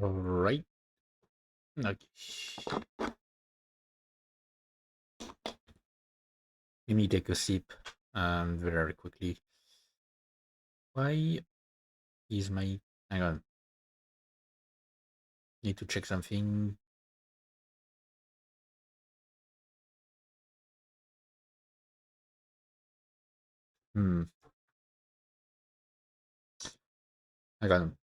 All right. Okay. Let me take a sip very quickly. Why is my... Hang on. Need to check something. Hmm. Hang on.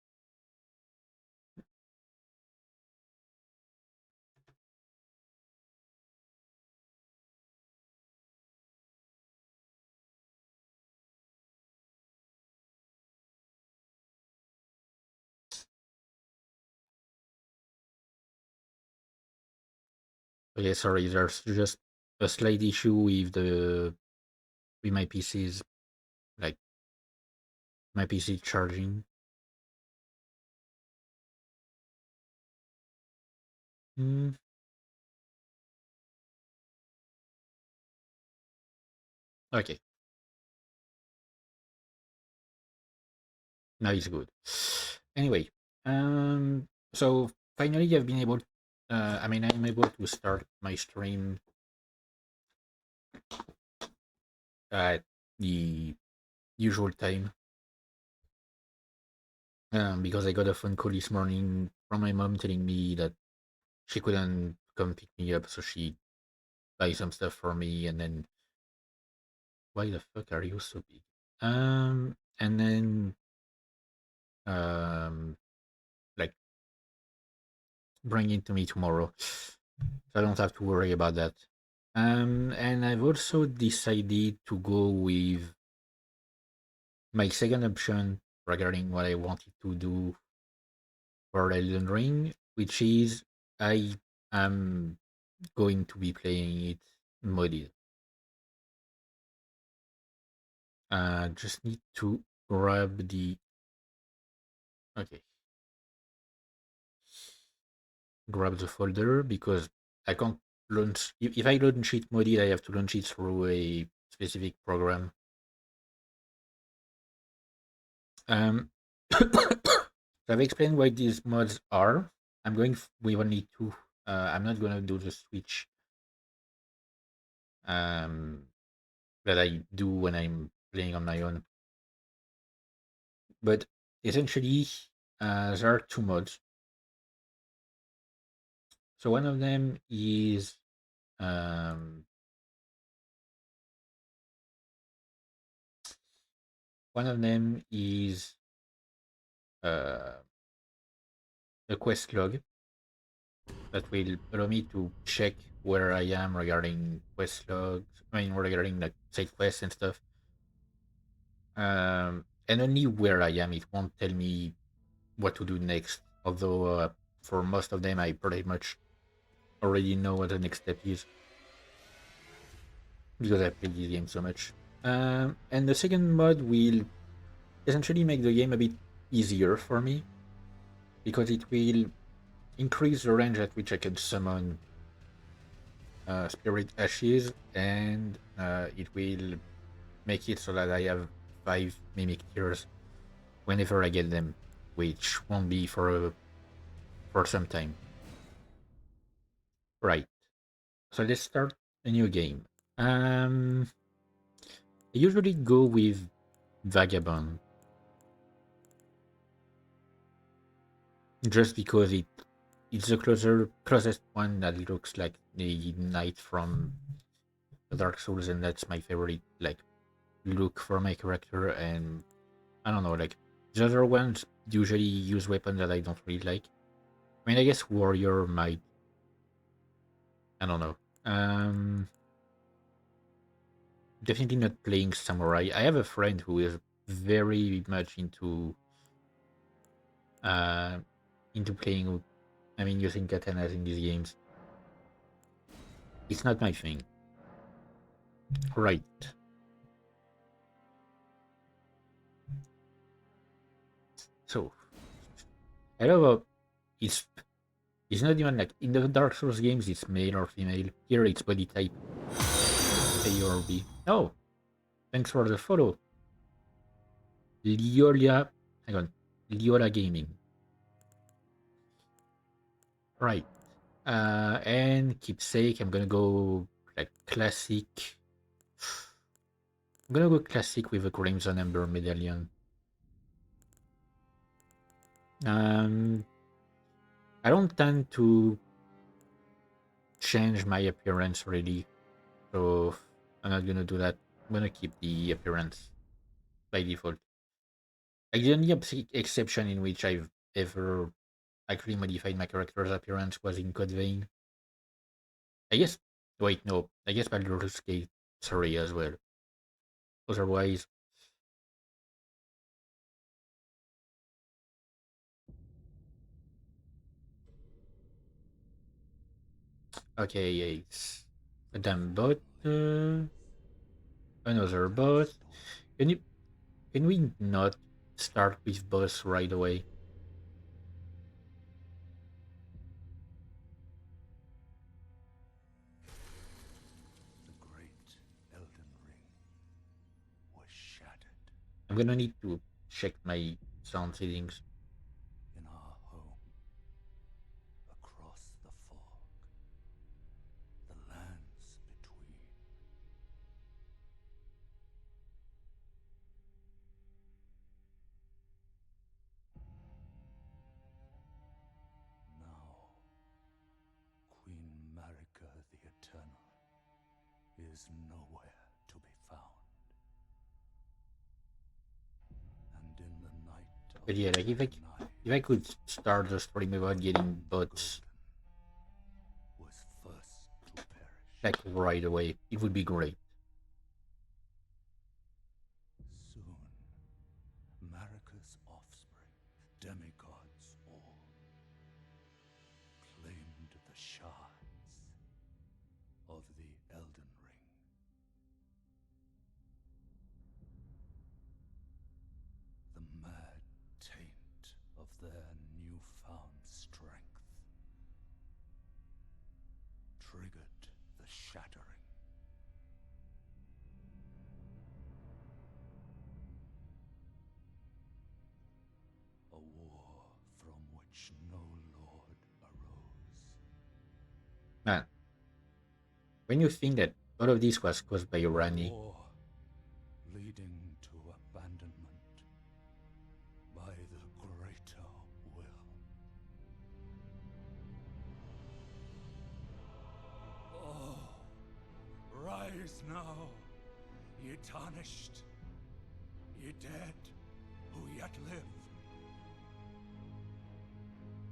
Okay, sorry. There's just a slight issue with my PC's, like, my PC charging. Hmm. Okay. Now it's good. Anyway, so finally I've been able, I'm able to start my stream at the usual time. Because I got a phone call this morning from my mom telling me that she couldn't come pick me up, so she buy some stuff for me, and then why the fuck are you so big? And then um, like bring it to me tomorrow, so I don't have to worry about that. And I've also decided to go with my second option regarding what I wanted to do for Elden Ring, which is I am going to be playing it modded. Just need to grab the... Okay, grab the folder because I can't launch... If I launch it modded, I have to launch it through a specific program. Um, so I've explained what these mods are. I'm going with only two. I'm not gonna do the switch um, that I do when I'm playing on my own. But essentially, there are two mods. So um, one of them is uh, a quest log that will allow me to check where I am regarding quest logs. I mean, regarding like side quests and stuff. And only where I am. It won't tell me what to do next. Although for most of them, I pretty much already know what the next step is because I played this game so much. And the second mod will essentially make the game a bit easier for me because it will increase the range at which I can summon spirit ashes, and it will make it so that I have 5 mimic tears whenever I get them, which won't be for some time. Right. So let's start a new game. I usually go with Vagabond just because it's the closest one that looks like the knight from Dark Souls, and that's my favorite like look for my character. And I don't know, like the other ones usually use weapons that I don't really like. I mean, I guess warrior might. I don't know. Um, Definitely not playing samurai. I have a friend who is very much uh into playing. I mean, using katanas in these games. It's not my thing. Right. So I love how it's it's not even like in the Dark Souls games. It's male or female. Here it's body type A or B. Oh, thanks for the follow, Liola. Hang on, Liola Gaming. Right. And keepsake, I'm gonna go like classic. I'm gonna go classic with a Crimson Ember medallion. Um, I don't tend to change my appearance really, so I'm not gonna do that. I'm gonna keep the appearance by default. Like the only exception in which I've ever actually modified my character's appearance was in Code Vein. I guess. Wait, no. I guess Baldur's Gate 3 as well. Otherwise, okay, it's a damn bot. Another bot. Can you can we not start with boss right away? The great Elden Ring was shattered I'm gonna need to check my sound settings. in our home, across the fog, the lands between. Now, Queen Marika the Eternal is nowhere to be found. And in the night of But yeah, like Draenei, if I could start the stream without getting bots Golden was first to perish. like right away, it would be great. Soon, Marika's offspring, demigods all, claimed the shards of the Elden Ring. The mad taint of their newfound strength triggered the shattering. A war from which no lord arose. Man, when you think that all of this was caused by A Rani, war leading to abandonment by the greater will. Oh, rise now, ye tarnished, ye dead who yet live.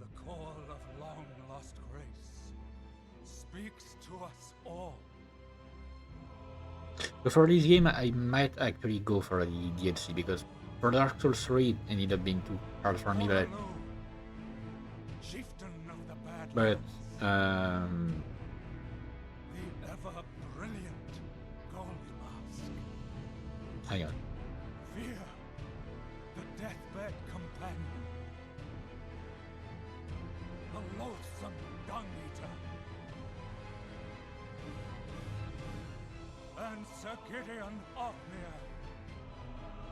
The call of long-lost grace speaks to us all. but for this game, I might actually go for the DLC because for Dark Souls 3, it ended up being too hard for me. Orlando, chieftain of the But Badlands, um, the ever-brilliant Gold Mask. hang on. Fear, the deathbed companion. The loathsome dung-eater. And Sir Gideon Othmere,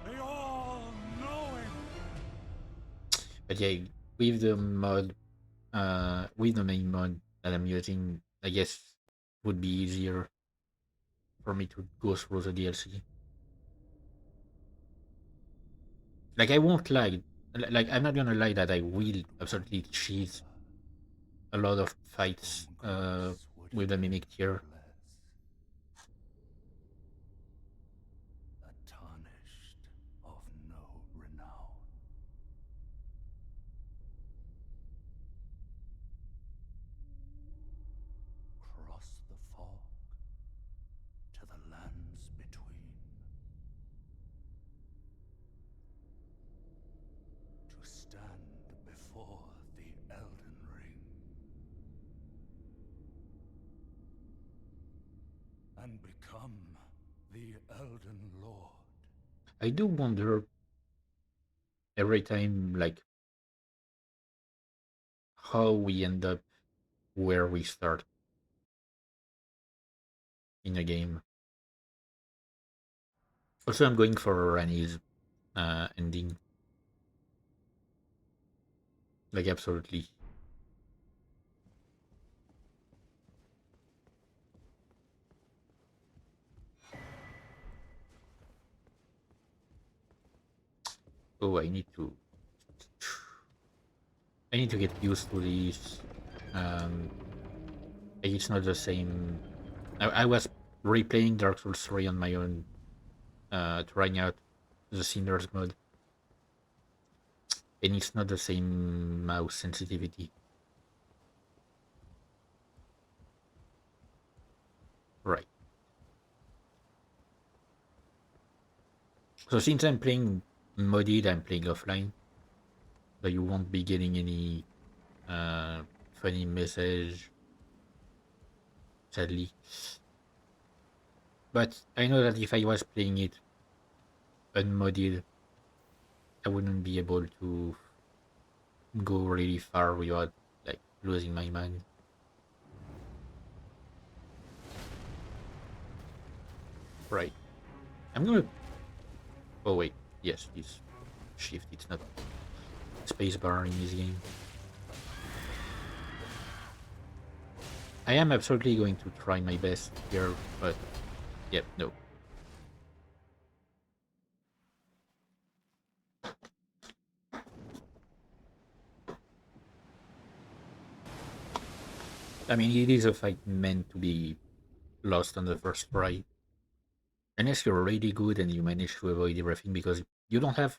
the all-knowing. But yeah, with the mod, with the main mod that I'm using, I guess it would be easier for me to go through the DLC. Like I won't lie, like I'm not gonna lie that I will absolutely cheese a lot of fights Whom grace would with the yet mimic tier. bless, a tarnished of no renown. Cross the fog to the lands between, to stand before the Elden Ring and become the Elden Lord. I do wonder every time, like how we end up where we start in a game. Also, I'm going for Rani's ending. Like absolutely. Oh, I need to get used to this. Um, it's not the same. I was replaying Dark Souls 3 on my own, trying out the Sinner's mode, and it's not the same mouse sensitivity. Right. So since I'm playing modded, I'm playing offline, so you won't be getting any uh, funny message, sadly. But I know that if I was playing it unmodded, I wouldn't be able to go really far without like losing my mind. Right. I'm gonna. Oh wait. Yes, it's shift. It's not spacebar in this game. I am absolutely going to try my best here, but yep, no. I mean, it is a fight meant to be lost on the first try. Unless you're really good and you manage to avoid everything because you don't have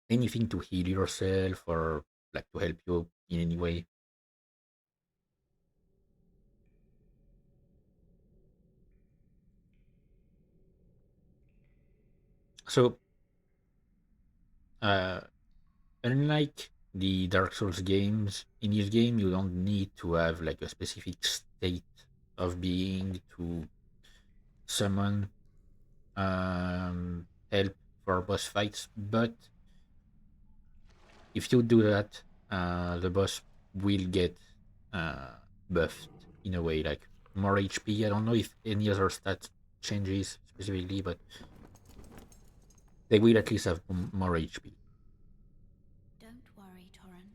anything to heal yourself or like to help you in any way. So, uh, unlike the Dark Souls games, in this game you don't need to have like a specific state of being to summon help for boss fights. But if you do that, the boss will get uh, buffed in a way, like more HP. I don't know if any other stat changes specifically, but they will at least have more HP. Don't worry, Torrent.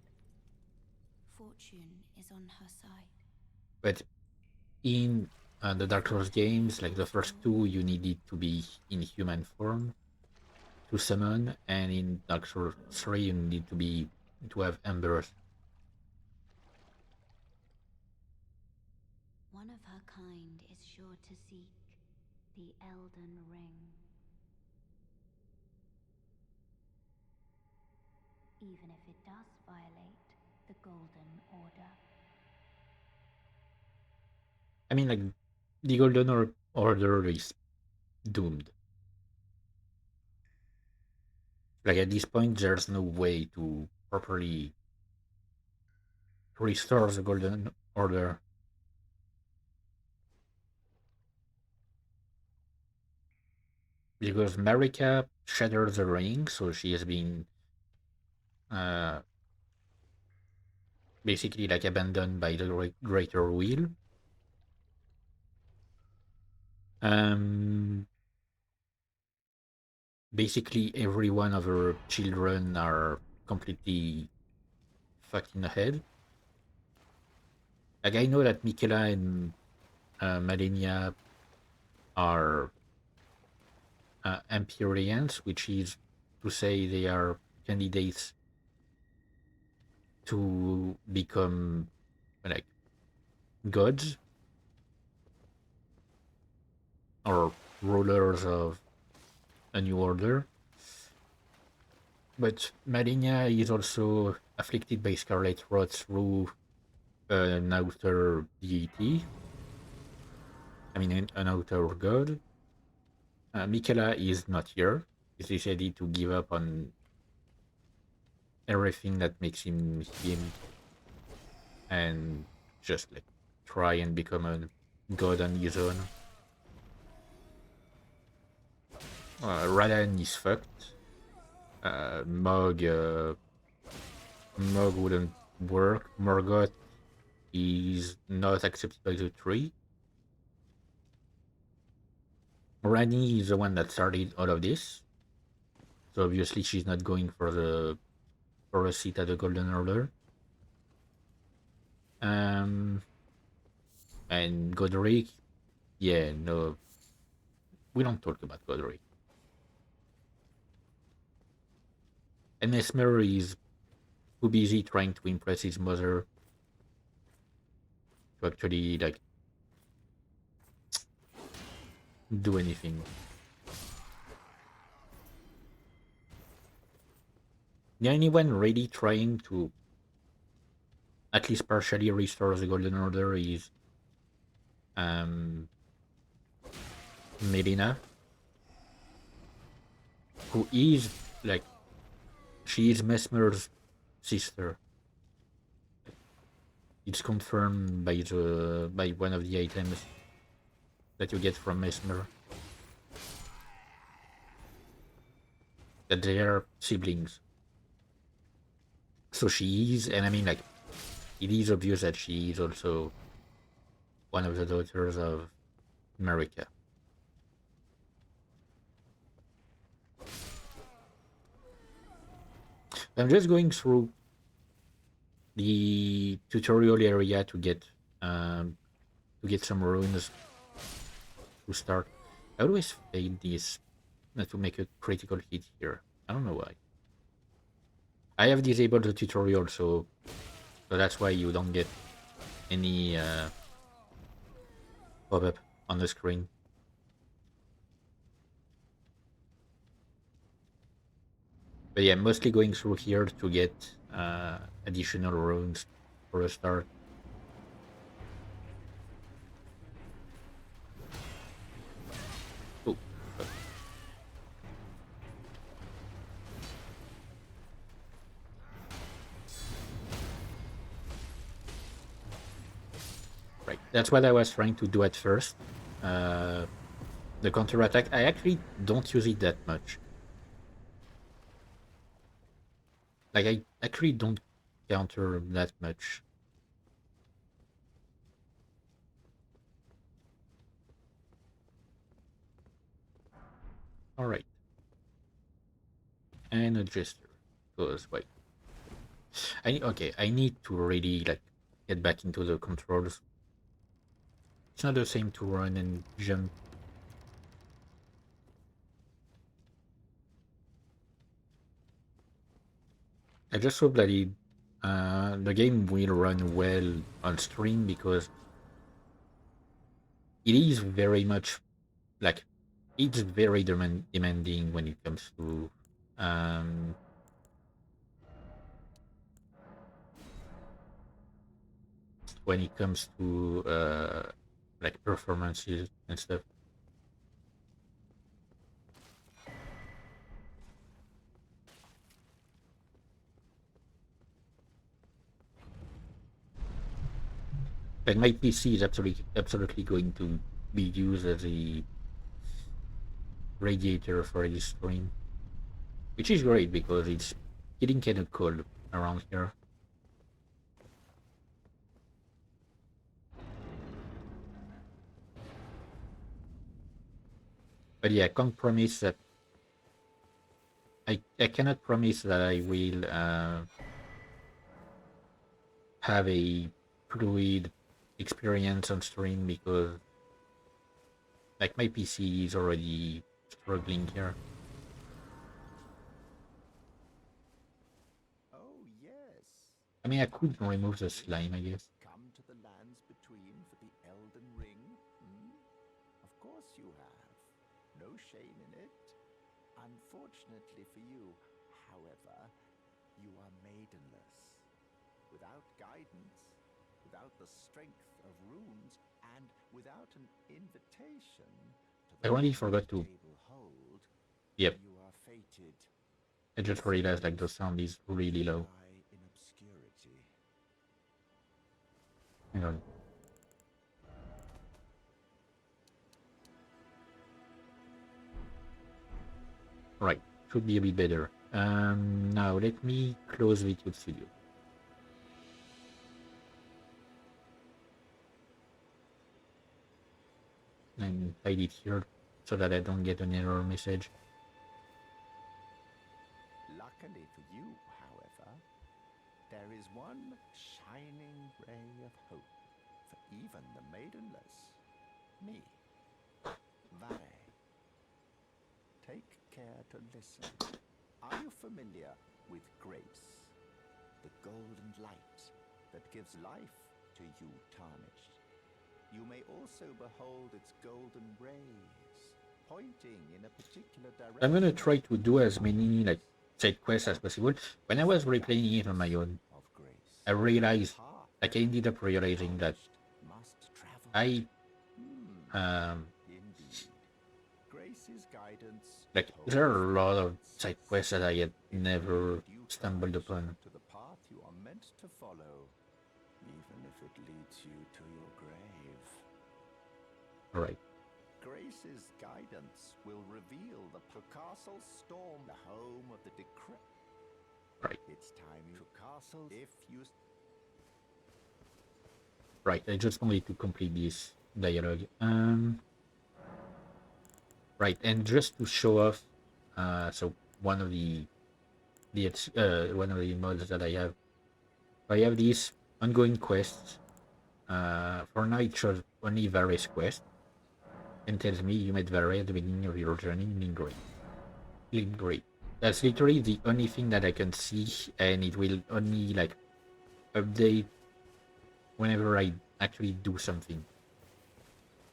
Fortune is on her side. But in the Dark Souls games, like the first two, you needed to be in human form to summon, and in Dark Souls 3, you need to have embers. One of her kind is sure to seek the Elden Ring, even if it does violate the Golden Order. I mean, like the Golden Order is doomed. Like at this point, there's no way to properly restore the Golden Order because Marika shattered the ring, so she has been uh, basically like abandoned by the Greater Will. Um, Basically, every one of her children are completely fucked in the head. Like I know that Michaela and Malenia are Empyreans, which is to say they are candidates to become like gods or rulers of a new order. But Malenia is also afflicted by scarlet rot through an outer deity. I mean, an outer god. Michaela is not here. He's decided to give up on everything that makes him him and just like try and become a god on his own. Radan is fucked. Mog Mog wouldn't work. Morgoth is not accepted by the tree. Rani is the one that started all of this, so obviously she's not going for a seat at the Golden Order. Um, and Godric, yeah, no, we don't talk about Godric. And Mesmer is too busy trying to impress his mother to actually like do anything. The only one really trying to at least partially restore the Golden Order is um, Melina, who is like she is Mesmer's sister. It's confirmed by one of the items that you get from Mesmer that they are siblings. So she is, and I mean, like, it is obvious that she is also one of the daughters of America. I'm just going through the tutorial area um, to get some runes to start. I always fail this to make a critical hit here. I don't know why. I have disabled the tutorial, so that's why you don't get any pop-up on the screen. But yeah, mostly going through here to get additional runes for a start. Oh, right. That's what I was trying to do at first. Uh, the counter attack. I actually don't use it that much. Like I actually don't counter that much. All right, and a jester. Because wait, okay. I need to really like get back into the controls. It's not the same to run and jump. I just hope that the game will run well on stream because it is very much like it's very demanding when it comes to um, like performances and stuff. Like my PC is absolutely going to be used as a radiator for this stream, which is great because it's getting kind of cold around here. But yeah, I can't promise that I cannot promise that I will have a fluid experience on stream because like my PC is already struggling here. Oh, yes. I mean, I could remove the slime, I guess. Come to the lands between for the Elden Ring? Hmm? Of course you have. No shame in it. Unfortunately for you, however, you are maidenless. Without guidance, without the strength of runes, and without an invitation to I the only knowledge forgot to. table hold, Yep, you are fated I just realized like the sound is really low. die in obscurity. Hang on. Right, should be a bit better. Now let me close Video Studio and hide it here so that I don't get an error message. Luckily for you, however, there is one shining ray of hope for even the maidenless. Me. Vare. Take care to listen. Are you familiar with grace, the golden light that gives life to you tarnished. You may also behold its golden rays, pointing in a particular direction. I'm gonna try to do as many like side quests as possible. When I was replaying it on my own, Of grace. I realized, Path like I ended up realizing that must travel. I Indeed. Grace's guidance like there are a lot of holds side quests that I had never you stumbled courage upon. to the path you are meant to follow, even if it leads you to your grave. Alright. Grace's guidance will reveal the castle storm, the home of the decrepit. Right. It's time to castle if you. Right, I just wanted to complete this dialogue. Right, and just to show off, so one of the one of the mods that I have these ongoing quests. For now, it shows only various quests and tells me you met Vare at the beginning of your journey in Great. That's literally the only thing that I can see, and it will only like update whenever I actually do something.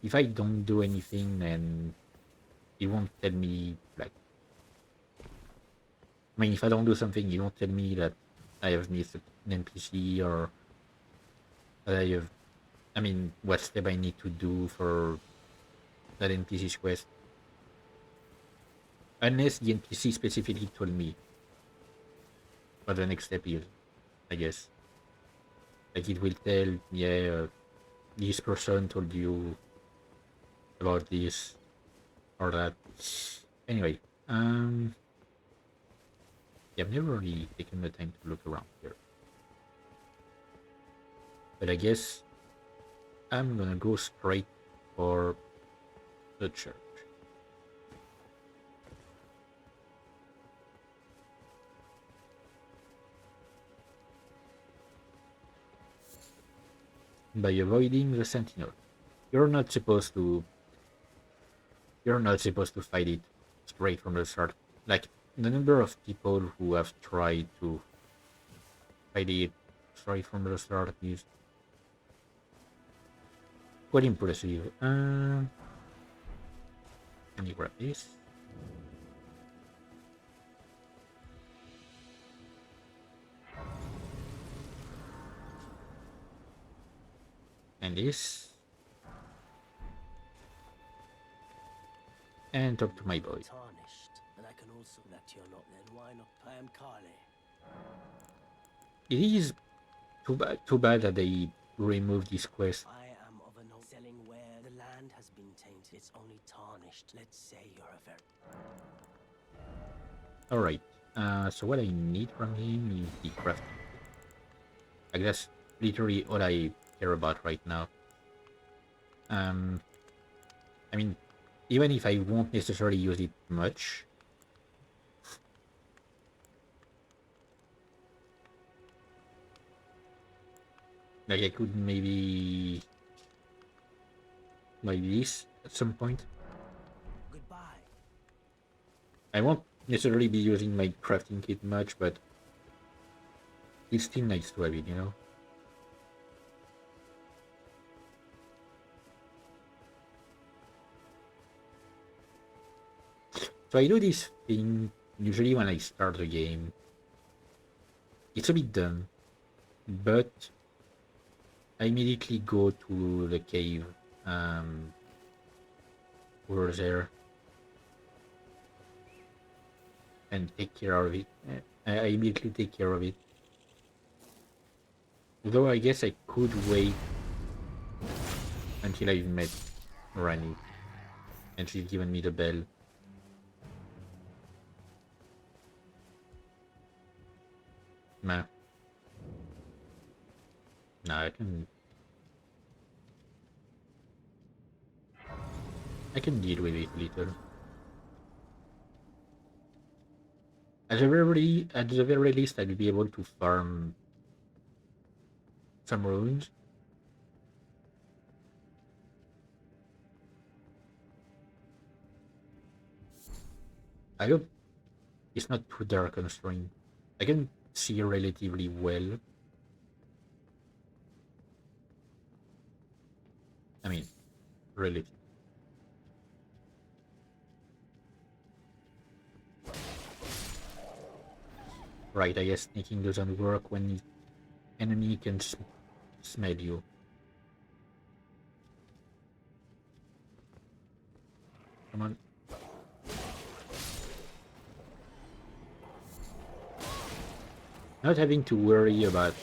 If I don't do anything, then it won't tell me like. I mean, if I don't do something, it won't tell me that I have missed an NPC or that I have. I mean, what step I need to do for that NPC's quest. Unless the NPC specifically told me what the next step is, I guess. Like it will tell, yeah, this person told you about this or that. Anyway, yeah, I've never really taken the time to look around here. But I guess I'm gonna go straight for the church. By avoiding the sentinel. You're not supposed to fight it straight from the start. Like the number of people who have tried to fight it straight from the start is quite impressive. Let me grab this. And this. And talk to my boy. Tarnished, and I can also that you're not then. Why not? I am Kale. It is too bad that they removed this quest. I am of an old selling where the land has been tainted. It's only tarnished. Let's say you're a very. Alright. So what I need from him is the crafting. I guess literally all I care about right now. I mean, even if I won't necessarily use it much, like I could maybe buy this at some point. Goodbye. I won't necessarily be using my crafting kit much, but it's still nice to have it, you know? So I do this thing usually when I start the game. It's a bit dumb, but I immediately go to the cave over there and take care of it. I immediately take care of it. Although I guess I could wait until I've met Rani and she's given me the bell. Nah. Nah, I can deal with it later. At the very least, I'll be able to farm some runes. I hope it's not too dark on stream. I can see relatively well. I mean, relative. Right, I guess sneaking doesn't work when the enemy can smell you. Come on. Not having to worry about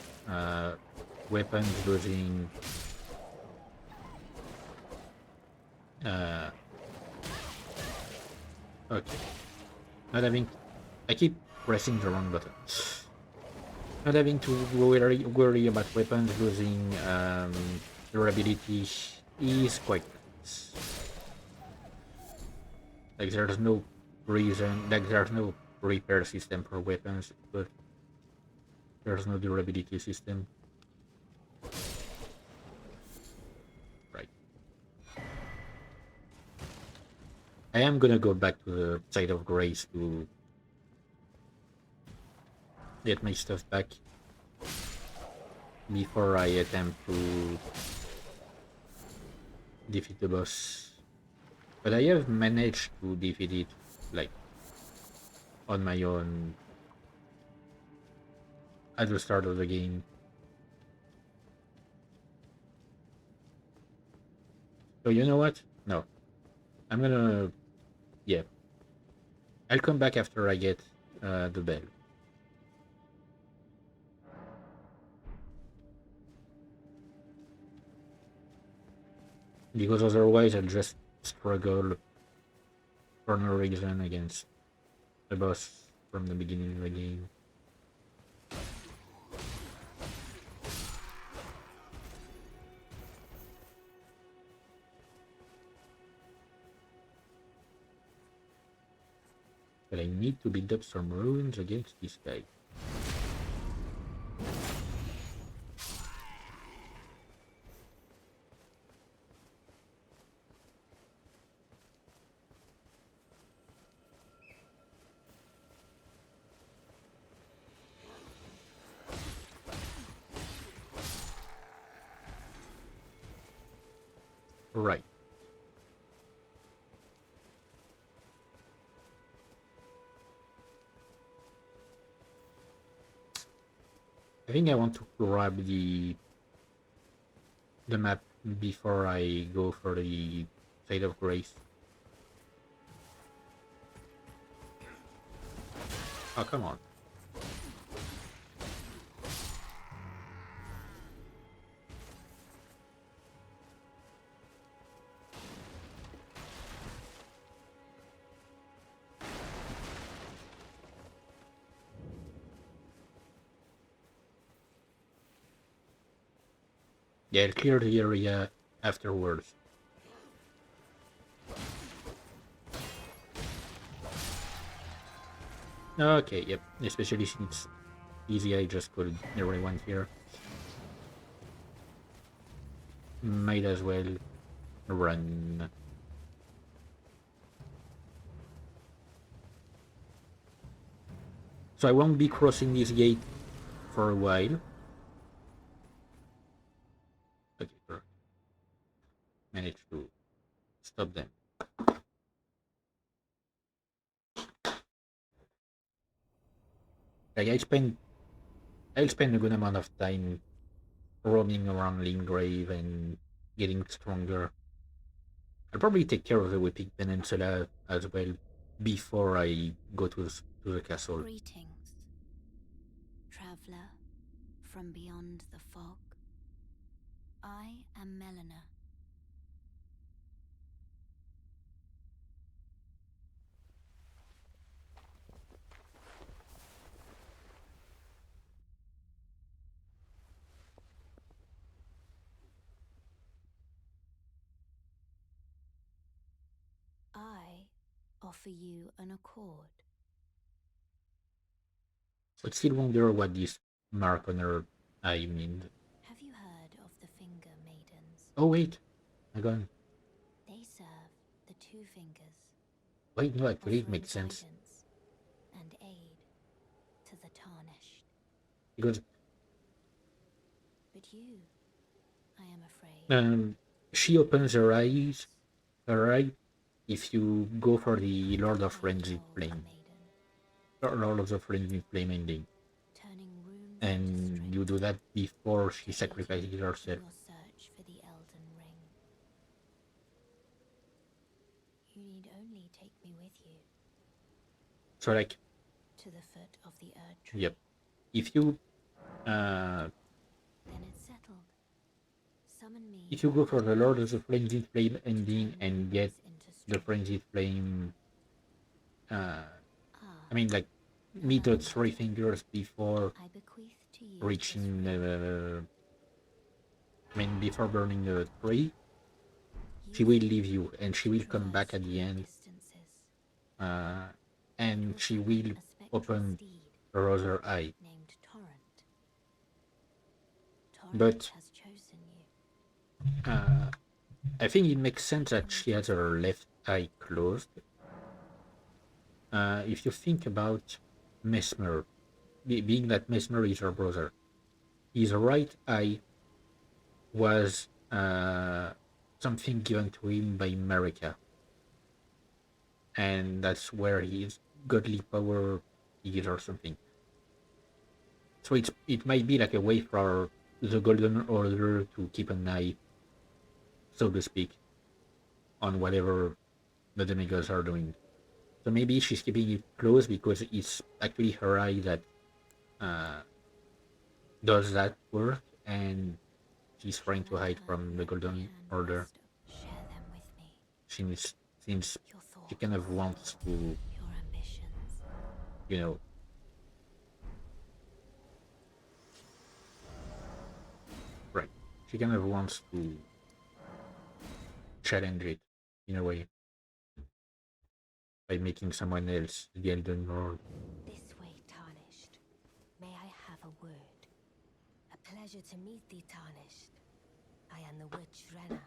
weapons losing okay. Not having I keep pressing the wrong button. Not having to worry about weapons losing durability is quite nice. Like there's no reason, like there's no repair system for weapons, but there's no durability system. Right. I am gonna go back to the side of grace to get my stuff back before I attempt to defeat the boss. But I have managed to defeat it, like, on my own at the start of the game. So you know what? No. I'm gonna... Yeah. I'll come back after I get the bell. Because otherwise I'll just struggle for no reason against the boss from the beginning of the game. But I need to build up some ruins against this guy. Right. I think I want to grab the map before I go for the Side of Grace. Oh, come on. Yeah, I'll clear the area afterwards. Okay, yep. Especially since easy, I just killed everyone here. Might as well run. So I won't be crossing this gate for a while. Okay, perfect. Managed to stop them. Like I'll spend a good amount of time roaming around Lingrave and getting stronger. I'll probably take care of the Whipping Peninsula as well before I go to the castle. Greetings, traveler from beyond the fog. I am Melina. I offer you an accord. But still wonder what this mark on her eye means. Have you heard of the Finger Maidens? Oh wait, I gone. They serve the Two Fingers, Wait, no, actually it offering makes sense. guidance and aid to the Tarnished. because But you, I am afraid, she opens her eyes, her eye, if you go for the Lord of Frenzied faithful Flame, maiden, or Lord of the Frenzied Flame ending, turning wounds into and you strength do that before to she aid you sacrifices in herself. your search for the Elden Ring. You need only take me with you So like, to the foot of the Erd Tree. yep, if you uh, Then it's settled. Summon me if you go for and the Lord I of the Frenzied Flame to ending turn and get wounds into the strength. Frenzied Flame, uh, Ah, I mean like allow meet me three to. fingers before I bequeath to you reaching, this ring. I mean before burning the tree, she will Use leave it you and she to will come back traverse at the great end, distances. It and will she summon will a spectral open steed her other eye. named Torrent. Torrent But has chosen you. I think it makes sense that Come she with has me. her left eye closed. If you think about Mesmer, being that Mesmer is her brother, his right eye was something given to him by Marika, and that's where his godly power is or something. So it might be like a way for the Golden Order to keep an eye, so to speak, on whatever the demigods are doing. So maybe she's keeping it close because it's actually her eye that uh, does that work, and she's trying Shall to I hide turn from the where my Golden hand Order. rests? Share them with me. Seems Your she thoughts, kind of wants to, your ambitions. you know, right. She kind of wants to challenge it in a way by making someone else the Elden Lord. This way, Tarnished. May I have a word? A pleasure to meet thee, Tarnished. I am the witch Renna.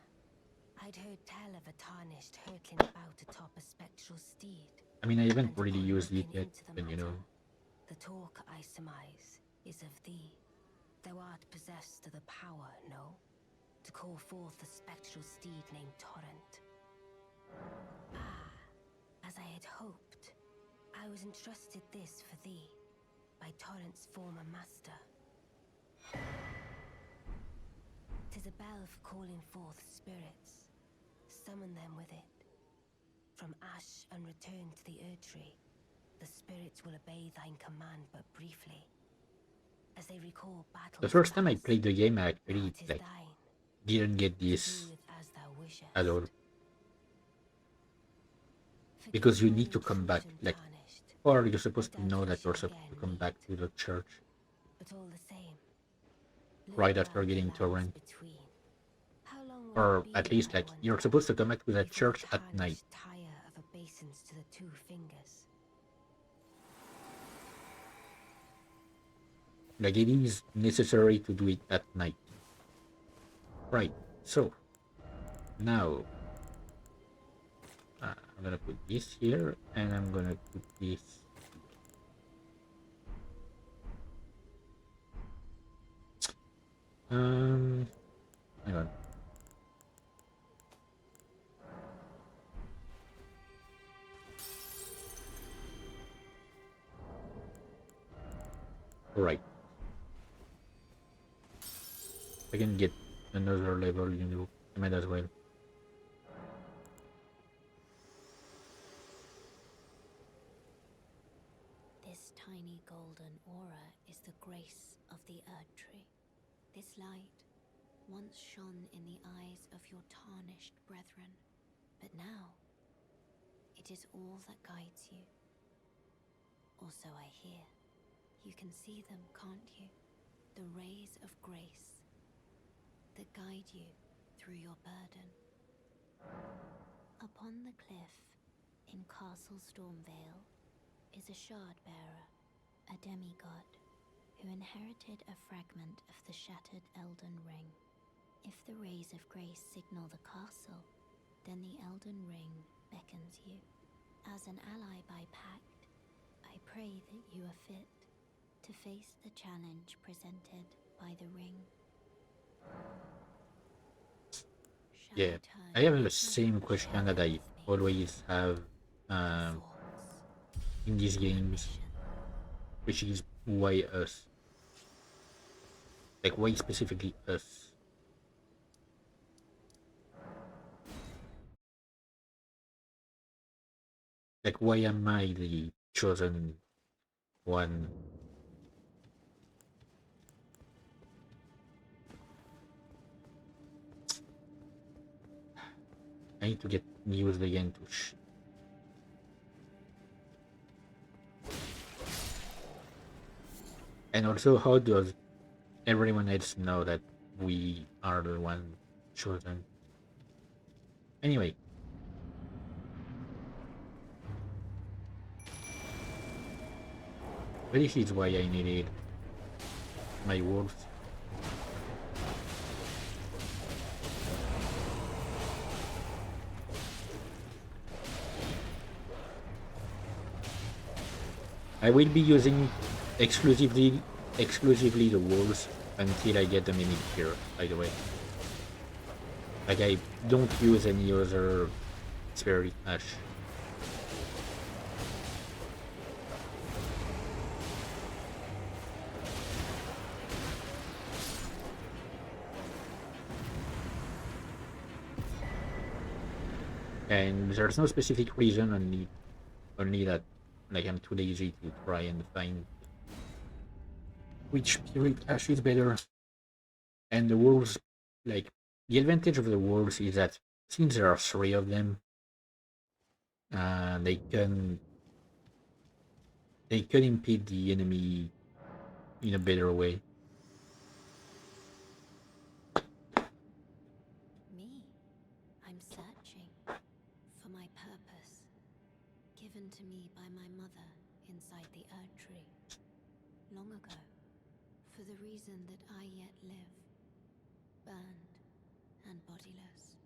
I'd heard tell of a Tarnished hurtling about atop a spectral steed. I mean, I haven't And really upon used it looking yet, into the but you know, matter, the talk I surmise is of thee. Thou art possessed of the power, no? To call forth a spectral steed named Torrent. Ah, as I had hoped, I was entrusted this for thee by Torrent's former master. 'Tis a bell for calling forth spirits. Summon them with it. From ash and return to the Erd Tree, the spirits will obey thine command but briefly. As they recall the battles first time I past, played the game, I now actually 'tis like thine, didn't get to do this with as thou at all wishest. Forgive because you my need to come back, intrusion, like, Tarnished. or you're I supposed to doubt know we that you're shall supposed to again come back meet, to the church but all the same, right learn after well the getting lands torrent, between. How long will it or be, at least I like you're wonder, supposed to come back to that before the church at night. Tarnished tire of obeisance to the two fingers? Like it is necessary to do it at night. Right. So now I'm gonna put this here, and I'm gonna put this. Um, hang on. Right. I can get another level, you know. I might as well. This tiny golden aura is the grace of the Erd Tree. This light once shone in the eyes of your tarnished brethren, but now it is all that guides you. Or so I hear. You can see them, can't you? The rays of grace that guide you through your burden. Upon the cliff in Castle Stormvale is a shard bearer, a demigod, who inherited a fragment of the shattered Elden Ring. If the rays of grace signal the castle, then the Elden Ring beckons you. As an ally by pact, I pray that you are fit to face the challenge presented by the ring. Shall Yeah, turn I have your the same question share that them I with me? always have Your um, thoughts, in these your games, ambition. which is why us? Like, why specifically us? Like, why am I the chosen one? I need to get used again to and also, how does everyone else know that we are the one chosen? Anyway, but this is why I needed my wolves. I will be using exclusively the wolves until I get the mimic here, by the way. Like, I don't use any other spirit ash. And there's no specific reason, only that, like, I'm too lazy to try and find which spirit ash is better. And the wolves, like, the advantage of the wolves is that since there are three of them, they can impede the enemy in a better way. Me? I'm searching for my purpose, given to me by my mother inside the Erd Tree, long ago, for the reason that I yet live, burned and bodiless.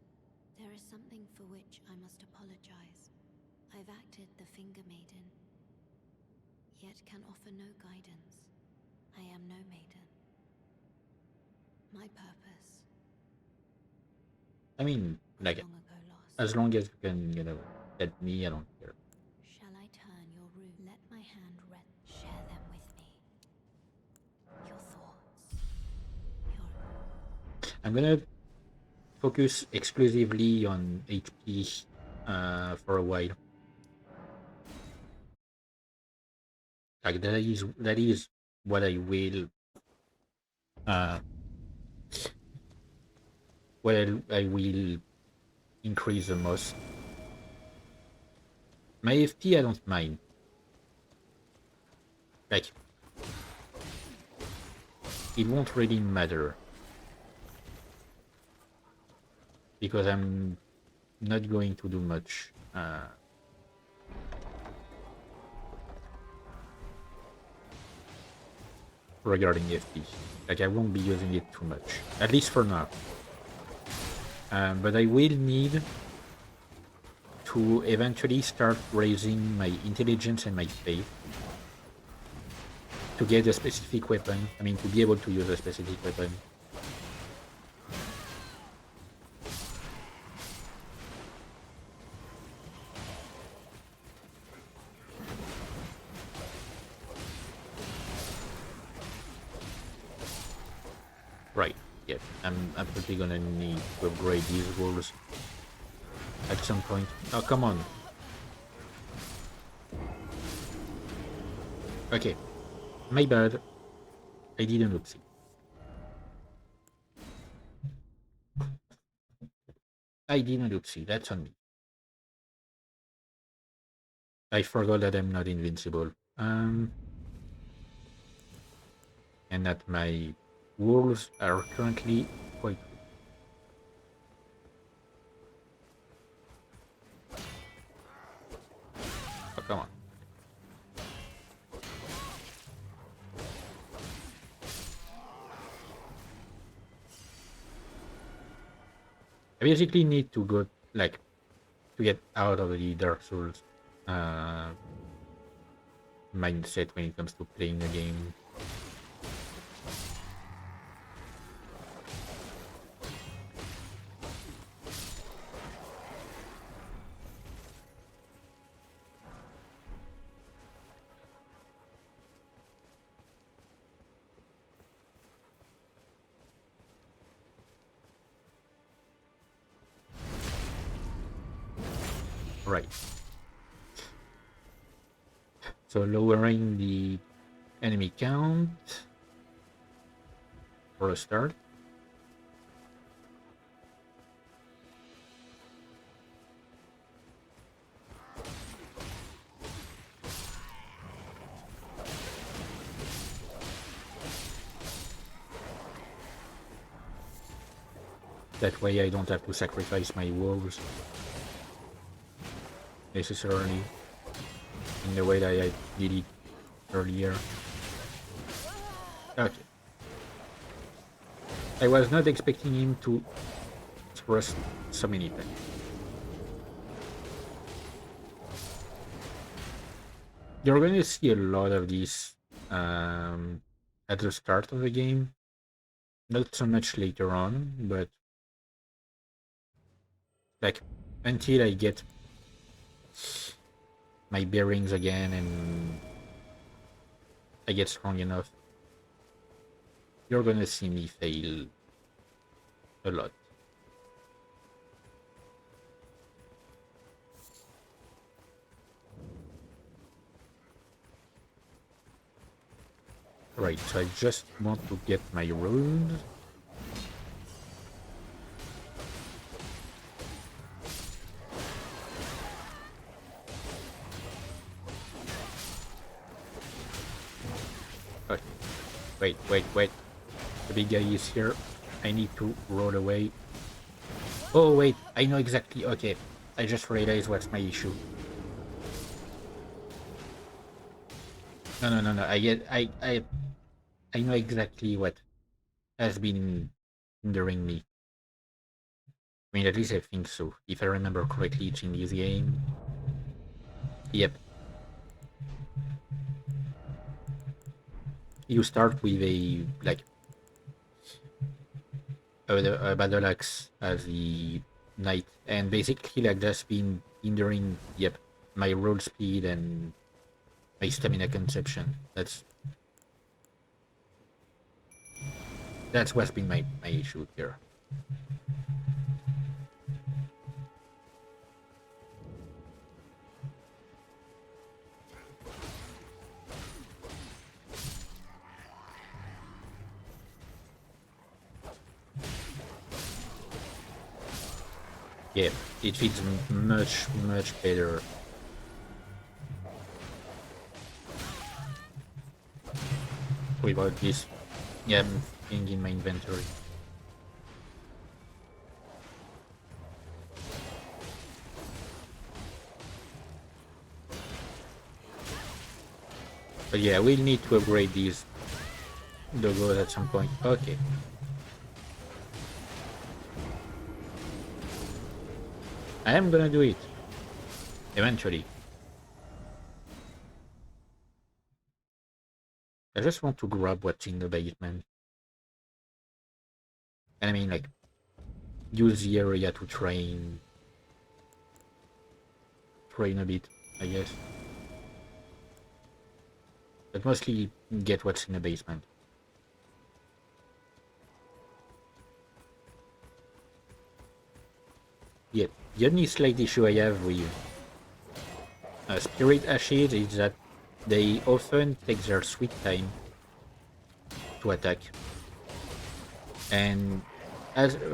There is something for which I must apologize. I've acted the Finger Maiden, yet can offer no guidance. I am no maiden. My purpose, I mean, like, long ago lost. as long as you can, get me, I don't care. Shall I turn your rune? Let my hand rest. Share them with me. Your thoughts. Your... I'm gonna focus exclusively on HP for a while. Like, that is what I will uh I will increase the most. My FP I don't mind. Like, it won't really matter because I'm not going to do much regarding FP. Like, I won't be using it too much, at least for now. But I will need to eventually start raising my intelligence and my faith to get a specific weapon. I mean, to be able to use a specific weapon. Right. Yeah, I'm absolutely gonna need to upgrade these wolves at some point. Oh, come on. Okay. My bad. I didn't oopsie. I didn't oopsie. That's on me. I forgot that I'm not invincible. And that my wolves are currently quite weak. Oh, come on. I basically need to go, like, to get out of the Dark Souls uh, mindset when it comes to playing a game. Right. So lowering the enemy count for a start. That way I don't have to sacrifice my wolves necessarily in the way that I did it earlier. Okay. I was not expecting him to thrust so many times. You're going to see a lot of these at the start of the game. Not so much later on, but like until I get my bearings again and I get strong enough, you're gonna see me fail a lot. Right, so I just want to get my runes. Okay. Wait. The big guy is here. I need to roll away. Oh, wait. I know exactly. Okay. I just realized what's my issue. No. I know exactly what has been hindering me. I mean, at least I think so. If I remember correctly, it's in this game. Yep. You start with a, like, a battle axe as the knight, and basically, like, that's been hindering, yep, my roll speed and my stamina consumption. That's what's been my issue here. Yeah, it fits much better. Without this, yeah, thing in my inventory. But yeah, we'll need to upgrade these logos at some point. Okay. I am gonna do it. Eventually. I just want to grab what's in the basement. And I mean, like, use the area to train a bit, I guess. But mostly get what's in the basement. Yeah, the only slight issue I have with Spirit Ashes is that they often take their sweet time to attack. And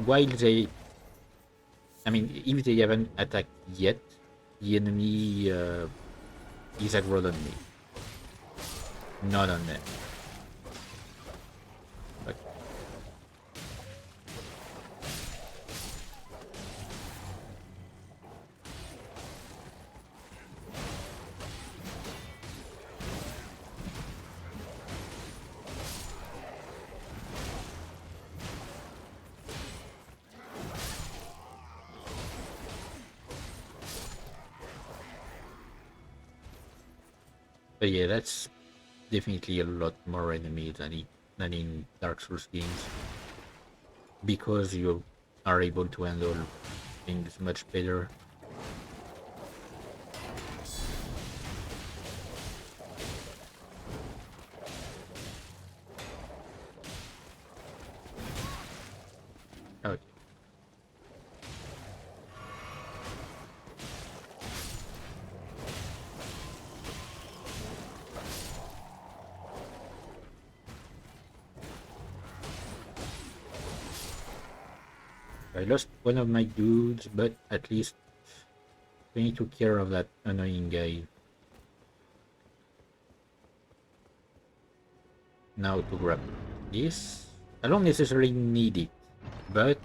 while they, I mean, if they haven't attacked yet, the enemy is aggro on me, not on them. But yeah, that's definitely a lot more enemies than in Dark Souls games, because you are able to handle things much better. Okay. I lost one of my dudes, but at least we took care of that annoying guy. Now to grab this. I don't necessarily need it, but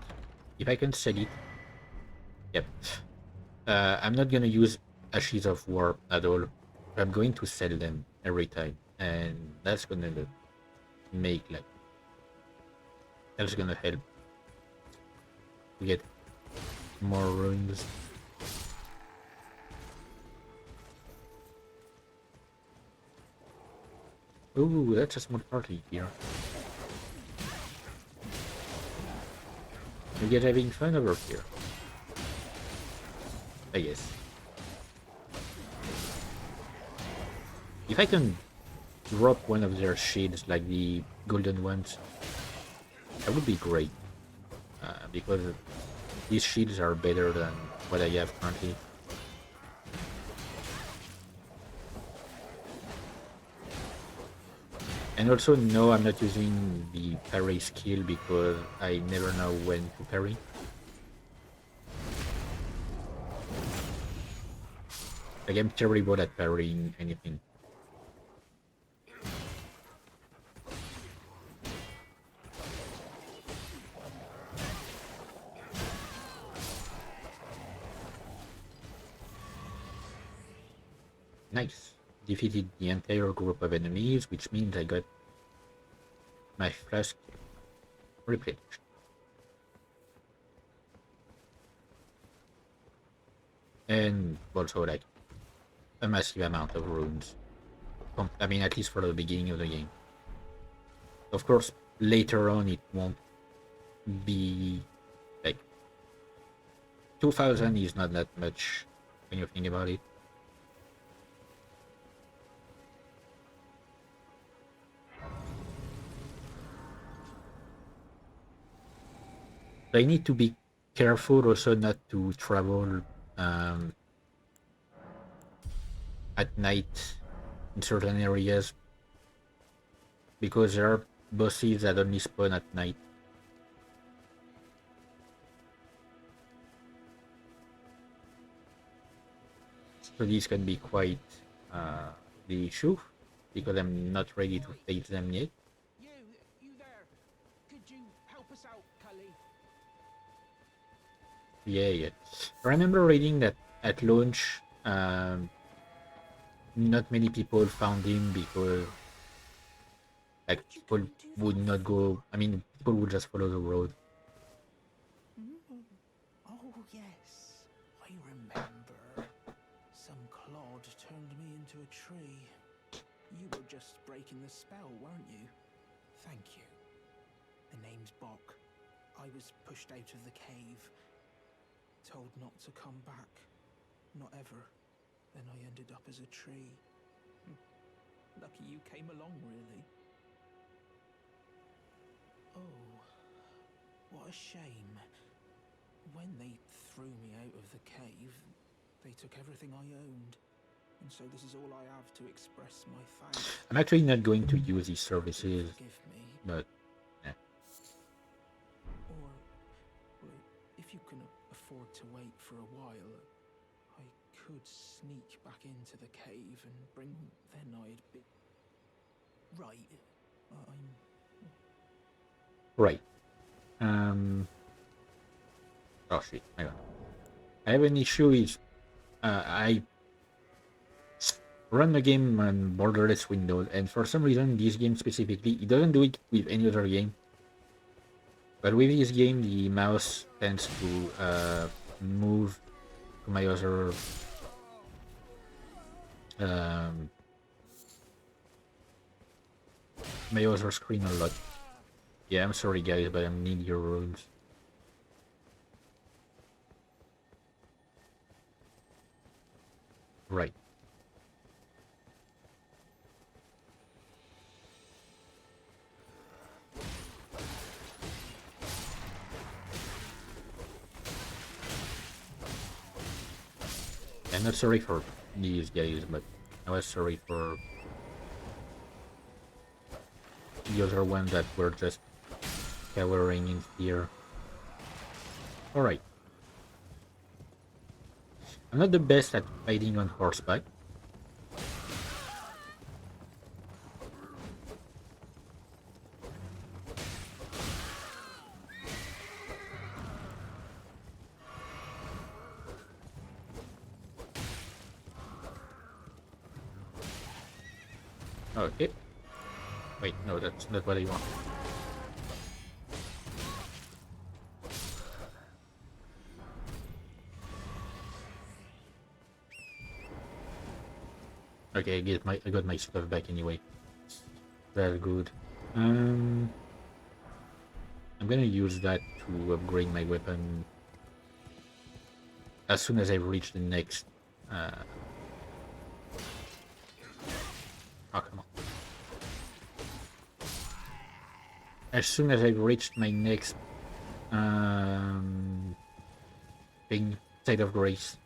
if I can sell it, yep. I'm not gonna use Ashes of War at all. I'm going to sell them every time, and that's gonna make like that's gonna help to get more runes. Ooh, that's a small party here. You guys having fun over here? I guess. If I can drop one of their shields, like the golden ones, that would be great. Because these shields are better than what I have currently. And also, no, I'm not using the parry skill because I never know when to parry. Like, I'm terrible at parrying anything. Nice. Defeated the entire group of enemies, which means I got my flask replenished. And also like a massive amount of runes. I mean, at least for the beginning of the game. Of course, later on it won't be like 2000 is not that much when you think about it. I need to be careful also not to travel at night in certain areas because there are bosses that only spawn at night. So these can be quite the issue because I'm not ready to face them yet. You there? Could you help us out, Cully? Yeah. I remember reading that at launch, not many people found him because like people would not go. I mean, people would just follow the road. Oh, yes. I remember. Some clod turned me into a tree. You were just breaking the spell, weren't you? Thank you. The name's Bok. I was pushed out of the cave. Told not to come back. Not ever. Then I ended up as a tree. Lucky you came along, really. Oh, what a shame. When they threw me out of the cave, they took everything I owned. And so this is all I have to express my thanks. I'm actually not going to use these services, Forgive me. but yeah. Or, well, if you can afford to wait for a while, I could sneak back into the cave and bring. Then I'd be right. I'm Right. Oh shit. Hang on. I have an issue. Is I run the game on borderless windows, and for some reason, this game specifically, it doesn't do it with any other game. But with this game, the mouse tends to move to um, my other screen a lot. Yeah, I'm sorry guys, but I need your rules. Right. I'm not sorry for these guys, but I was sorry for the other ones that were just cowering in fear. Alright. I'm not the best at fighting on horseback. Okay. Wait, no, that's not what I want. Okay, I got my stuff back anyway. That's good. I'm gonna use that to upgrade my weapon as soon as I reach the next. Oh, come on. As soon as I've reached my next thing, State of Grace.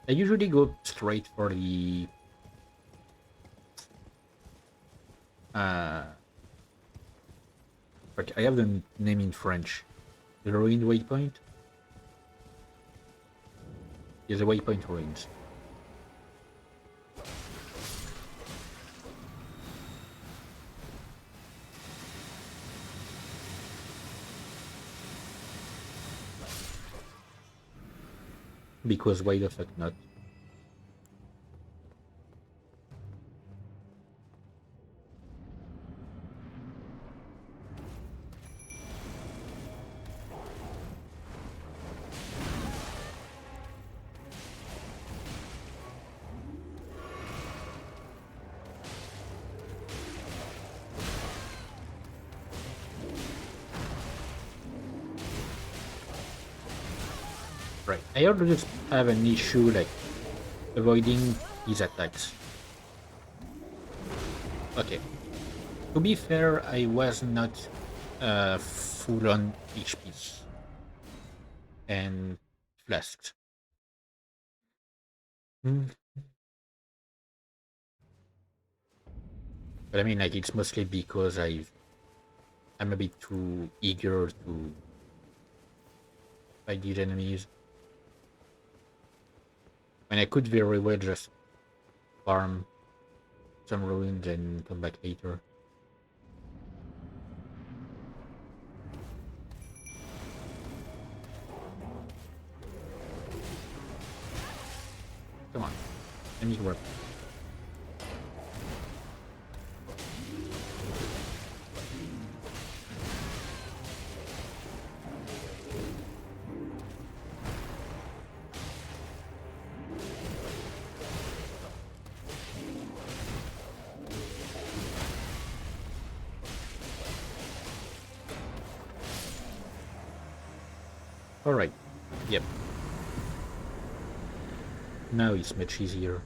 I usually go straight for the okay, I have the name in French. The ruined waypoint? Yeah, the waypoint ruins. Because why the fuck not? Right, I always have an issue like avoiding his attacks. Okay. To be fair, I was not full on HP and flasks. But I mean, like, it's mostly because I'm a bit too eager to fight these enemies. And I could very well just farm some ruins and come back later. Come on, I need work. Alright, yep. Now it's much easier.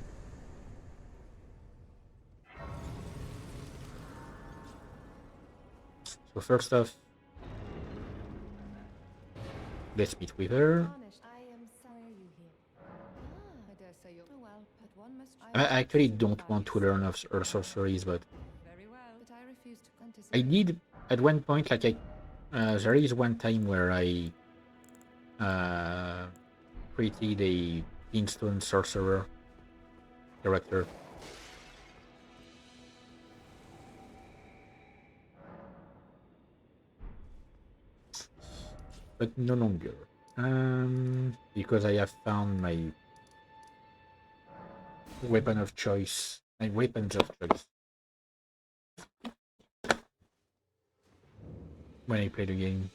So first off, let's meet with her. I actually don't want to learn of her sorceries, but I did at one point. Like there is one time where I created a Flintstone sorcerer character. But no longer. Because I have found my weapon of choice. My weapons of choice. When I play the game.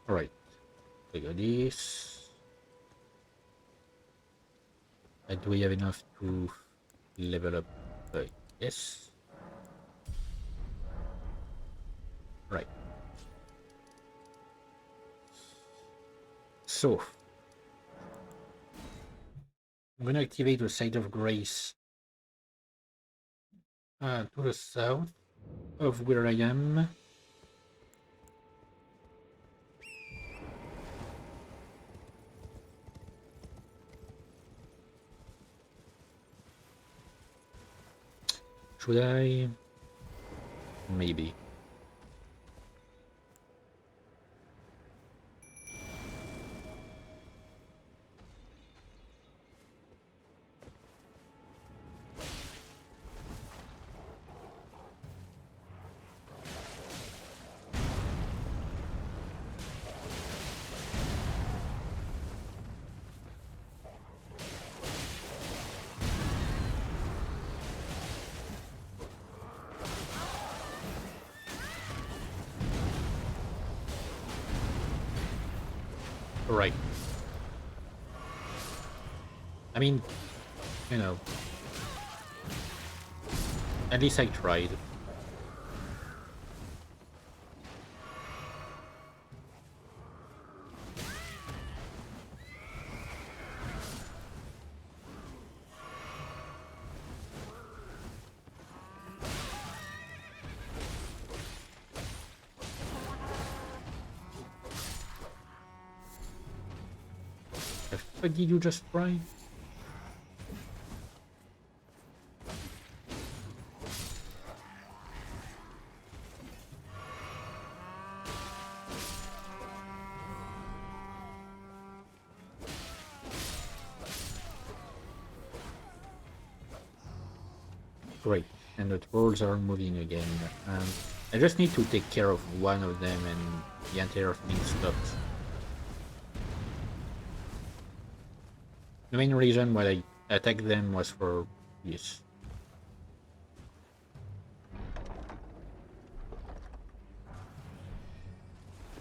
Alright. I got this. Do we have enough to level up? Yes. Right. So, I'm going to activate the Site of Grace to the south of where I am. Should I? Maybe. Right. I mean, you know, at least I tried. The fuck did you just try? Great, and the trolls are moving again. I just need to take care of one of them and the entire thing stops. The main reason why I attacked them was for this.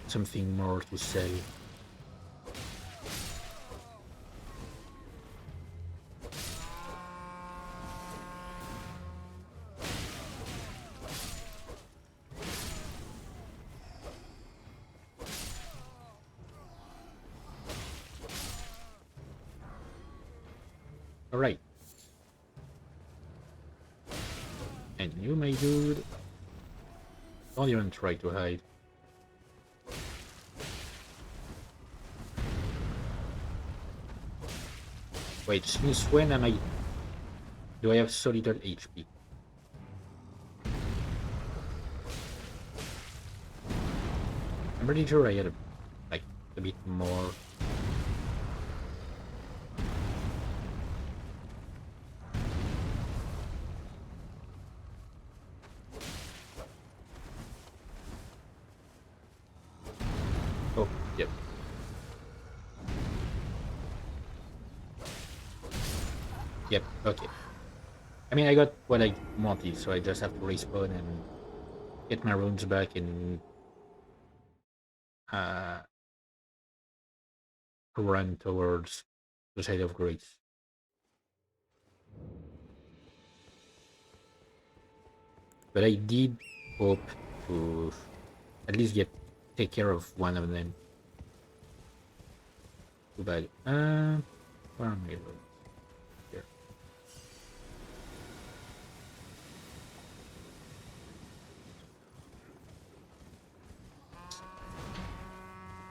Something more to sell. Alright. And you, my dude, don't even try to hide. Wait, since when am I... Do I have so little HP? I'm pretty sure I had like a bit more. Oh, yep. Yep, okay. I mean, I got what I wanted, so I just have to respawn and get my runes back and uh, run towards the side of grace. But I did hope to at least take care of one of them. Too bad. Where am I? Here.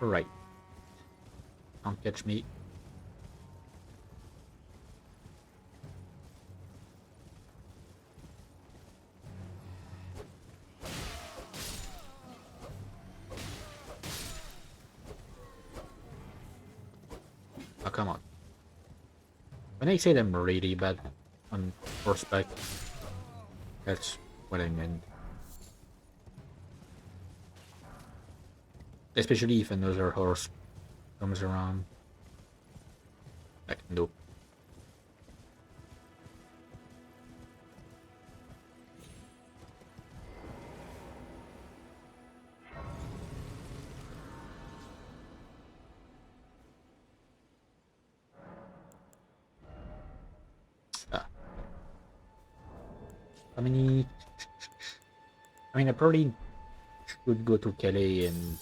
Alright. Don't catch me. Oh, come on. When I said I'm really bad on horseback, that's what I meant. Especially if another horse comes around. Like, nope. Ah. How many... I mean, I probably should go to Calais and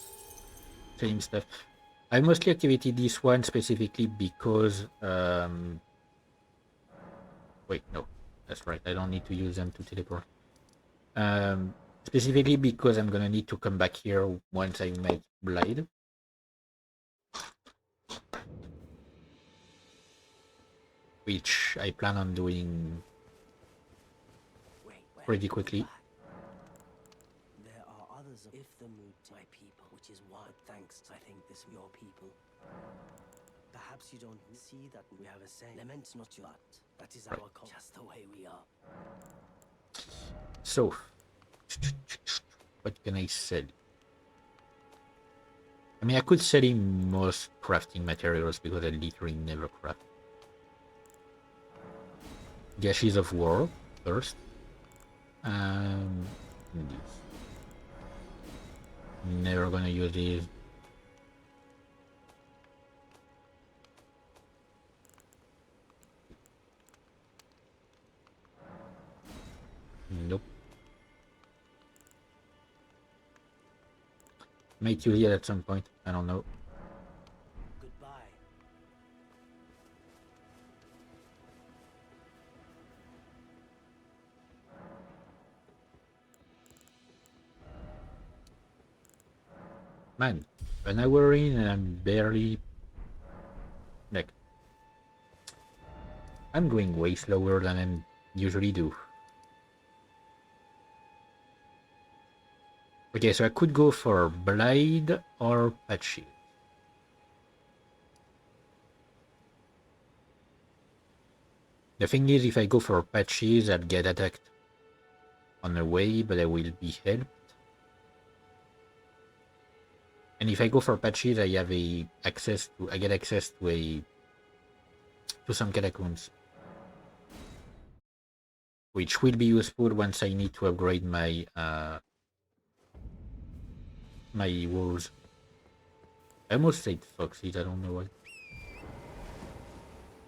claim stuff. I mostly activated this one specifically because... Wait, no. That's right. I don't need to use them to teleport. Specifically because I'm gonna need to come back here once I make Blade. Which I plan on doing pretty quickly. There are others if the mood to my people, which is why thanks I think this your people. Perhaps you don't see that we have a saying. Lament not your art. That is our call, just the way we are. So, what can I sell? I mean, I could sell him most crafting materials because I literally never craft. Gashes of War first. These. Never gonna use these. Nope. Might use it at some point. I don't know. Goodbye. Man, an hour in and I'm barely... Like... I'm going way slower than I usually do. Okay, so I could go for Blade or Patchy. The thing is, if I go for Patches, I'll get attacked on the way, but I will be helped. And if I go for Patches, I have I get access to some catacombs, which will be useful once I need to upgrade my my walls. I almost said foxes, I don't know why.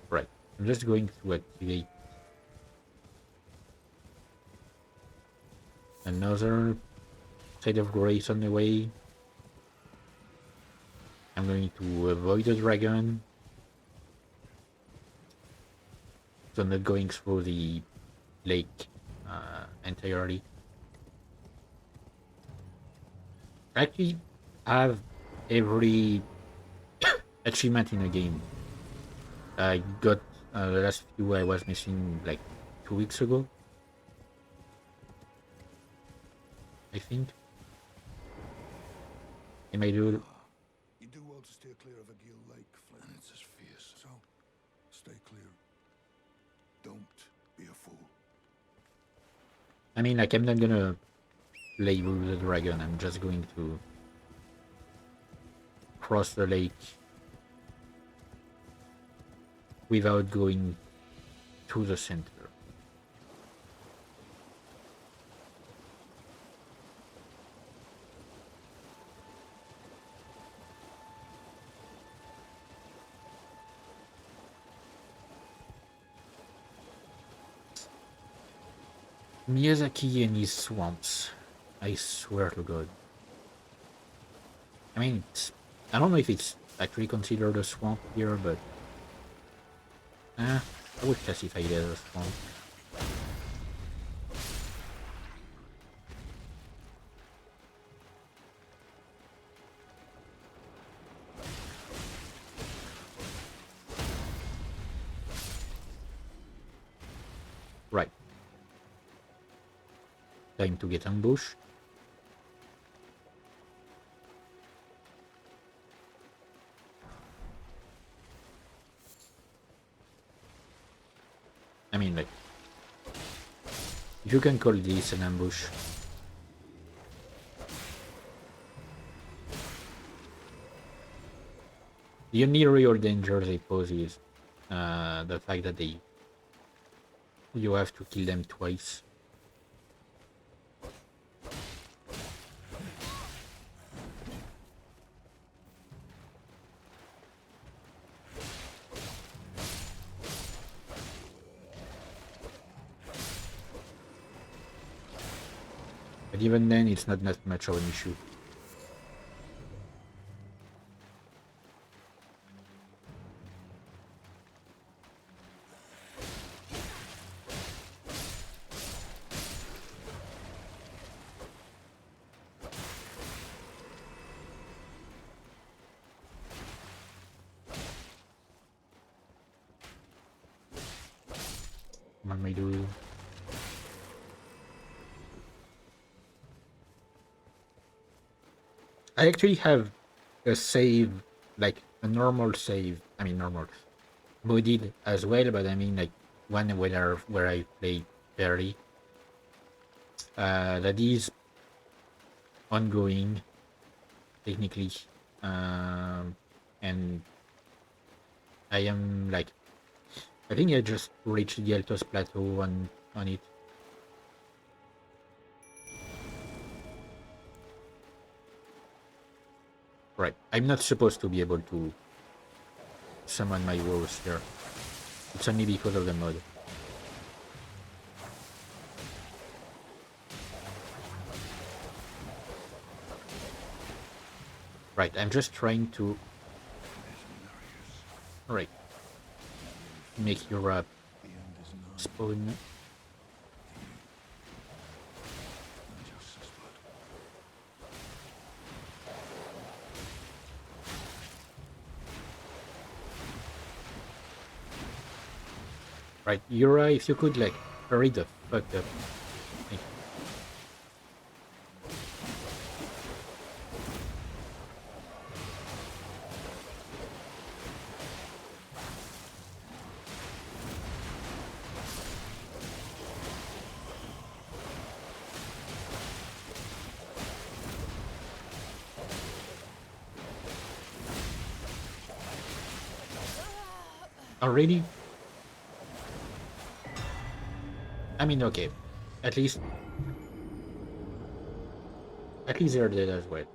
Right, I'm just going to activate another Side of Grace on the way. I'm going to avoid the dragon. So I'm not going through the lake entirely. I actually have every achievement in the game. I got the last few I was missing like 2 weeks ago, I think. Am I do? You do well to steer clear of a Gill Lake, Flynn. And it's as fierce. So, stay clear. Don't be a fool. I mean, like, I'm not gonna play with the dragon. I'm just going to cross the lake without going to the center. Miyazaki and his swamps. I swear to God. I mean, I don't know if it's actually considered a swamp here, but I would classify it as a swamp. Right. Time to get ambushed. I mean, like, you can call this an ambush. The only real danger they pose is the fact that you have to kill them twice. But even then, it's not that much of an issue. What may do? I actually have a save, like a normal save. I mean, normal modded as well, but I mean like one where I play fairly. That is ongoing, technically, and I am like, I think I just reached the Altos plateau on it. Right, I'm not supposed to be able to summon my woes here. It's only because of the mod. Right, I'm just trying to right make your The end is nigh. spawn. Justice, blood. Right, Yura, if you could like hurry the fuck up. Thank you. Already? I mean, okay. At least they're dead as well.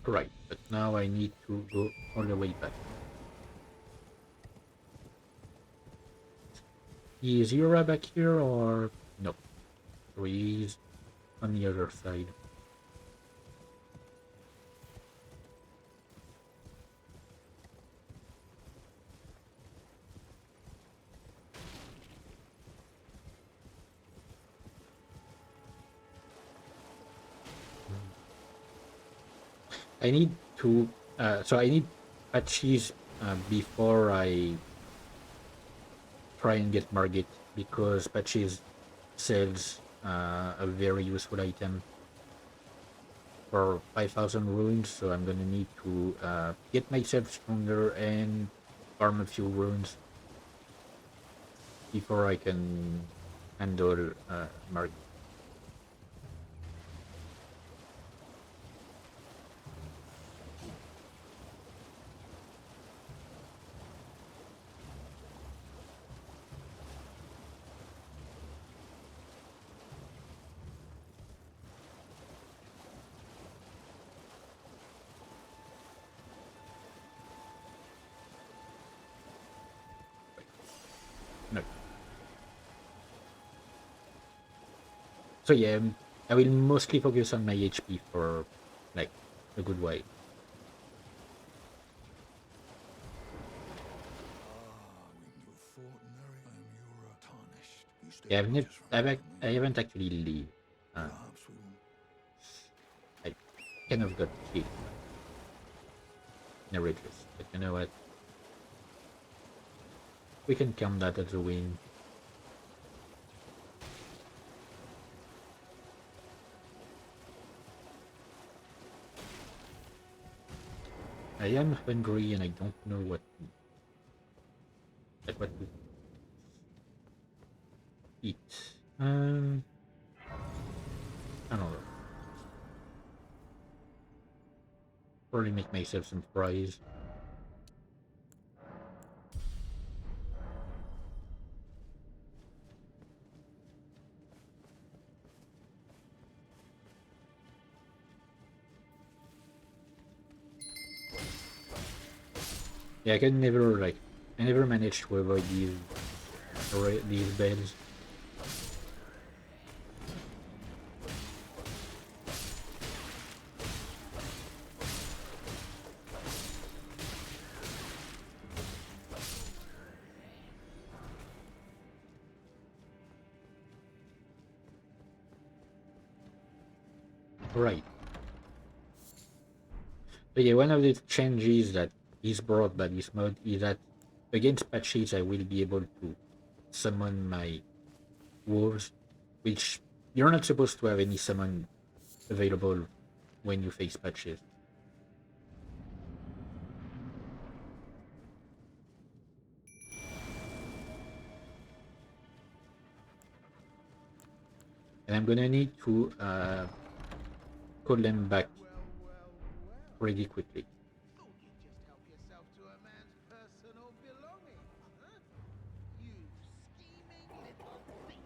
Right, but now I need to go all the way back. Is Yura back here or no? So he's on the other side. I need to so I need patches before I try and get Margit, because patches sells a very useful item for 5,000 runes, so I'm gonna need to get myself stronger and farm a few runes before I can handle Margit. No. So yeah, I will mostly focus on my HP for like a good while. When you fought Neri, I am Yura tarnished. You stay Yeah, just remember I me. haven't actually leave. Perhaps we will. I kind of got killed by Neridless, but you know what? We can count that as a win. I am hungry and I don't know what to eat. I don't know. Probably make myself some fries. Yeah, I never managed to avoid these beds. Right. So yeah, one of the changes that is brought by this mod is that against patches I will be able to summon my wolves, which you're not supposed to have any summon available when you face patches. And I'm gonna need to call them back pretty quickly. Thought you'd just help yourself to a man's personal belongings, huh? You scheming little thief!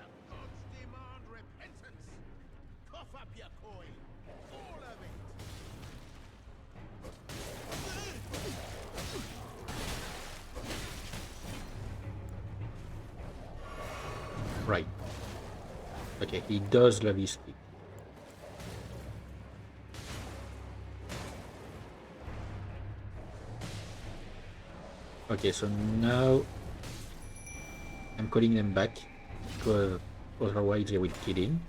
The gods demand repentance! Cough up your coin! All of it! Right. Okay, he does love his sleep. Okay, so now I'm calling them back because otherwise they will kill him.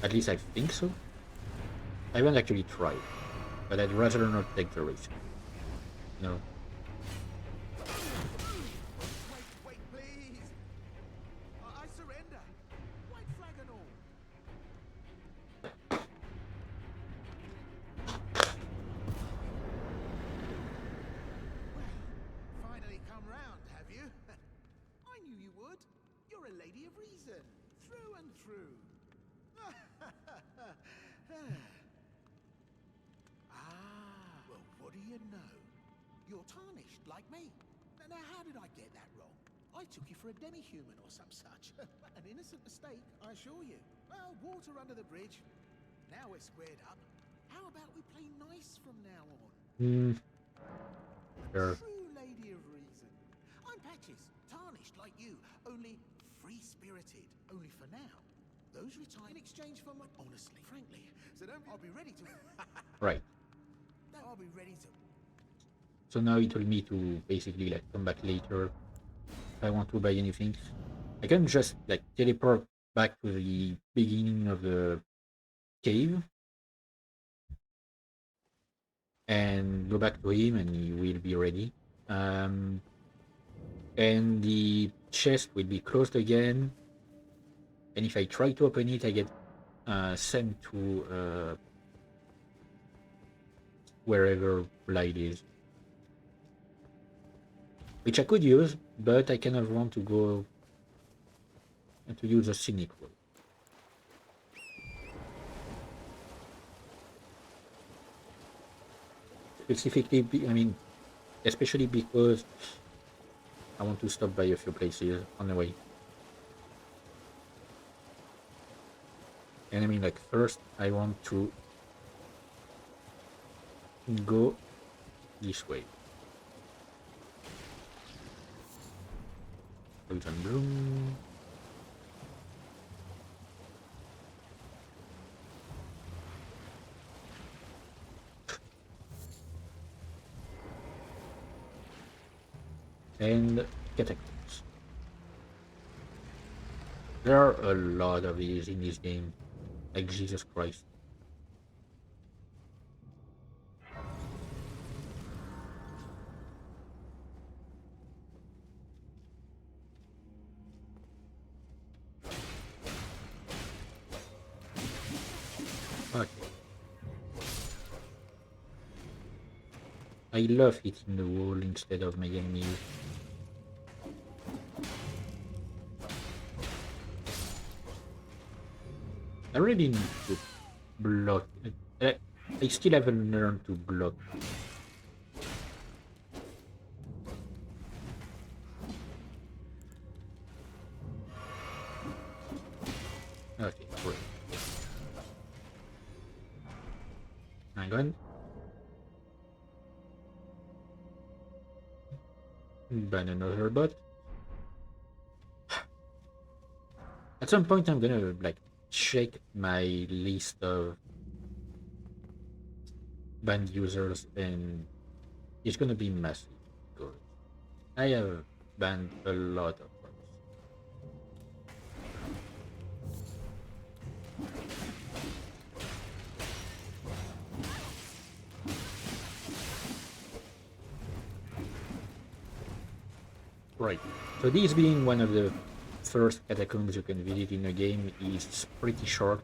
At least I think so. I haven't actually tried, but I'd rather not take the risk. No. Wait, please! I surrender! White flag and all! Well, finally come round, have you? I knew you would. You're a lady of reason, through and through. Well, what do you know? You're tarnished, like me. Now, how did I get that wrong? I took you for a demi-human or some such. An innocent mistake, I assure you. Well, water under the bridge. Now we're squared up. How about we play nice from now on? Sure. True lady of reason. I'm Patches, tarnished like you, only free-spirited, only for now. Those retire in exchange for my... Honestly, frankly, so don't... I'll be ready to... Right. No, I'll be ready to... So now he told me to basically like come back later if I want to buy anything. I can just like teleport back to the beginning of the cave and go back to him and he will be ready. And the chest will be closed again. And if I try to open it, I get sent to wherever light is. Which I could use, but I kind of want to go and to use a scenic road. Specifically, I mean, especially because I want to stop by a few places on the way. And I mean, like, first I want to go this way. Poison Bloom. And Catacombs. There are a lot of these in this game. Like, Jesus Christ. Okay. I love hitting the wall instead of my enemies. I really need to block. I still haven't learned to block. Okay, great. Hang on. Ban another bot. At some point I'm gonna like check my list of banned users and it's gonna be massive because I have banned a lot of bots. Right. So this being one of the first catacombs you can visit in a game is pretty short.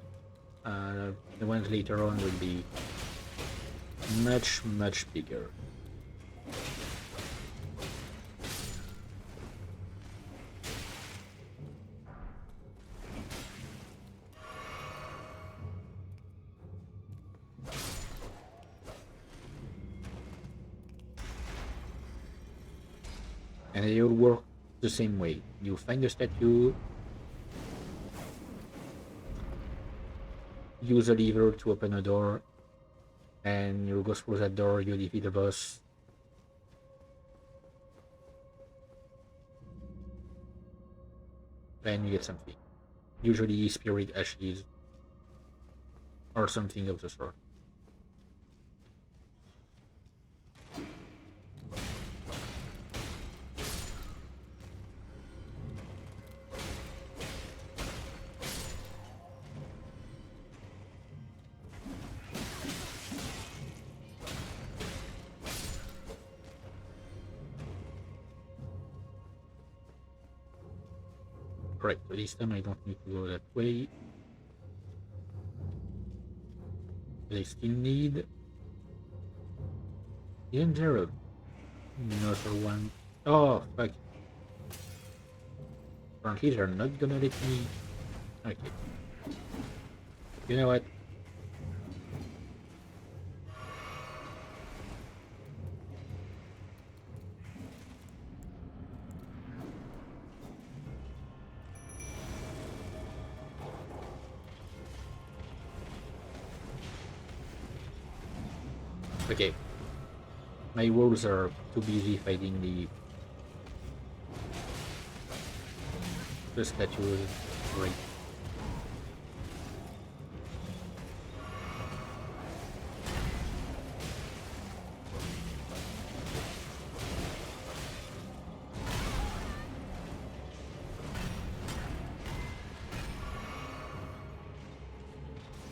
The ones later on will be much bigger. And they all work the same way. You find a statue, use a lever to open a door, and you go through that door, you defeat a boss. And you get something. Usually spirit ashes or something of the sort. Right, so this time I don't need to go that way. But I still need Hidden Gerald. Another one. Oh, fuck. Apparently they're not gonna let me... Okay. You know what? Okay. My wolves are too busy fighting the statue. Right.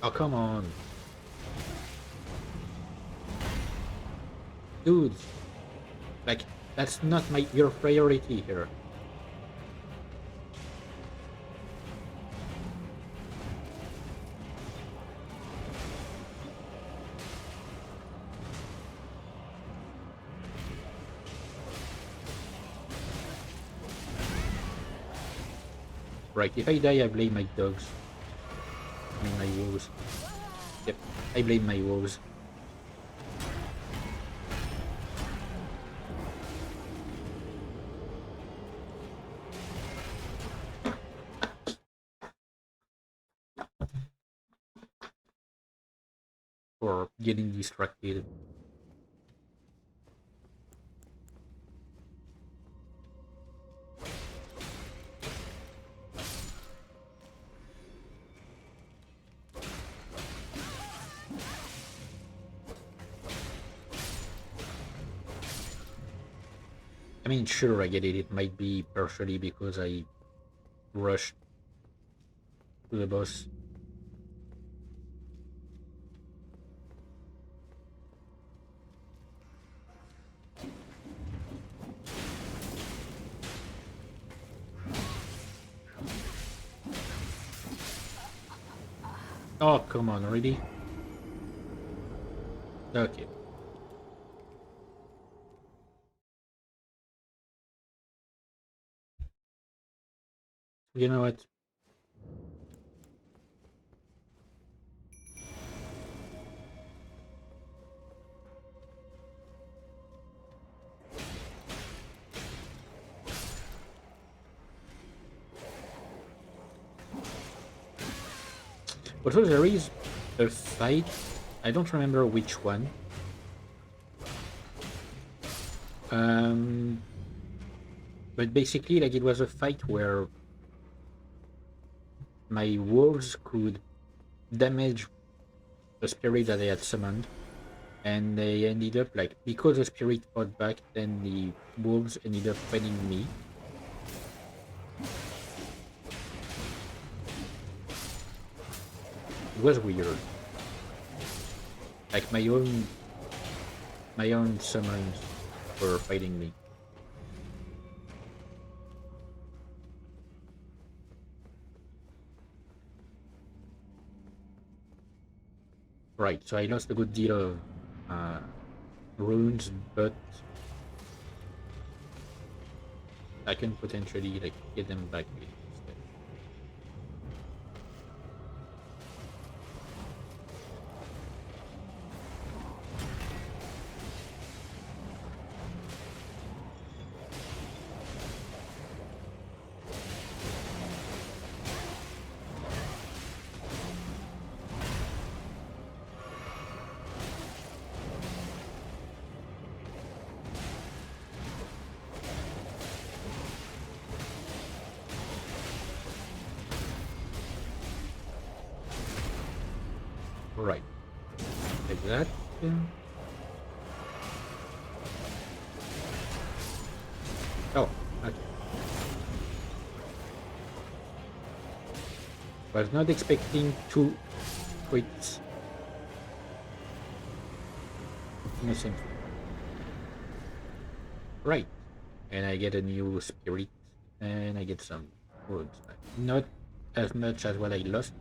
Oh, come on. Dude. Like, that's not your priority here. Right, if I die, I blame my dogs. I mean, my wolves. Yep, I blame my wolves. For getting distracted. I mean, sure, I get it. It might be partially because I rushed to the boss. Oh, come on, already? Okay. You know what? Also, there is a fight. I don't remember which one. But basically, like, it was a fight where my wolves could damage the spirit that they had summoned, and they ended up, like, because the spirit fought back, then the wolves ended up fighting me. It was weird. Like, my own summons were fighting me. Right, so I lost a good deal of runes, but I can potentially like get them back again instead. Right, like that. Oh, okay. Was not expecting two crits in the same fight. Right, and I get a new spirit, and I get some runes back. Not as much as what I lost,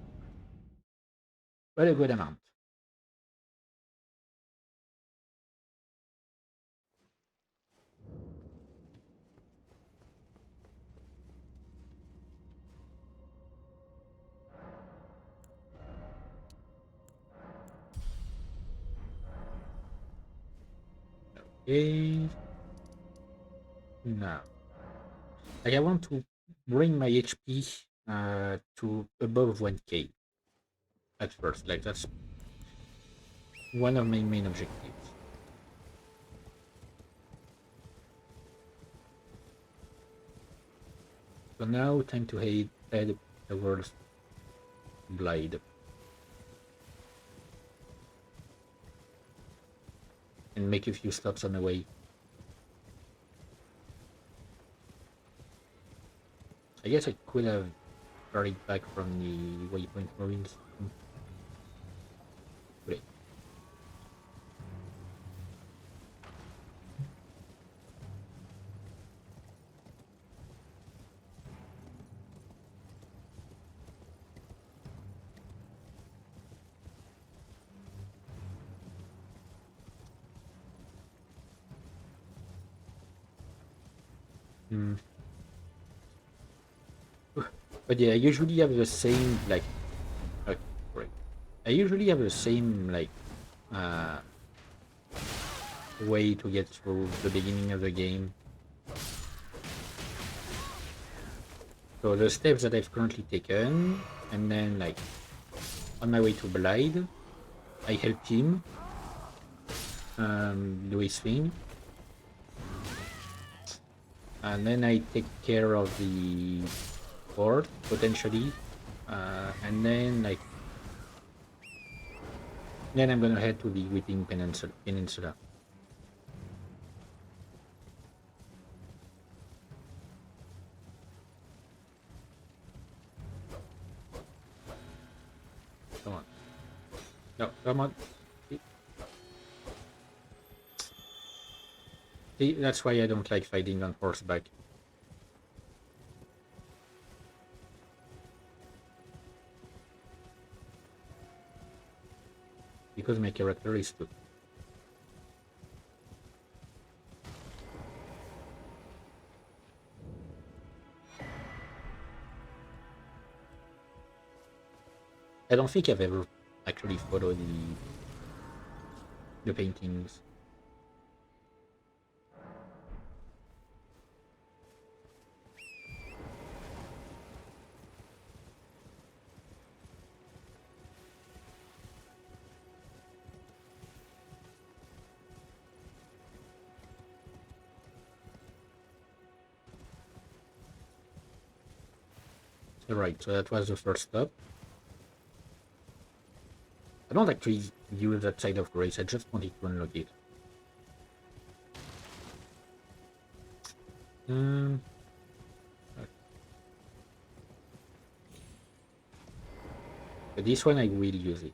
but a good amount. Okay, now like I want to bring my HP to above 1k at first. Like that's one of my main objectives. So now time to head towards Blade and make a few stops on the way. I guess I could have hurried back from the Waypoint Marines. Great. Hmm. But yeah, I usually have the same like. Okay, great. I usually have the same like uh, way to get through the beginning of the game. So the steps that I've currently taken, and then like on my way to Blade, I help him do his thing, and then I take care of the fort potentially, and then like then I'm gonna head to the Weeping Peninsula. Come on, no, come on. See, that's why I don't like fighting on horseback. Because my character is stupid. I don't think I've ever actually followed the paintings. Right, so that was the first stop. I don't actually use that side of grace, I just wanted to unlock it. Okay. But this one I will use it.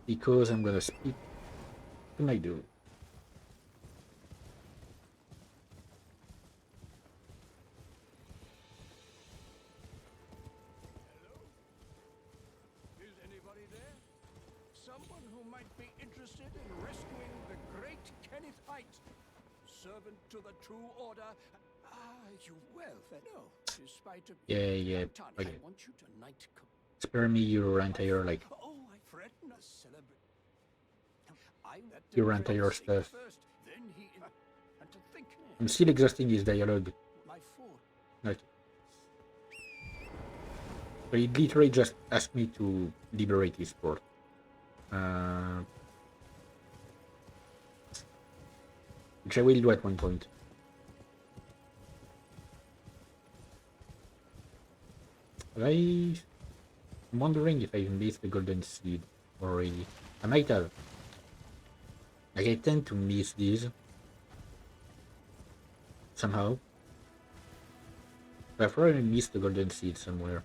Because I'm gonna speak to my dude. might be interested in rescuing the great Kenneth Height, servant to the True Order. You well, then. No, despite a... Yeah. Tanya, Okay. I want you to night... Spare me your entire like Oh, I threaten a celebrate. your entire stuff. First, then he... And to think... I'm still exhausting his dialogue. My fool. Okay. So he literally just asked me to liberate his port. Which I will do at one point. I'm wondering if I missed the golden seed already. I might have. Like, I tend to miss these somehow. But I've probably missed the golden seed somewhere.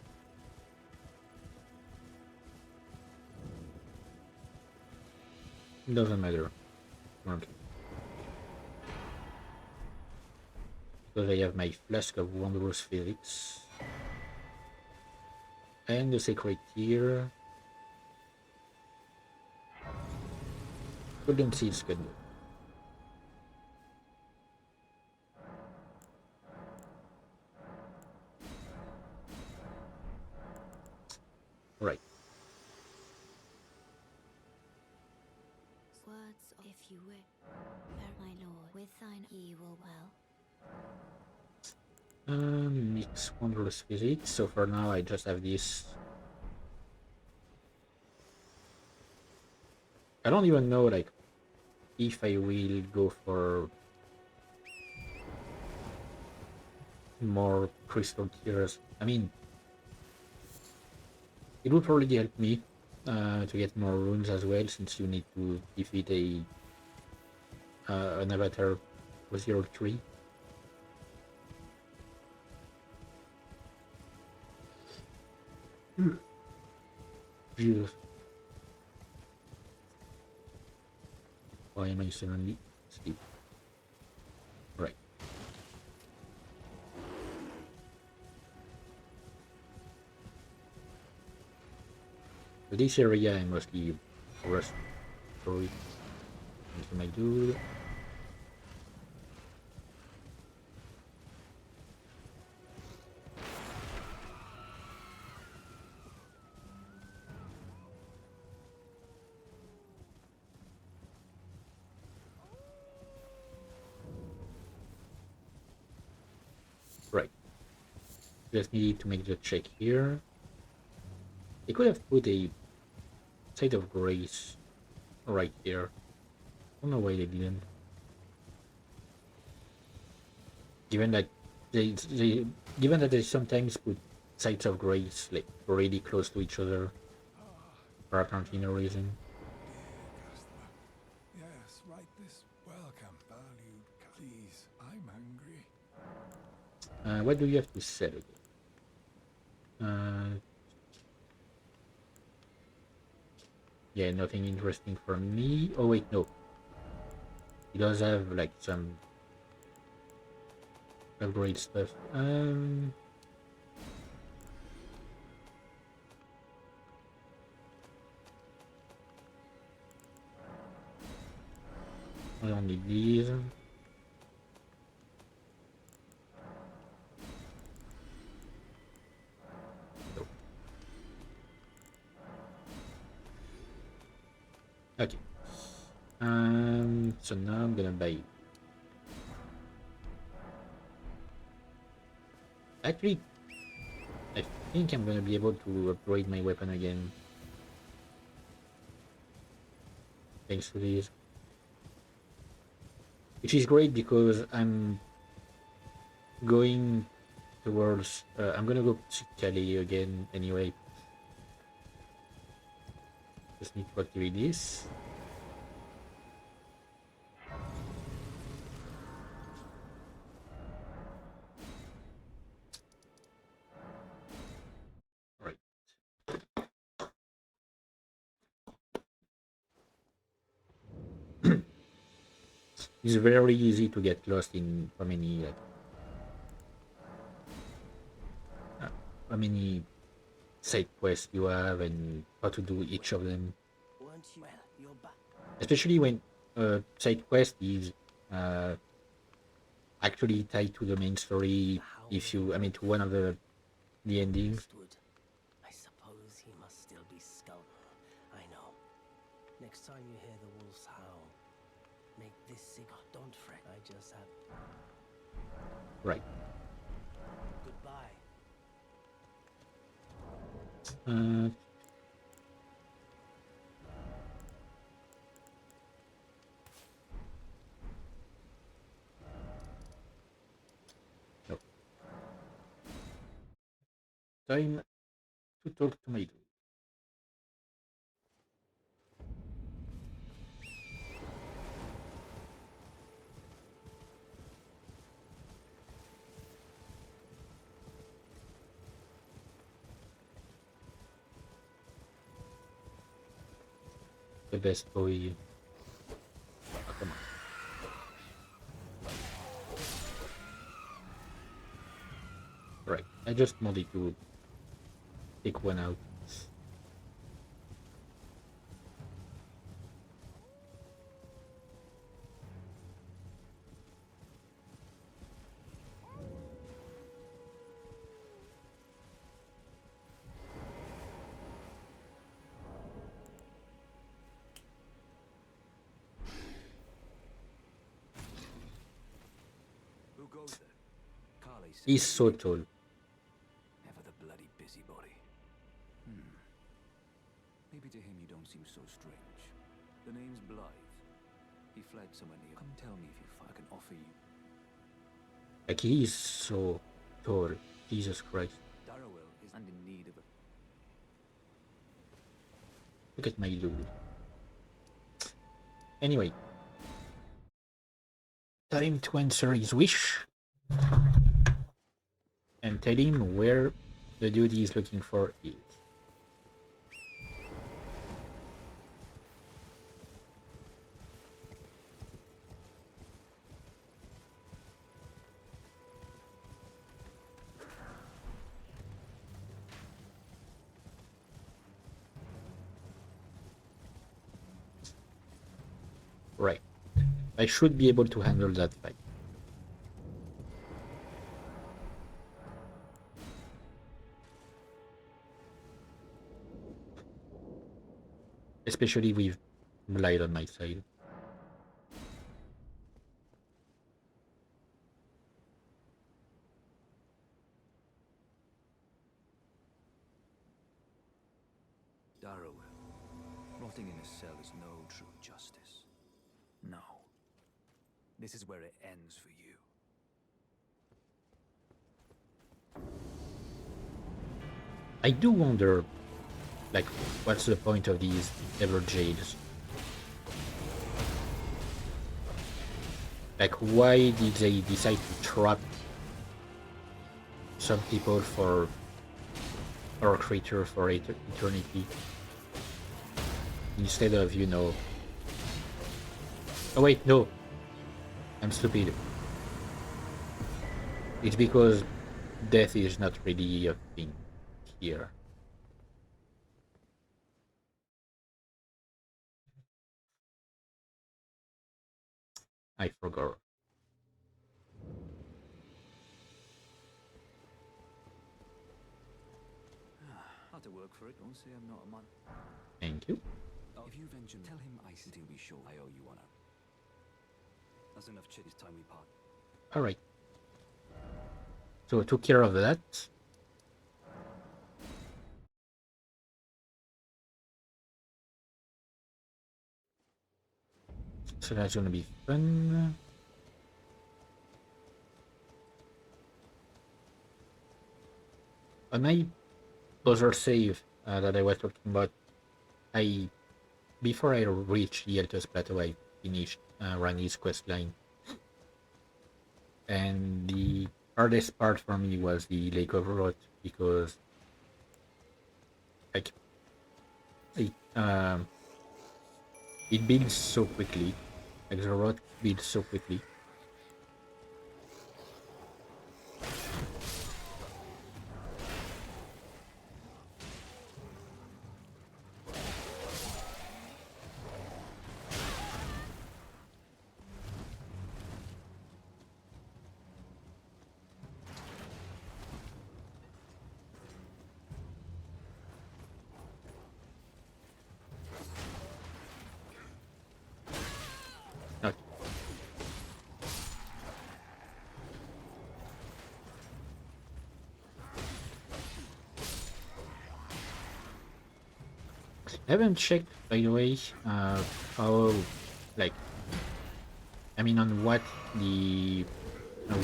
It doesn't matter. Okay. Because I have my flask of wondrous physics. And the sacred tear. Golden seeds can do. Right. Words, if you wish, my lord, with thine he will well. Mix wondrous physics. So for now, I just have this. I don't even know, like, if I will go for more crystal tears. I mean, it would probably help me to get more runes as well, since you need to defeat an avatar with your tree. Jesus. Why am I suddenly asleep? Right. For this area, I mostly rush through it. Into my dude. Right. Just need to make the check here. They could have put a site of grace right there. I don't know why they didn't. Given that given that they sometimes put sites of grace like really close to each other for apparently no reason. Dear customer. Yes, right this welcome. Valued. Please, I'm hungry. What do you have to sell again? Yeah, nothing interesting for me. Oh wait, no. He does have like some upgrade stuff. I don't need these. Nope. Okay. So now I'm gonna buy. Actually, I think I'm gonna be able to upgrade my weapon again. Thanks to these. Which is great because I'm going towards. I'm gonna go to Cali again anyway. Just need to activate this. Right. It's very easy to get lost in how many side quests you have and how to do each of them. Weren't Don't you? Well, you're back. especially when side quest is actually tied to the main story. If you, I mean, to one of the endings. Stood. I suppose he must still be skulking. I know. Next time you hear the wolves howl, make this cigar. Don't fret. I just have. Right. Goodbye. Uh, no. Time to talk to my dude. The best boy. Oh, come on. Right. I just wanted to take one out. Who goes there? Carly said. He's so tall. Ever the bloody busybody. Maybe to him you don't seem so strange. The name's Blythe. He fled somewhere near. Come tell me if you I can offer you. Like, he is so tall. Jesus Christ. Darrowell is and in need of a. Look at my dude. Anyway. Time to answer his wish. And tell him where the dude he's looking for is. Right. I should be able to handle that fight. Especially with Blight on my side. Darrowell. Rotting in a cell is no true justice. No. This is where it ends for you. I do wonder, like, what's the point of these ever jails? Like, why did they decide to trap some people for, or a creature for eternity? Instead of, you know... Oh wait, no. I'm stupid. It's because death is not really a thing here. I forgot. Had to work for it. Don't say I'm not a man. Thank you. If you venture, tell him I said he'll be sure I owe you honor. That's enough chit. It's time we part. Alright. So I took care of that. So that's gonna be fun. On my other save that I was talking about, before I reached the Altus Plateau, I finished Randy's quest line. And the hardest part for me was the Lake of Rot, because like it builds so quickly. Like, the rot builds so quickly. I haven't checked, by the way, how, like, I mean, on what the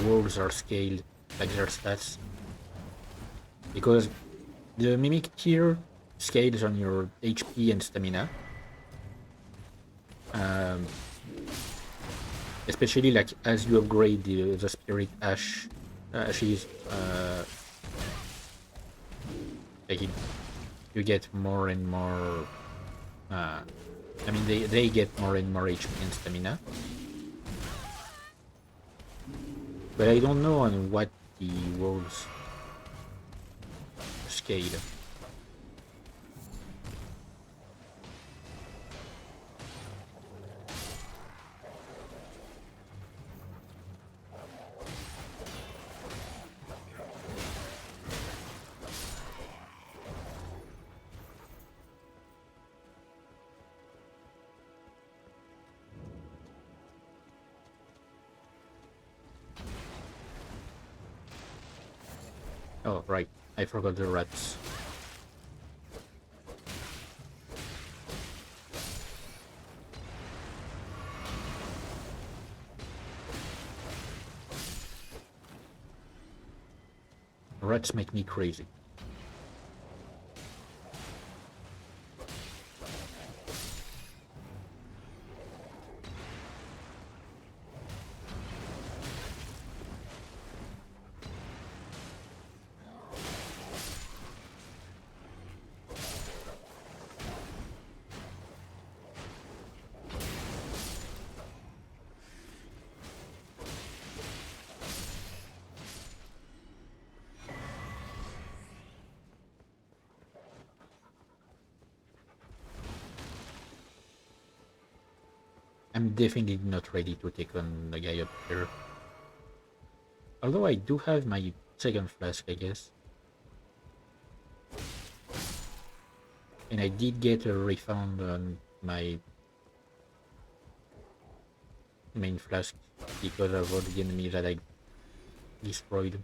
wolves are scaled, like their stats, because the mimic tier scales on your HP and stamina. Especially like as you upgrade the spirit ashes, like you get more and more. I mean, they get more and more HP and stamina, but I don't know on what the wolves scale. Oh, right. I forgot the rats. Rats make me crazy. I'm definitely not ready to take on the guy up here. Although I do have my second flask, I guess. And I did get a refund on my main flask because of all the enemies that I destroyed.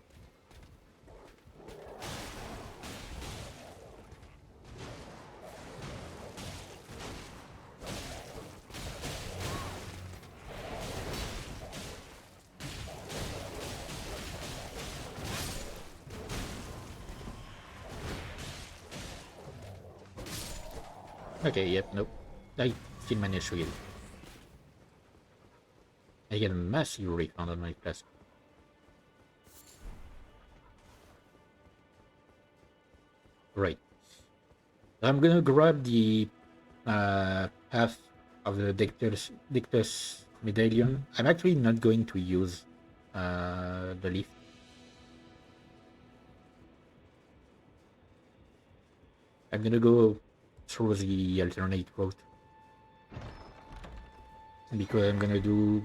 Okay, yep, nope. I still managed to get it. I get a massive refund on my flask. Right. I'm gonna grab the half of the Dictus medallion. I'm actually not going to use the leaf. I'm gonna go through the alternate route because I'm gonna do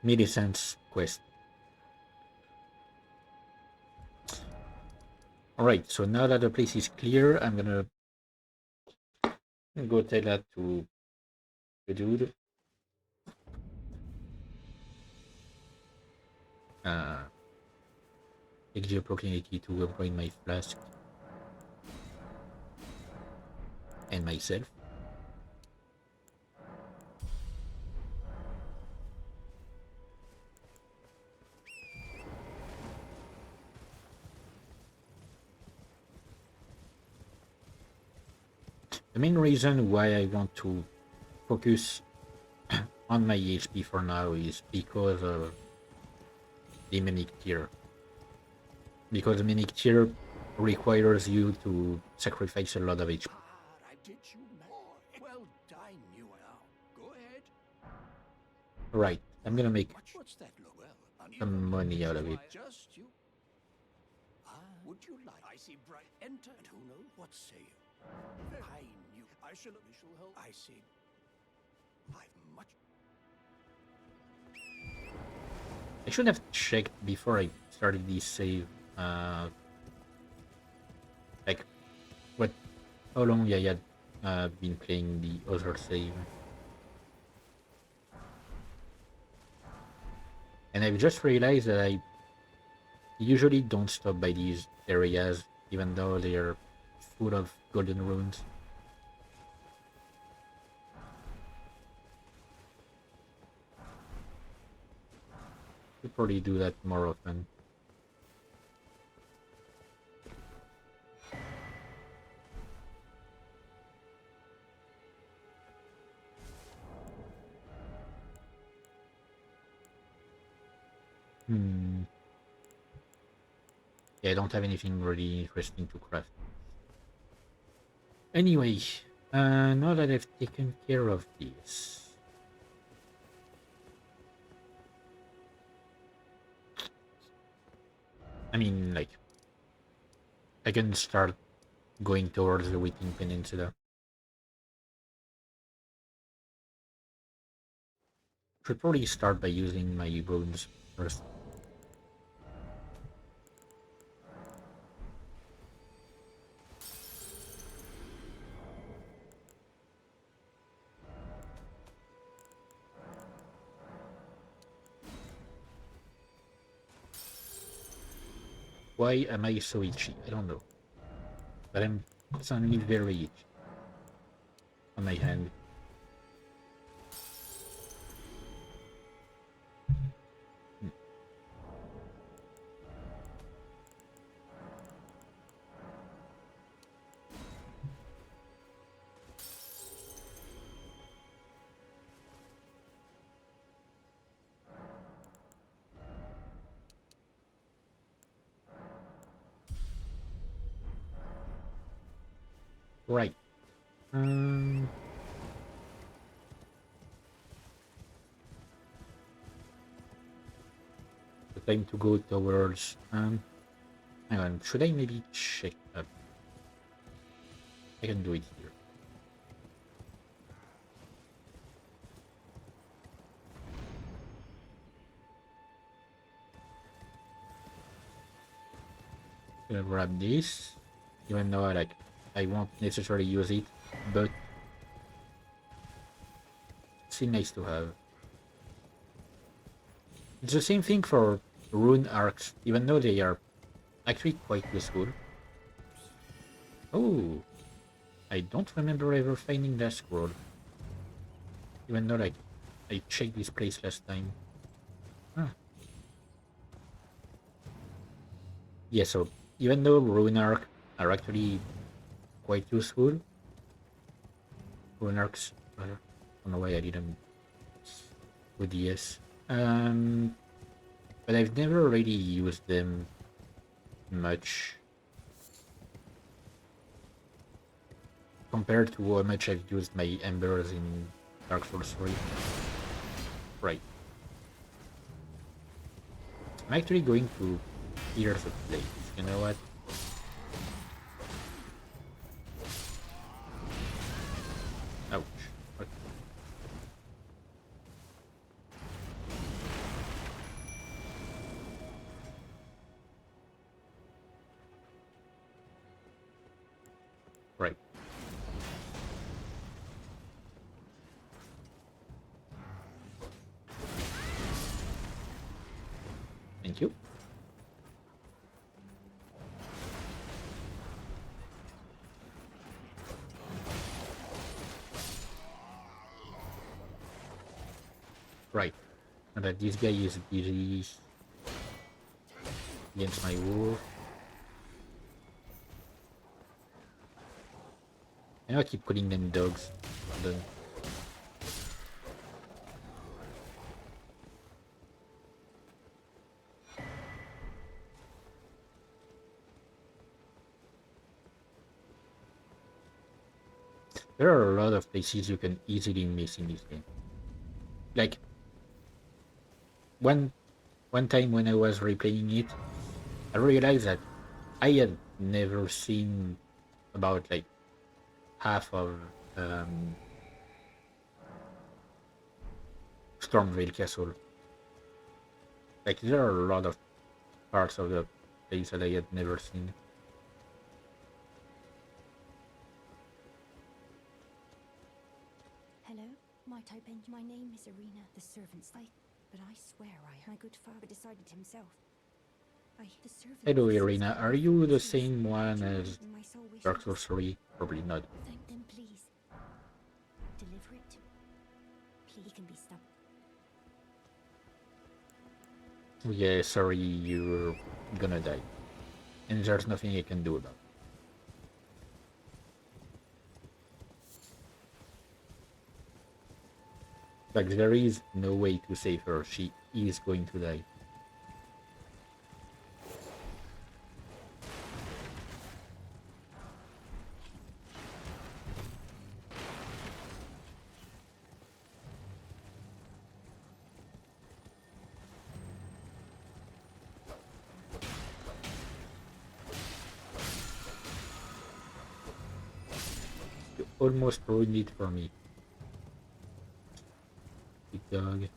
Millicent's quest. Alright, so now that the place is clear, I'm gonna go tell that to the dude. Take the opportunity to upgrade my flask and myself. The main reason why I want to focus on my HP for now is because of the mimic tier. Because the mimic tier requires you to sacrifice a lot of HP. I did you more. Well done, you now. Go ahead. Right, I'm gonna make What's that look? Well, some money out of it. Just you. Would you like? I see bright. Enter. And who knows? What say you? I knew. I shall help. I see. I've much. I should have checked before I started this save, like how long I had been playing the other save. And I've just realized that I usually don't stop by these areas, even though they're full of golden runes. Should probably do that more often. Yeah, I don't have anything really interesting to craft. Anyway, now that I've taken care of this, I mean, like, I can start going towards the Waiting Peninsula. Should probably start by using my runes first. Why am I so itchy? I don't know. But I'm suddenly very itchy on my hand. Right. The time to go towards hang on, should I maybe check up? I can do it here. Gonna grab this, even though I won't necessarily use it, but it's still nice to have. It's the same thing for rune arcs, even though they are actually quite useful. Oh, I don't remember ever finding that scroll, even though I checked this place last time. Huh. Yeah, so even though rune arc are actually quite useful, rune arcs. I don't know why I didn't with yes. But I've never really used them much compared to how much I've used my embers in Dark Souls 3. Right. I'm actually going to clear the place. You know what? Ouch. Okay. Right. Thank you. Right. And that this guy is busy against my wolf. I know I keep putting them dogs. Then there are a lot of places you can easily miss in this game. Like one one time when I was replaying it, I realized that I had never seen about like half of um, Stormvale Castle. Like there are a lot of parts of the place that I had never seen. Hello, might I bend? My name is Arena, the servant's light, but I swear my good father decided himself. The servant Hello, sees Irina. the Are you the reflections. same one Do you as know my soul wishes? Dark Souls 3? Probably not. Thank them, please. Deliver it to me. Please can be stubborn. Yeah, sorry, you're gonna die. And there's nothing I can do about it. Like, there is no way to save her. She is going to die. You almost ruined it for me. Big dog.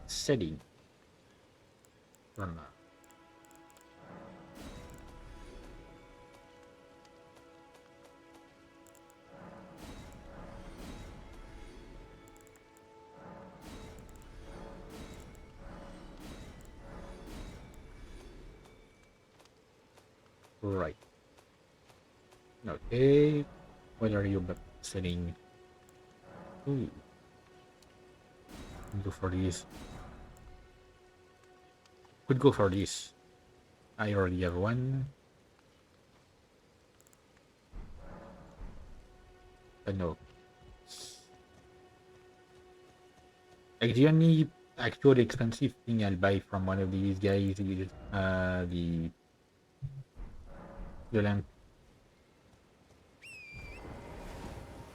Setting. For now. Right. Okay. What are you setting? Ooh. Go for this. Could go for this. I already have one. No. Like, the only actual expensive thing I'll buy from one of these guys is the lamp.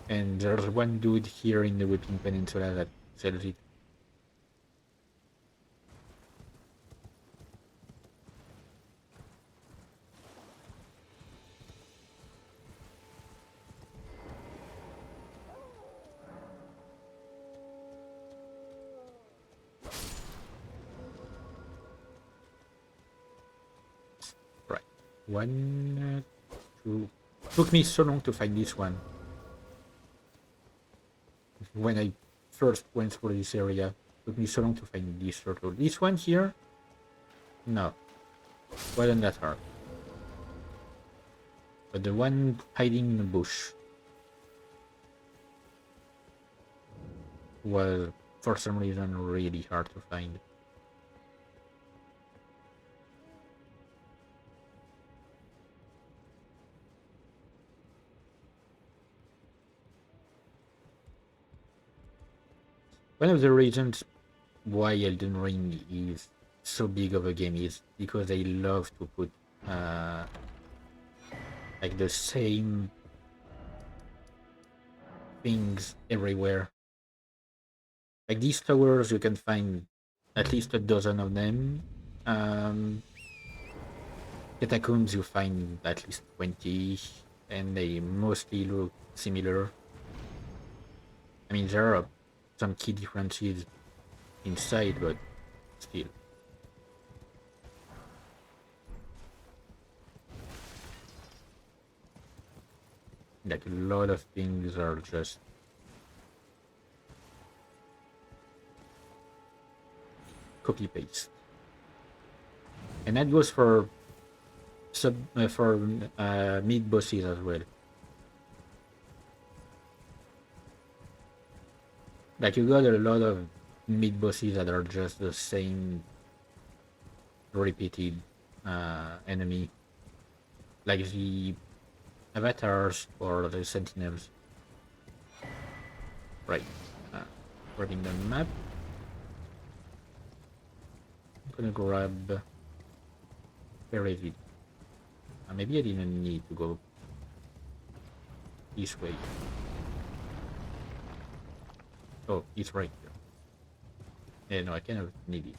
And there's one dude here in the Whipping Peninsula that sells it. Right. One, two. Took me so long to find this one. When I first went through this area, took me so long to find this turtle. This one here? No. Wasn't that hard. But the one hiding in the bush was, for some reason, really hard to find. One of the reasons why Elden Ring is so big of a game is because they love to put like the same things everywhere. Like these towers, you can find at least a dozen of them. Catacombs, you find at least 20, and they mostly look similar. I mean, there are some key differences inside, but still. Like, a lot of things are just copy paste, and that goes for mid bosses as well. Like, you got a lot of mid bosses that are just the same repeated enemy, like the avatars or the sentinels. Right. Grabbing the map. I'm gonna grab. Where is it? Maybe I didn't need to go this way. Oh, it's right here. Yeah, no, I kind of need it.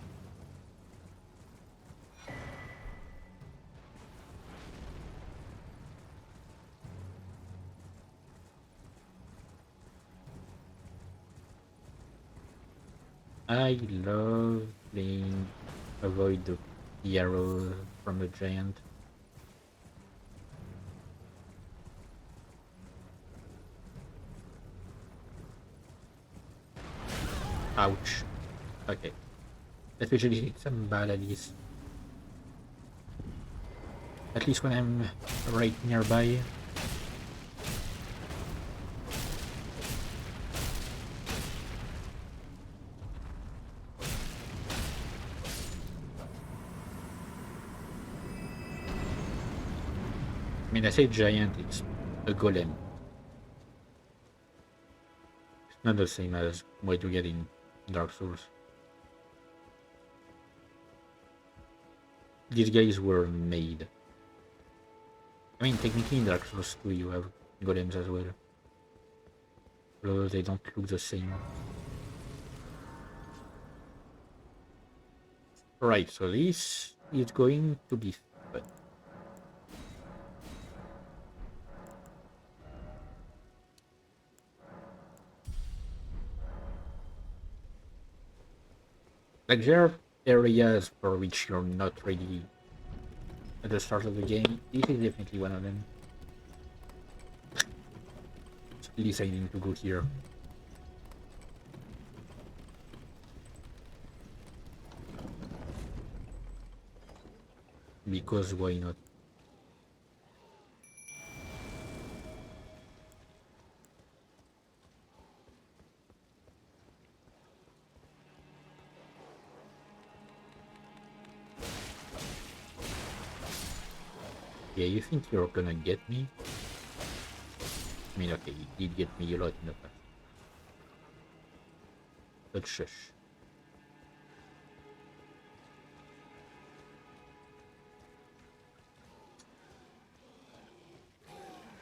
I love playing avoid the arrow from the giant. Ouch. Okay. Especially hit some bad at least. At least when I'm right nearby. I mean, I say giant, it's a golem. It's not the same as what you get in Dark Souls. These guys were made. I mean, technically in Dark Souls 2 you have golems as well. Although they don't look the same. Right, so this is going to be fun. Like, there are areas for which you're not ready at the start of the game. This is definitely one of them. At least I need to go here. Because why not? Yeah, you think you're gonna get me? I mean, okay, you did get me a lot in the past. But shush.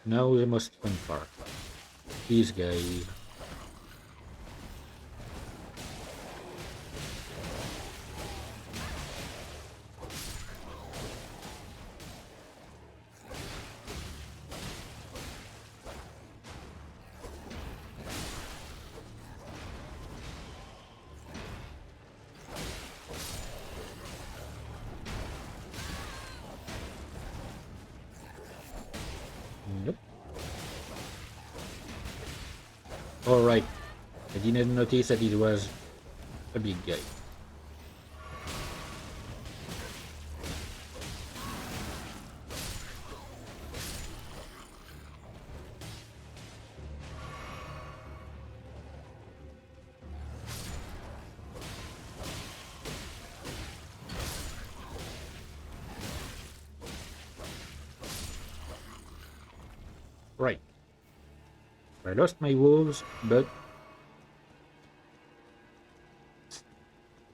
Now the most fun part. These guys. Nope. Alright. I didn't notice that it was a big guy. Right. I lost my wolves, but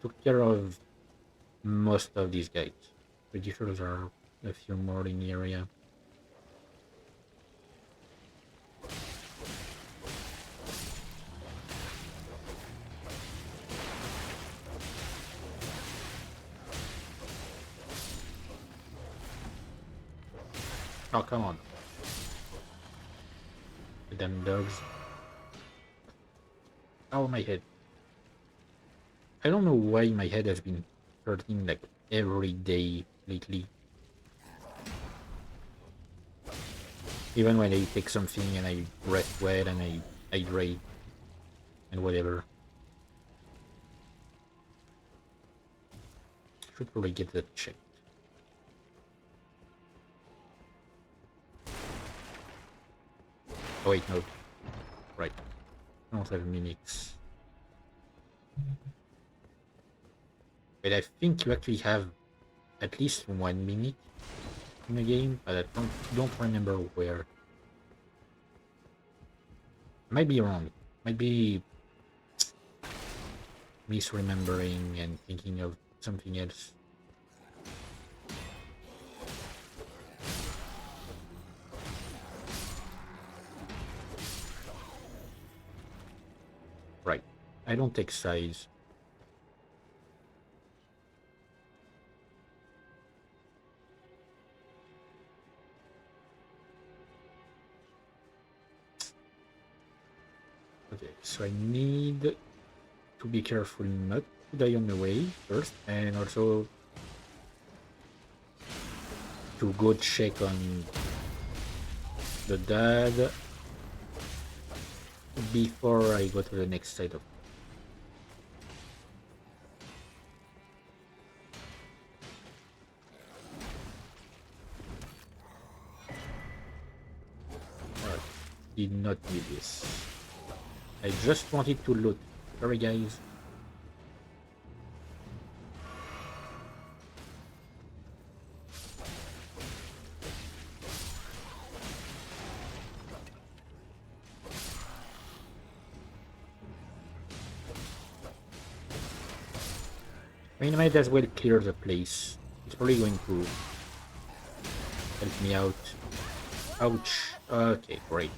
took care of most of these guys. Pretty sure there are a few more in the area. Oh, come on. The damn dogs. Oh, my head. I don't know why my head has been hurting like every day lately. Even when I take something and I rest well and I hydrate and whatever. Should probably get that checked. Oh wait, no. Right. I don't have mimics. But I think you actually have at least one mimic in the game, but I don't remember where. Might be wrong. Might be misremembering and thinking of something else. Right. I don't take sides. Okay, so I need to be careful not to die on the way first, and also to go check on the dad before I go to the next side of. Alright, did not need this. I just wanted to loot. Sorry guys. I mean, I might as well clear the place. It's probably going to help me out. Ouch. Okay, great.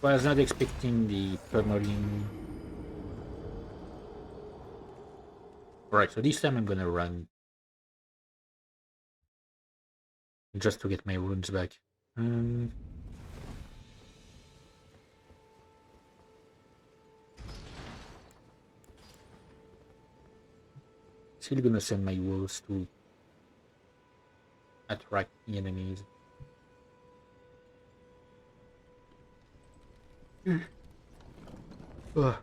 Was not expecting the tunneling. Alright, so this time I'm gonna run. Just to get my runes back. Still gonna send my wolves to attract the enemies. Ugh.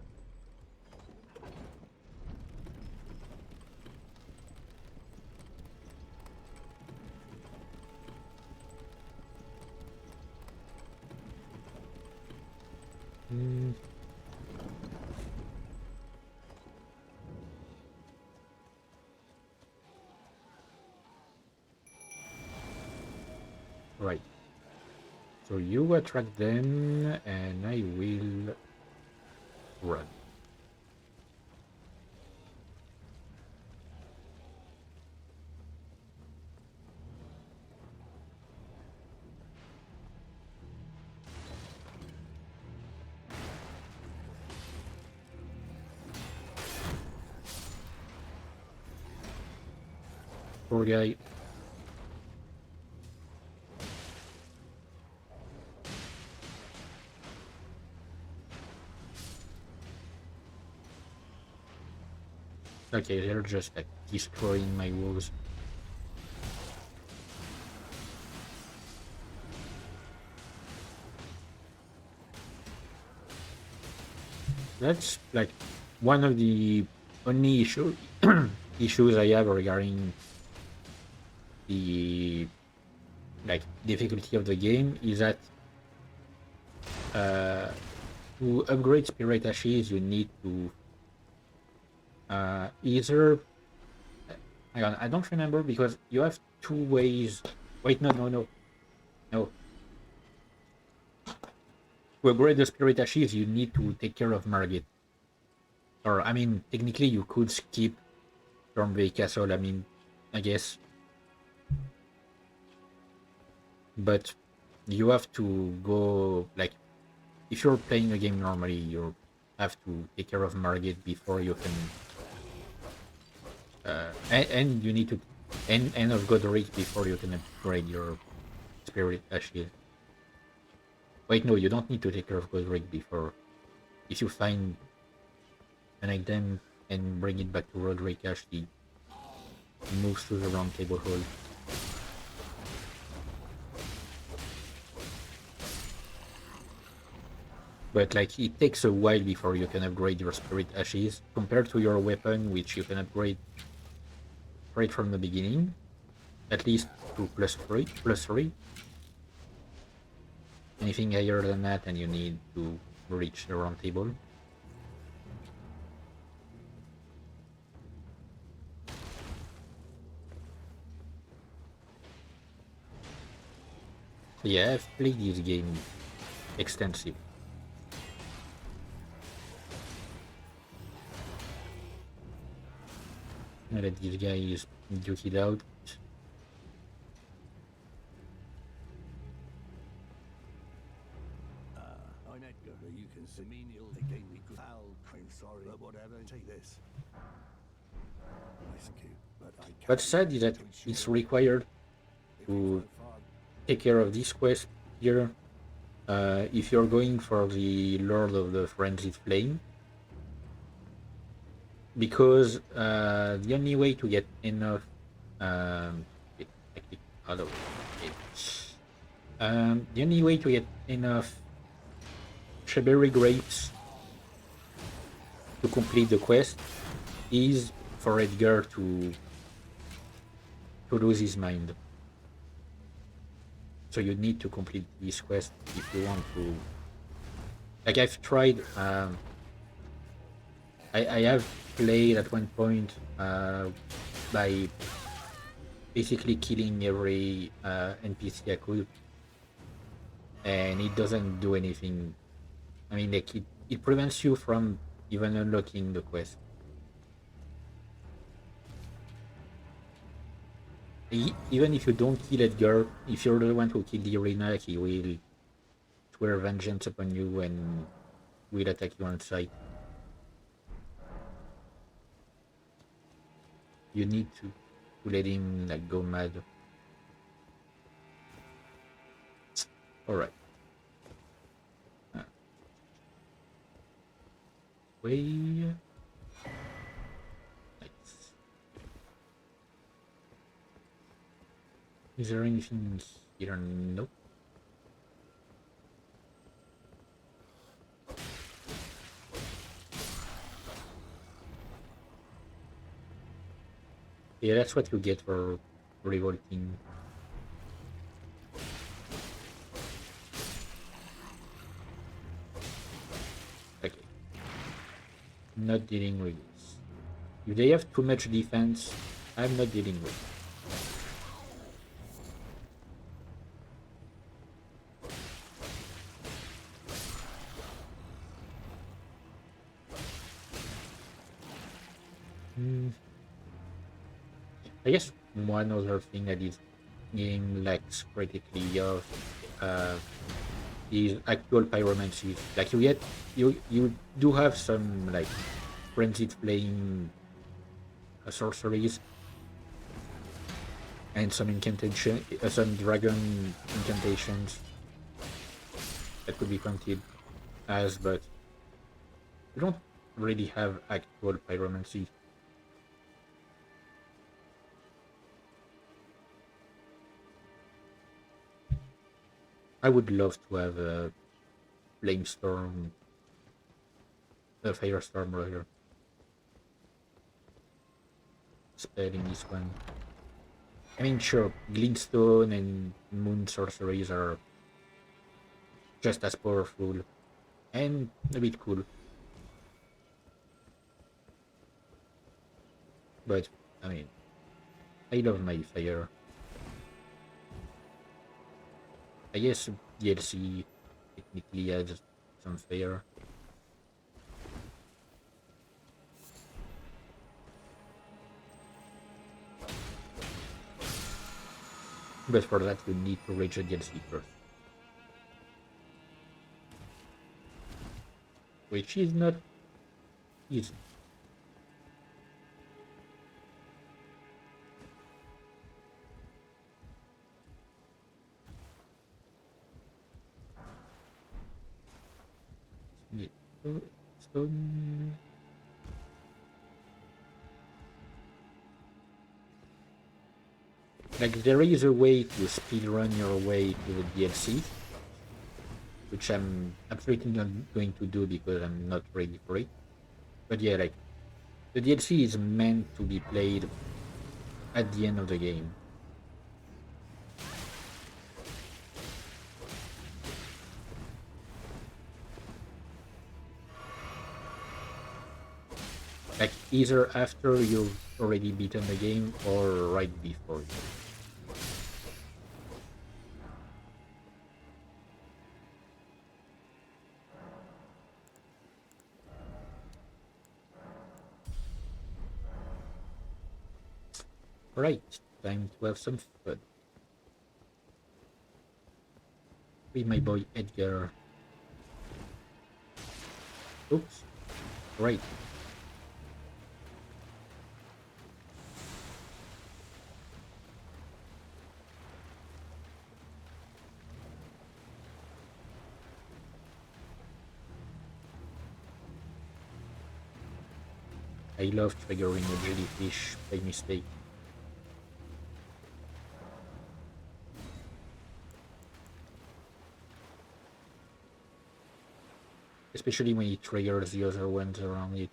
Right. So you attract them, and I will run. Poor guy. Okay, they're just like destroying my wolves. That's like one of the only issues I have regarding the like difficulty of the game is that to upgrade spirit ashes you need to either hang on, I don't remember because you have two ways. Wait, no. To upgrade the spirit ashes you need to take care of Margit. Or I mean technically you could skip from the castle, I mean I guess. But you have to go like if you're playing a game normally you have to take care of Margit before you can and you need to end of Godric before you can upgrade your spirit ashes. Wait, no, you don't need to take care of Godric before. If you find an item and bring it back to Roderick, actually moves to the round table hole. But like it takes a while before you can upgrade your spirit ashes compared to your weapon, which you can upgrade right from the beginning, at least to +3. Anything higher than that, and you need to reach the round table. So yeah, I've played this game extensively. Now that this guy is dukied out. I'm Edgar. You can see menial. They gave me good. I'm sorry, but whatever. Take this. Nice and cute, but I can't. What's sad is that it's required to take care of this quest here if you're going for the Lord of the Frenzied Flame. because the only way to get enough wait, I clicked out of it. The only way to get enough strawberry grapes to complete the quest is for Edgar to lose his mind. So you need to complete this quest if you want to. Like I've tried. I have played at one point by basically killing every NPC I could, and it doesn't do anything. I mean, like it prevents you from even unlocking the quest. Even if you don't kill Edgar, if you're the one who killed the arena, he will swear vengeance upon you and will attack you on sight. You need to let him like go mad. All right. Way. Nice. Is there anything here? Nope. Yeah, that's what you get for revolting. Okay. Not dealing with this. If they have too much defense, I'm not dealing with it. I guess one other thing that this game lacks critically of uh, is actual pyromancy. Like you do have some like frenzied flame sorceries and some incantation, some dragon incantations that could be counted as, but you don't really have actual pyromancy. I would love to have a flamestorm, a firestorm rather, spell in this one. I mean, sure, glintstone and moon sorceries are just as powerful and a bit cool, but I mean, I love my fire. I guess DLC technically adds some fire. But for that, you need to reach a DLC first. Which is not easy. Yeah. Stone. Like, there is a way to speedrun your way to the DLC, which I'm absolutely not going to do because I'm not ready for it. But yeah, like, the DLC is meant to be played at the end of the game. Like, either after you've already beaten the game or right before. Right, time to have some fun. With my boy Edgar. Oops. Right. I love triggering a jellyfish by mistake. Especially when it triggers the other ones around it.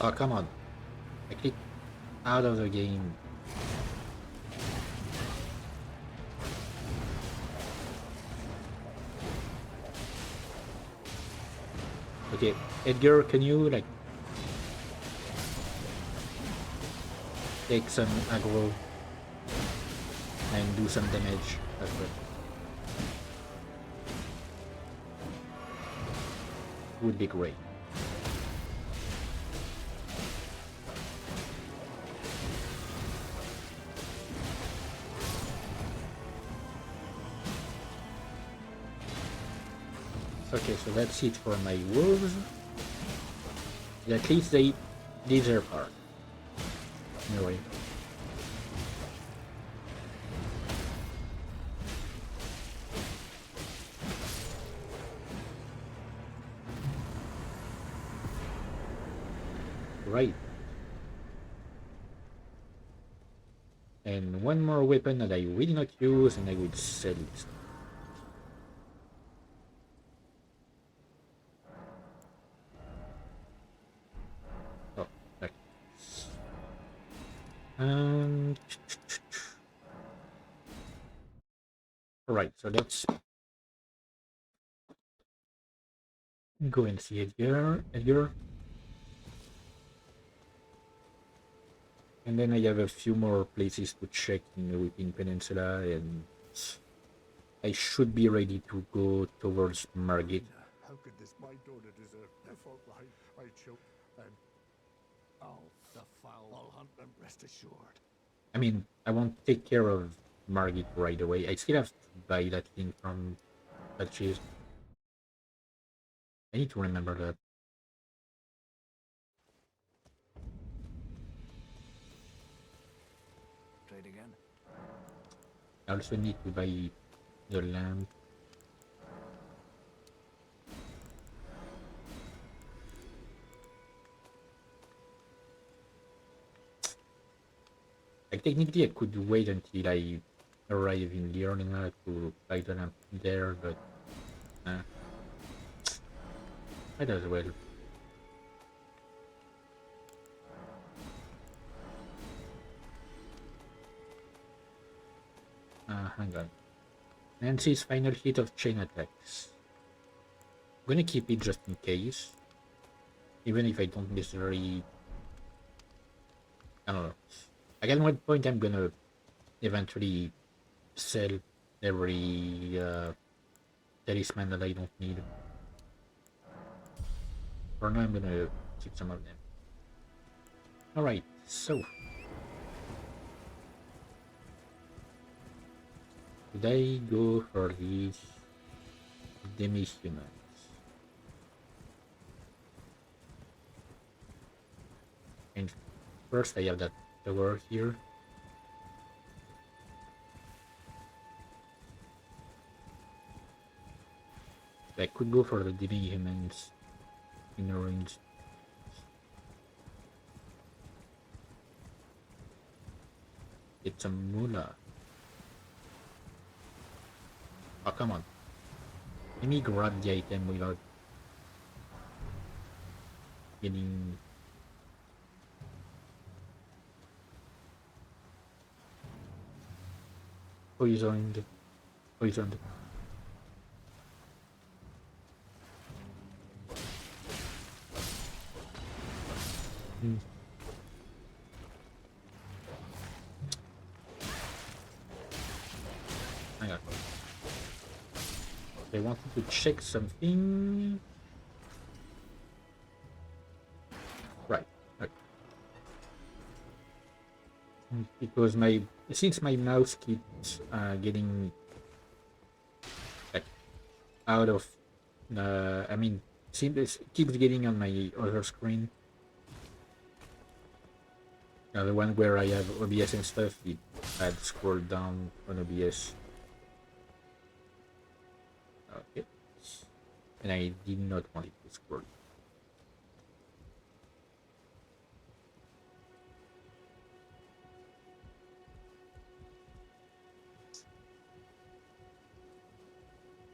Oh, come on. I clicked out of the game. Okay, Edgar, can you like take some aggro and do some damage as well? Would be great. Okay, so that's it for my wolves. At least they did their part. Anyway. Right. And one more weapon that I will not use, and I will sell it. Oh, okay. Alright, so let's go and see Edgar. And then I have a few more places to check in the Whipping Peninsula, and I should be ready to go towards Margit. How could this my daughter deserve their fault line? I choked and the foul. I'll hunt them, rest assured. I mean, I won't take care of Margit right away. I still have to buy that thing from Patches. I need to remember that. Trade again. I also need to buy the lamp. Like, technically, I could wait until I arrive in Liorna to buy the lamp there, but might as well. Hang on. Nancy's final hit of chain attacks. I'm gonna keep it just in case. Even if I don't necessarily... I don't know. Like, at one point I'm gonna eventually sell every talisman that I don't need. For now I'm gonna keep some of them. Alright, so... Should I go for these demi-humans? And first I have that tower here. I could go for the demi-humans in the range. It's a moolah. Oh, come on. Let me grab the item without getting... Poisoned. Poisoned. Hang on. I wanted to check something. Right. Okay. Because since my mouse keeps getting like out of I mean, it keeps getting on my other screen. The one where I have OBS and stuff, it had scrolled down on OBS. Okay. And I did not want it to scroll.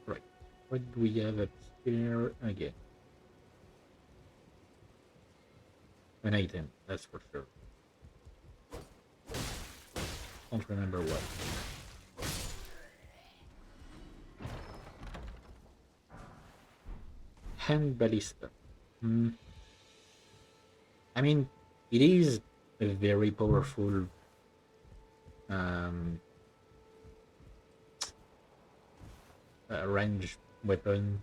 Right. What do we have up here again? An item, that's for sure. Don't remember what. Hand ballista. I mean, it is a very powerful range weapon,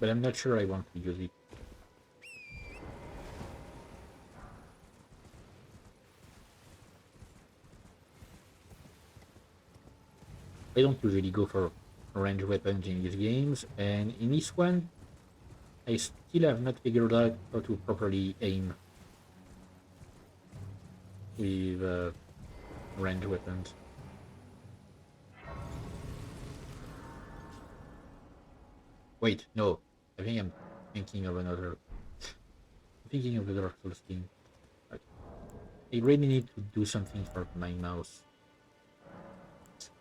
but I'm not sure I want to use it. I don't usually go for range weapons in these games, and in this one, I still have not figured out how to properly aim with range weapons. Wait, no. I think I'm thinking of another. I'm thinking of the Dark Souls game. Okay. I really need to do something for my mouse.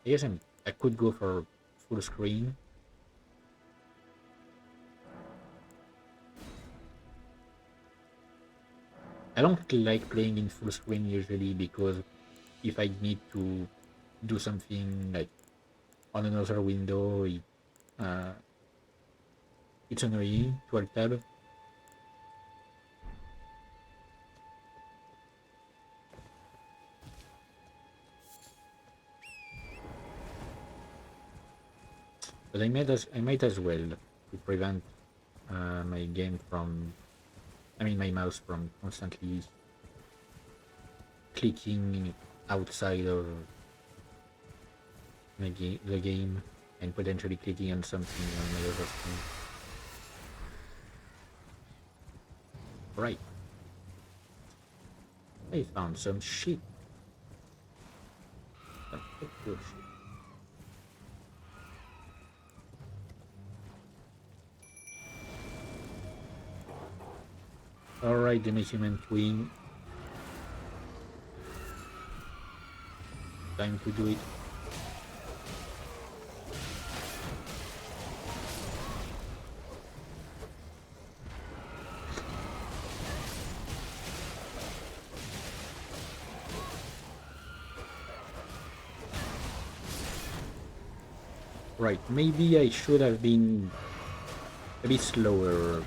I guess I could go for full screen. I don't like playing in full screen usually because if I need to do something like on another window, uh, it's annoying to alt tab. But I might as well to prevent my game from, I mean my mouse from constantly clicking outside of the game and potentially clicking on something on the other screen. Right. I found some shit. Some good shit. Alright, the Human Queen. Time to do it. Right, maybe I should have been a bit slower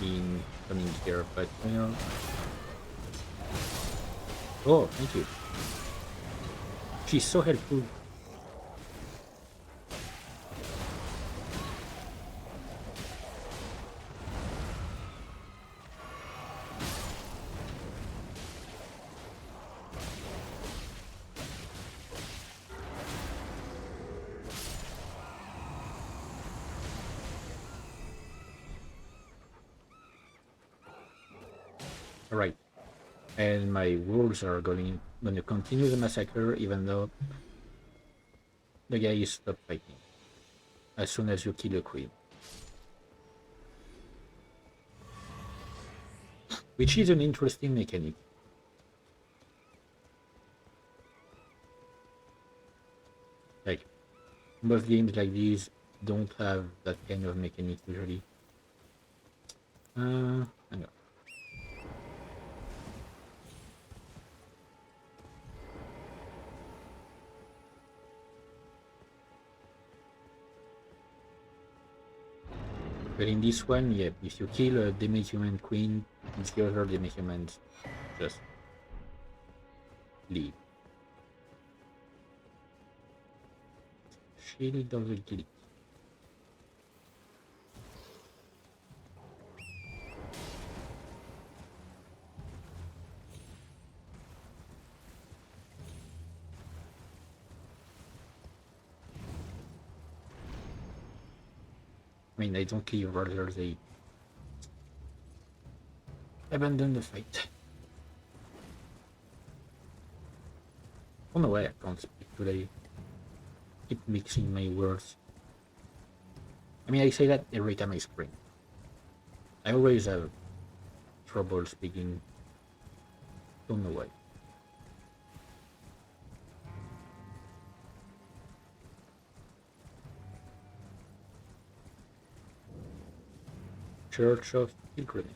in coming here, but you know. Oh, thank you. She's so helpful. Alright. And my wolves are going to continue the massacre even though the guy is stopped fighting as soon as you kill a queen. Which is an interesting mechanic. Like, most games like these don't have that kind of mechanic usually. Hang on. But in this one, yeah, if you kill a demi-human queen, the other demi-humans just leave. Shield of the Guild. I mean, I don't leave, rather they Abandon the fight. Oh no way, I can't speak today. Keep mixing my words. I mean, I say that every time I scream. I always have trouble speaking. Don't know why. Church of Pilgrimage.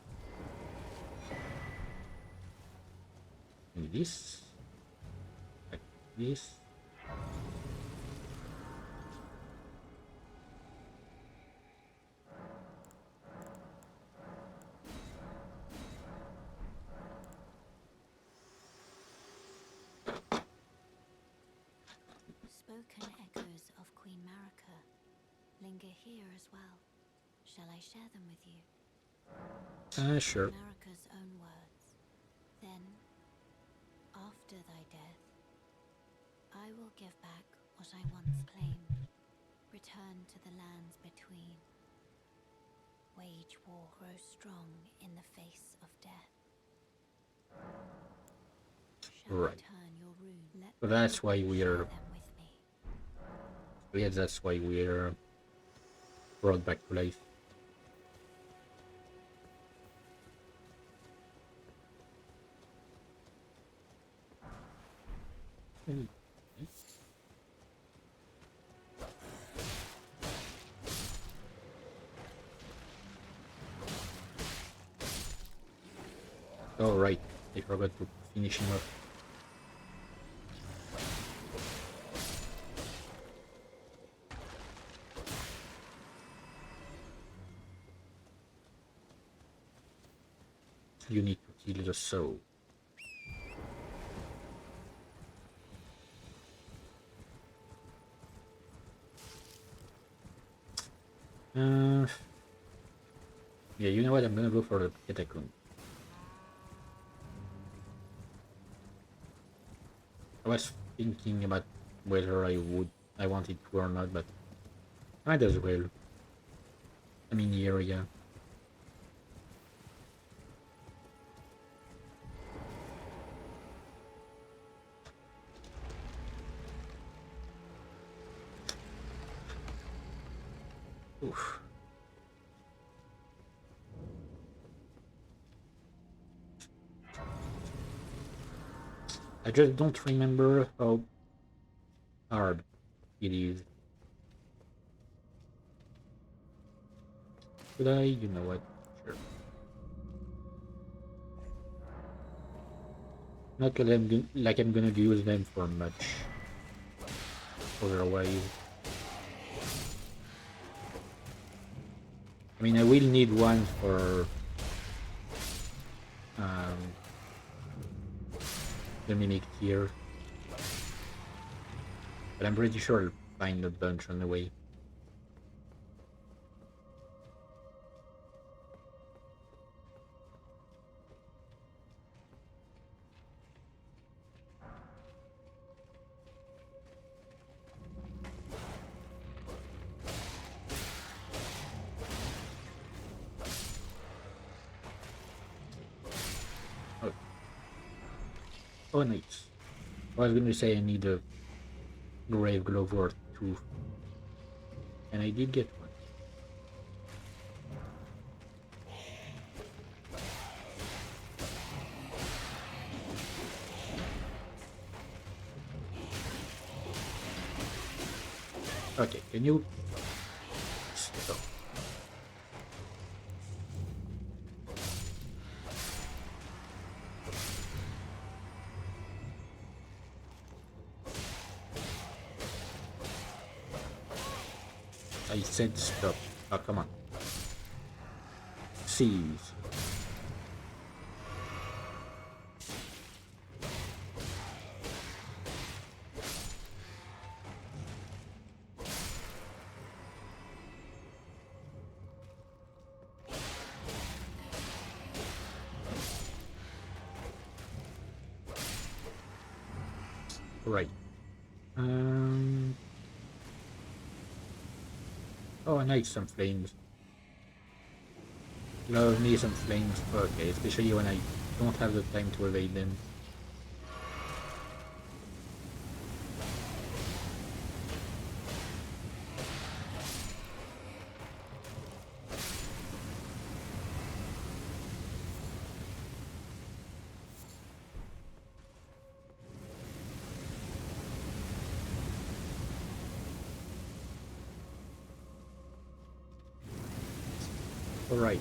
This. Like this. Spoken echoes of Queen Marika linger here as well. Shall I share them with you? Sure. Marika's own words. Then, after thy death, I will give back what I once claimed. Return to the lands between. Wage war, grow strong in the face of death. Shall Right. turn your rune? Let So that's why we share are. them with me. Yeah, that's why we're brought back to life. Oh right, I forgot to finish him off. You need to kill the soul. Yeah, you know what? I'm gonna go for the catacomb. I was thinking about whether I wanted to or not, but might as well. I'm in the area. Oof. I just don't remember how hard it is. Should I? You know what? Sure. Not like I'm gonna use them for much. Otherwise, I mean, I will need one for um, the mimic tier, but I'm pretty sure I'll find a bunch on the way. Oh, oh nice. I was gonna say I need a grave glove or two, and I did get one. Okay, can you stop? I said stop. Oh, come on. Seize. Right. Um. Oh, nice, some flames. Love me some flames. Okay, especially when I don't have the time to evade them. Alright.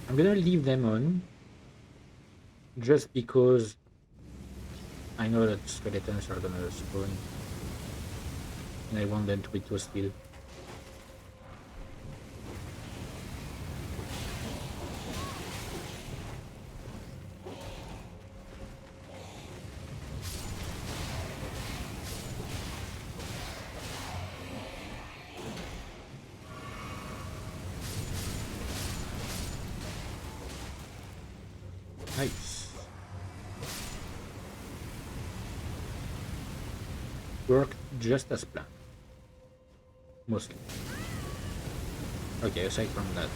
I'm gonna leave them on just because I know that skeletons are gonna spawn and I want them to be too still. Nice. Worked just as planned. Mostly. Okay, aside from that.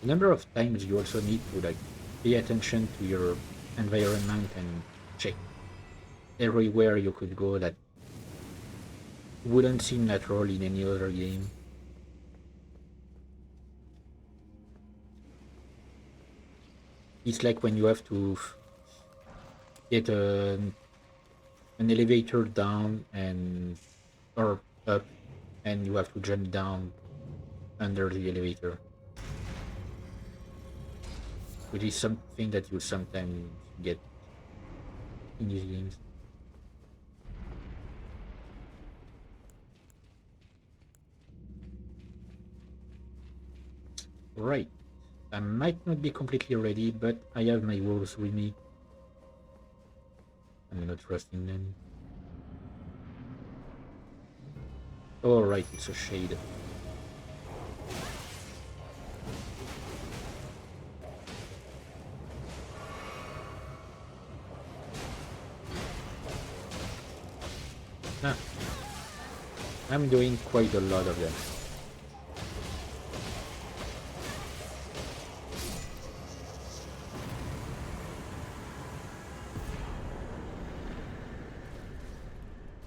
A number of times you also need to like pay attention to your environment and check everywhere you could go that wouldn't seem natural in any other game. It's like when you have to get an elevator down and or up and you have to jump down under the elevator, which is something that you sometimes get in these games. Right. I might not be completely ready, but I have my wolves with me. I'm not trusting them. Oh, right, it's a shade. Ah, I'm doing quite a lot of them.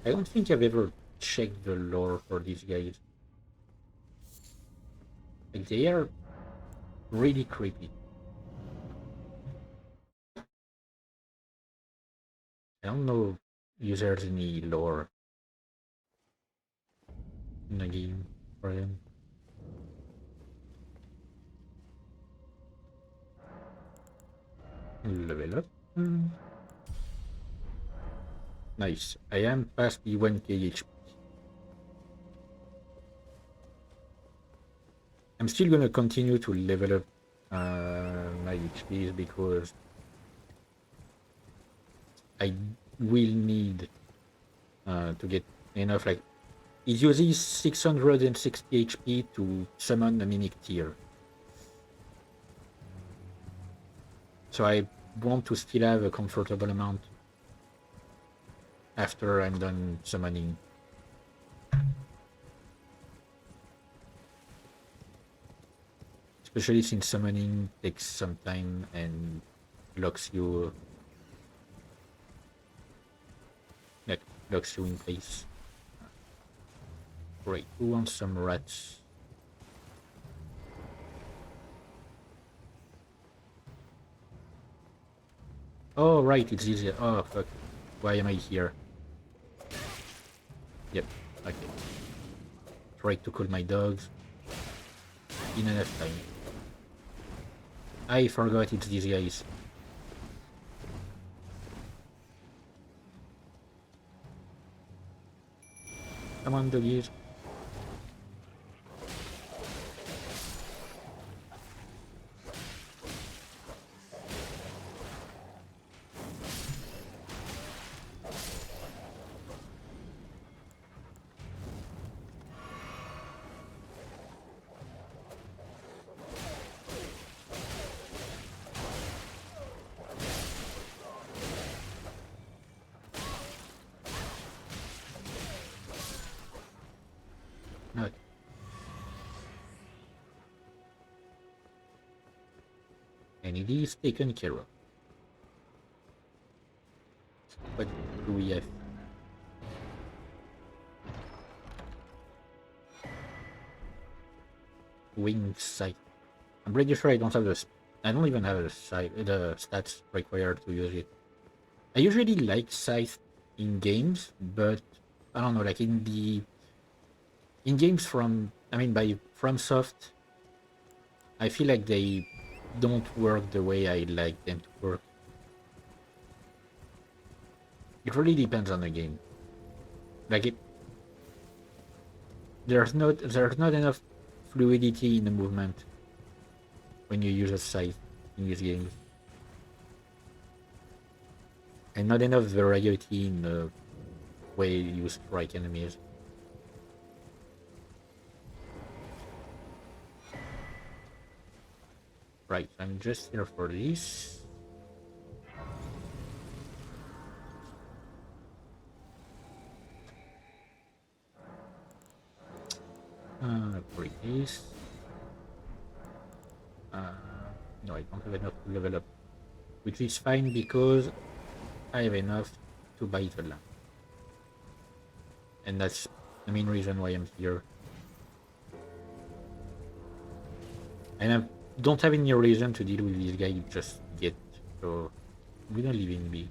I don't think I've ever checked the lore for these guys. Like, they are really creepy. I don't know if there's any lore in the game for them. Level up. Nice. I am past the 1k HP. I'm still gonna continue to level up my HPs because I will need to get enough. Like, it uses 660 HP to summon a mimic tier. So I want to still have a comfortable amount after I'm done summoning. Especially since summoning takes some time and locks you locks you in place. Great, who wants some rats? Oh right, it's easier. Oh fuck. Why am I here? Yep, okay. Try to call my dogs in enough time. I forgot it's these guys. Come on, doggies. And it is taken care of. What do we have? Wing sight. I'm pretty sure I don't have the. I don't even have the stats required to use it. I usually like scythe in games, but I don't know, like in games from by FromSoft, I feel like they don't work the way I like them to work. It really depends on the game. Like there's not enough fluidity in the movement when you use a scythe in these games, and not enough variety in the way you strike enemies. Right, I'm just here for this. Break this. No, I don't have enough to level up, which is fine because I have enough to buy the lamp. And that's the main reason why I'm here. And I don't have any reason to deal with this guy just yet, so I'm gonna leave him be.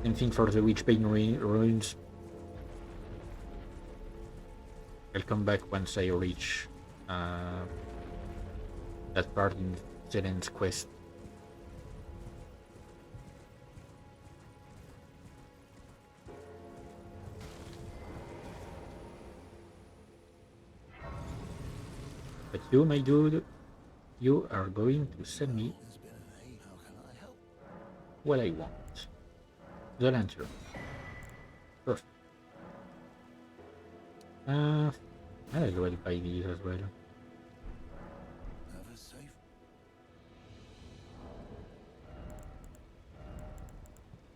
Same thing for the Witchbane ruins. I'll come back once I reach that part in Selen's quest. But you, my dude, you are going to send me what I want. The lantern. Perfect. Might as well buy these as well.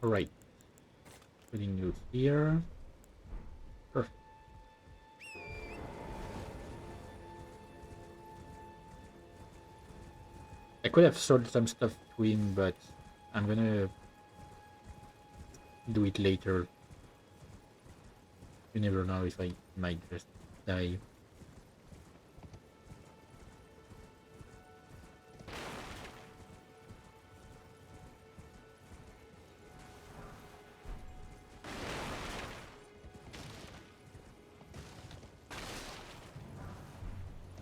Alright. Putting you here. Perfect. I could have sold some stuff to him, but I'm gonna do it later. You never know if I might just die.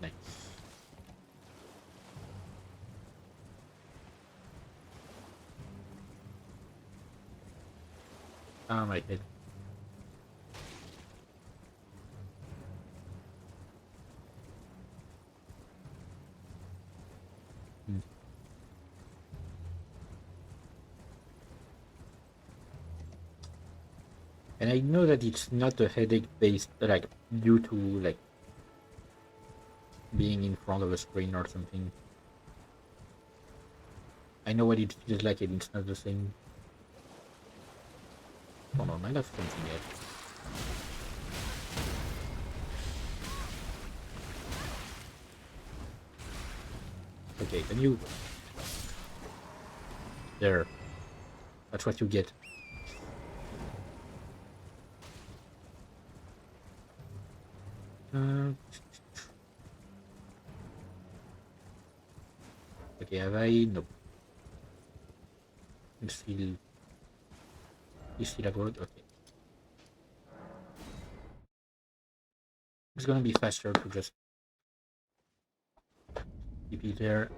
Nice. Ah, my head. And I know that it's not a headache based, like, due to, like, being in front of a screen or something. I know what it feels like and it's not the same. Hold on, I left something yet. Okay, can you... There. That's what you get. Okay, have I? Nope. It's still... Is still abroad? Okay. It's gonna be faster to just keep it there.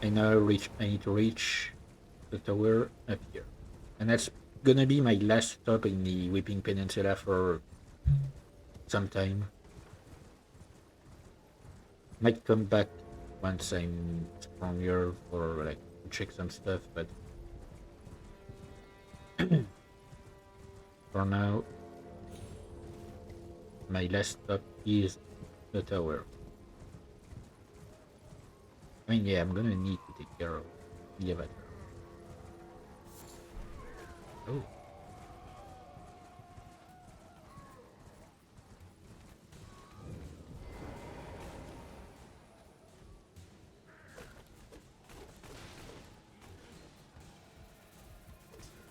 I now I need to reach the tower up here. And that's gonna be my last stop in the Weeping Peninsula for some time. Might come back once I'm stronger or like to check some stuff, but for now my last stop is the tower. I mean, yeah, I'm gonna need to take care of the avatar. Oh.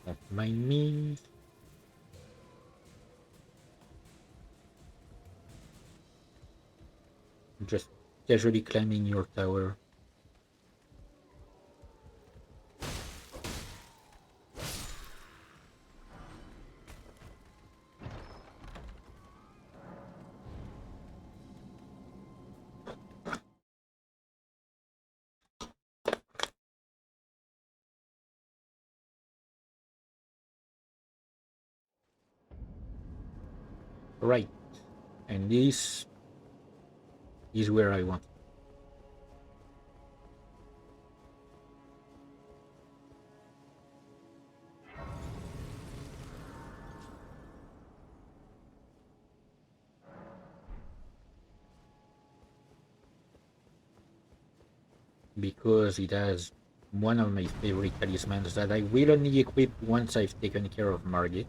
Don't mind me. Just casually climbing your tower. Right. And this is where I want. Because it has one of my favorite talismans that I will only equip once I've taken care of Margit.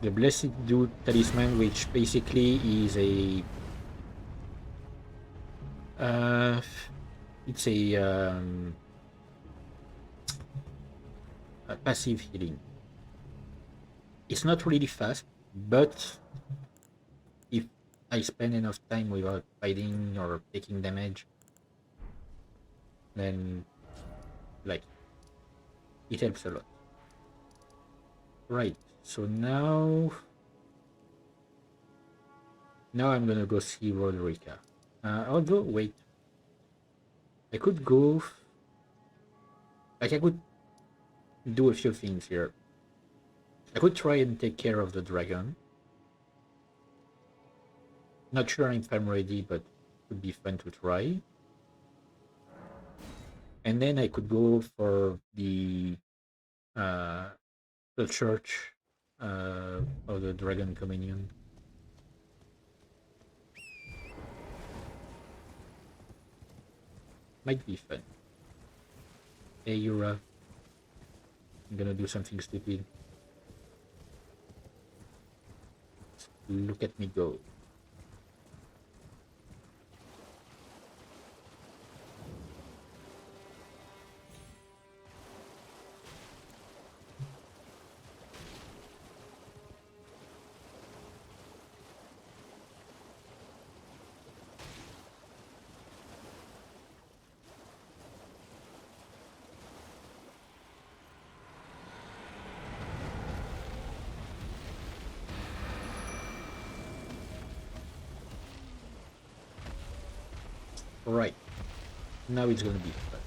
The Blessed Dude talisman, which basically is uh, it's a passive healing. It's not really fast, but if I spend enough time without fighting or taking damage, then like it helps a lot. Right. So now I'm gonna go see Roderica. Although wait, I could go. Like I could do a few things here. I could try and take care of the dragon. Not sure if I'm ready, but it would be fun to try. And then I could go for uh, the church of the Dragon Communion. Might be fun. Hey, Yura, I'm gonna do something stupid. Look at me go. Right. Now it's gonna be fun.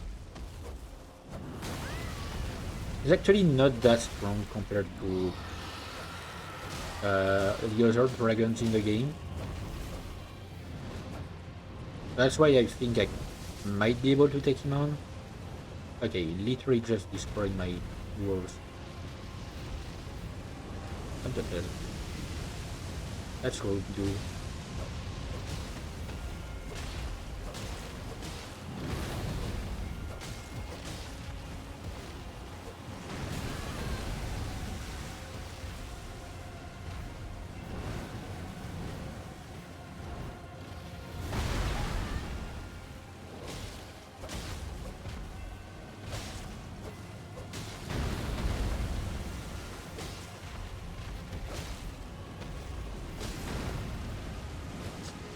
It's actually not that strong compared to the other dragons in the game. That's why I think I might be able to take him on. Okay, literally just destroyed my dwarves. What the hell? That's what we do.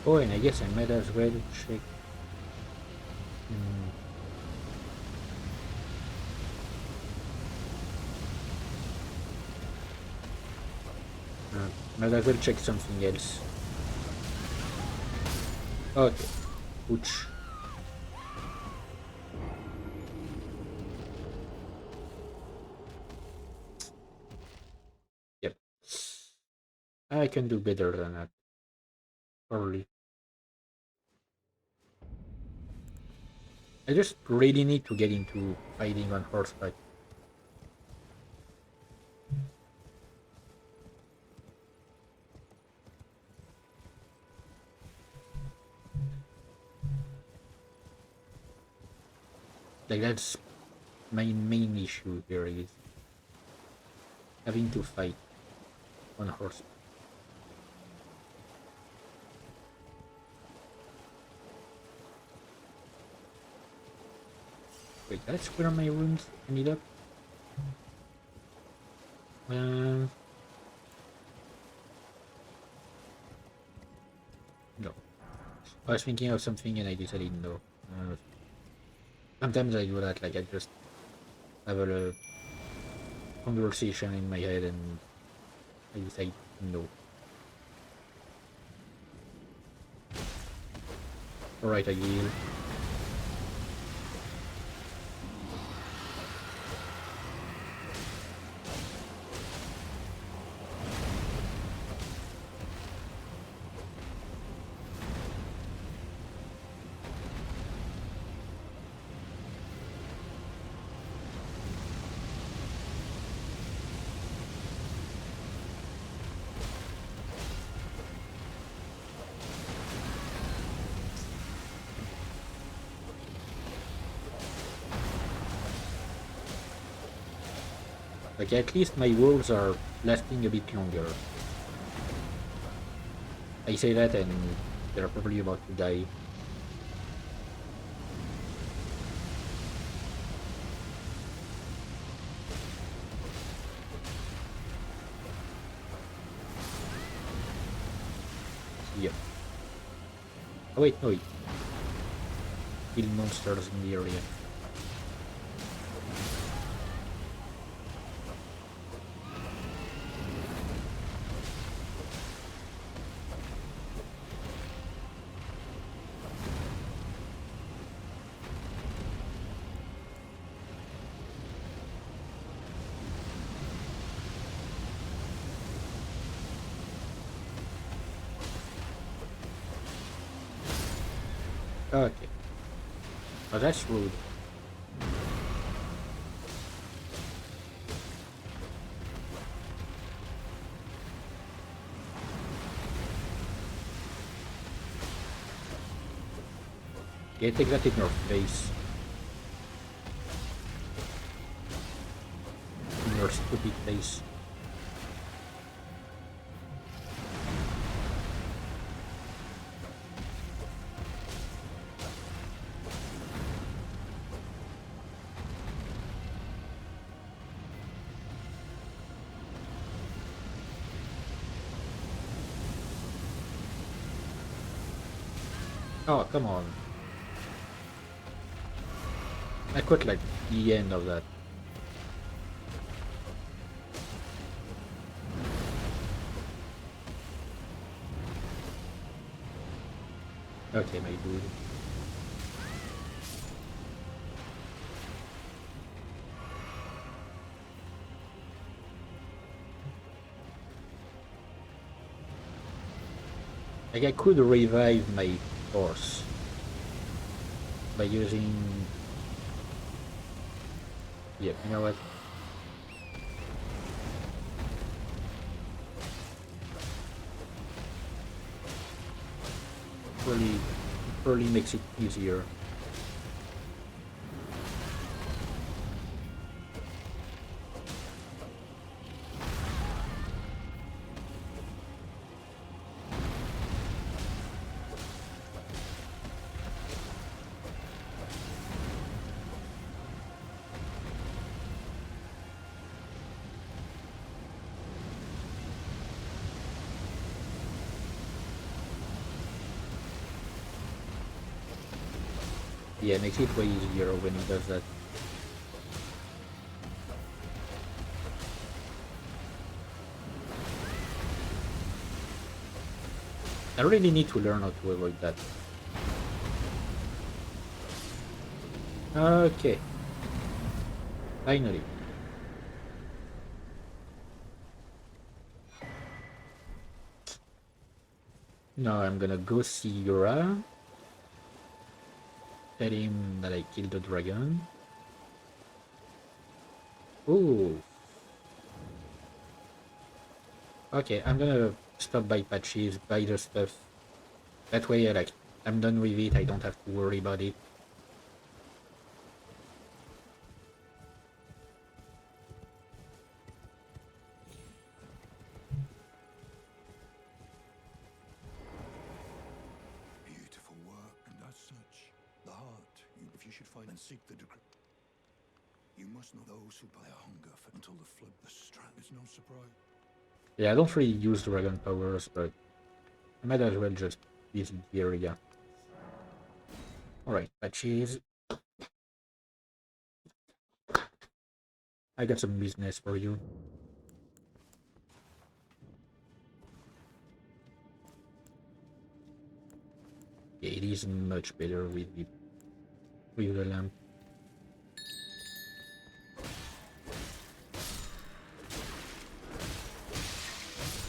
Oh, and I guess I might as well check. Hmm. Might as well check something else. Okay. Ouch. Yep. I can do better than that. Probably. I just really need to get into fighting on horseback. Like that's my main issue here is having to fight on horseback. Wait, that's where my runes ended up? No. I was thinking of something and I decided no. Sometimes I do that, like I just have a conversation in my head and I decide no. Alright, I yield. Like at least my wolves are lasting a bit longer. I say that and they're probably about to die. Yep. Oh wait, no, kill monsters in the area. Okay. Oh, that's rude. Yeah, take that in your face. In your stupid face. Oh, come on. I quite like the end of that. Okay, my dude. Like I could revive my horse by using... Yeah, you know what? Probably makes it easier. Yeah, it makes it way easier when he does that. I really need to learn how to avoid that. Okay. Finally. Now I'm gonna go see Yura. Tell him that I killed the dragon. Ooh. Okay, I'm gonna stop by patches, buy the stuff. That way, like, I'm done with it, I don't have to worry about it. Beautiful work, and as such, the heart, if you should find and seek the degree. must know those who buy a hunger for until the flood the strand. It's no surprise. Yeah, I don't really use dragon powers, but I might as well just visit the area. Alright, patches. I got some business for you. Yeah, it is much better with the lamp.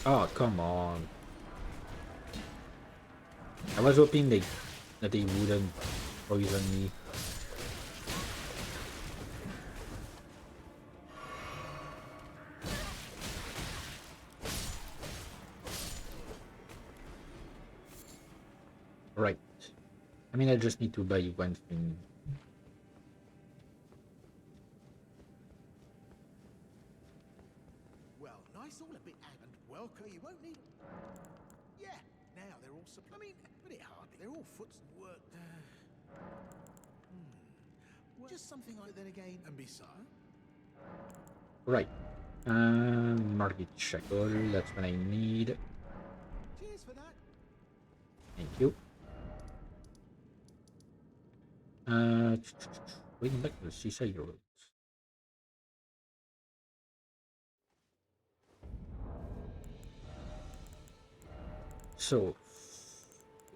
Oh, come on. I was hoping that they wouldn't poison me. Right. I mean, I just need to buy one thing. Well, nice all a bit and welcome. You won't need. Yeah, now they're all. I mean, but it hardly. They're all foots and work. Well, just something I. Then again, and besides. Right. Market shackle. That's what I need. Cheers for that. Thank you. Going back to the seaside roads. So,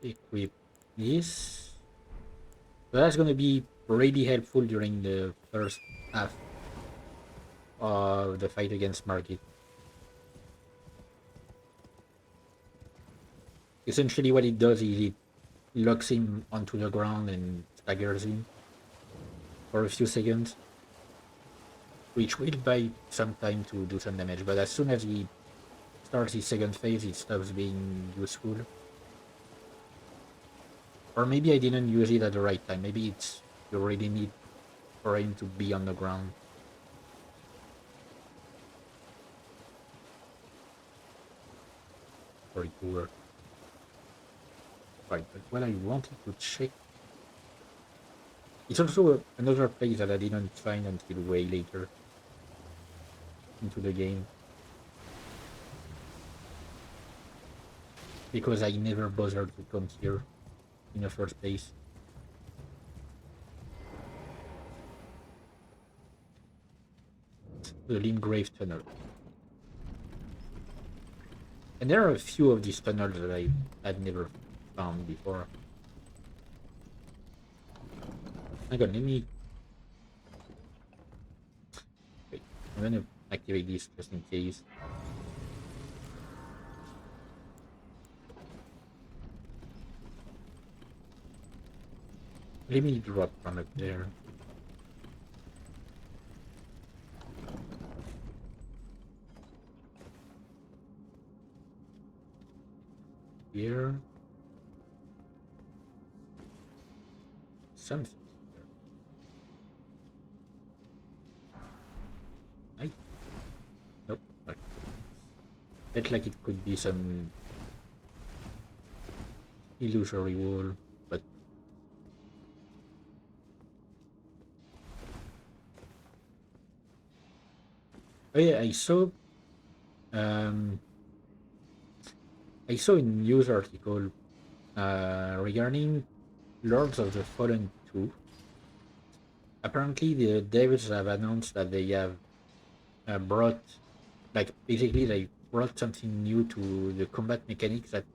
equip this. So that's gonna be really helpful during the first half of the fight against Margit. Essentially, what it does is it locks him onto the ground and staggers him for a few seconds, which will buy some time to do some damage. But as soon as he starts his second phase, it stops being useful. Or maybe I didn't use it at the right time. Maybe it's you really need for him to be on the ground. For it to work. Right, but what I wanted to check. It's also another place that I didn't find until way later into the game. Because I never bothered to come here in the first place. The Limgrave Tunnel. And there are a few of these tunnels that I had never found before. Hang on, let me... Wait, I'm gonna activate this just in case. Let me drop from up there. Here. Something. I... Nope. Okay. Felt like it could be some illusory wall, but... Oh yeah, I saw a news article regarding Lords of the Fallen 2. Apparently, the devs have announced that they have brought, like, basically they brought something new to the combat mechanics that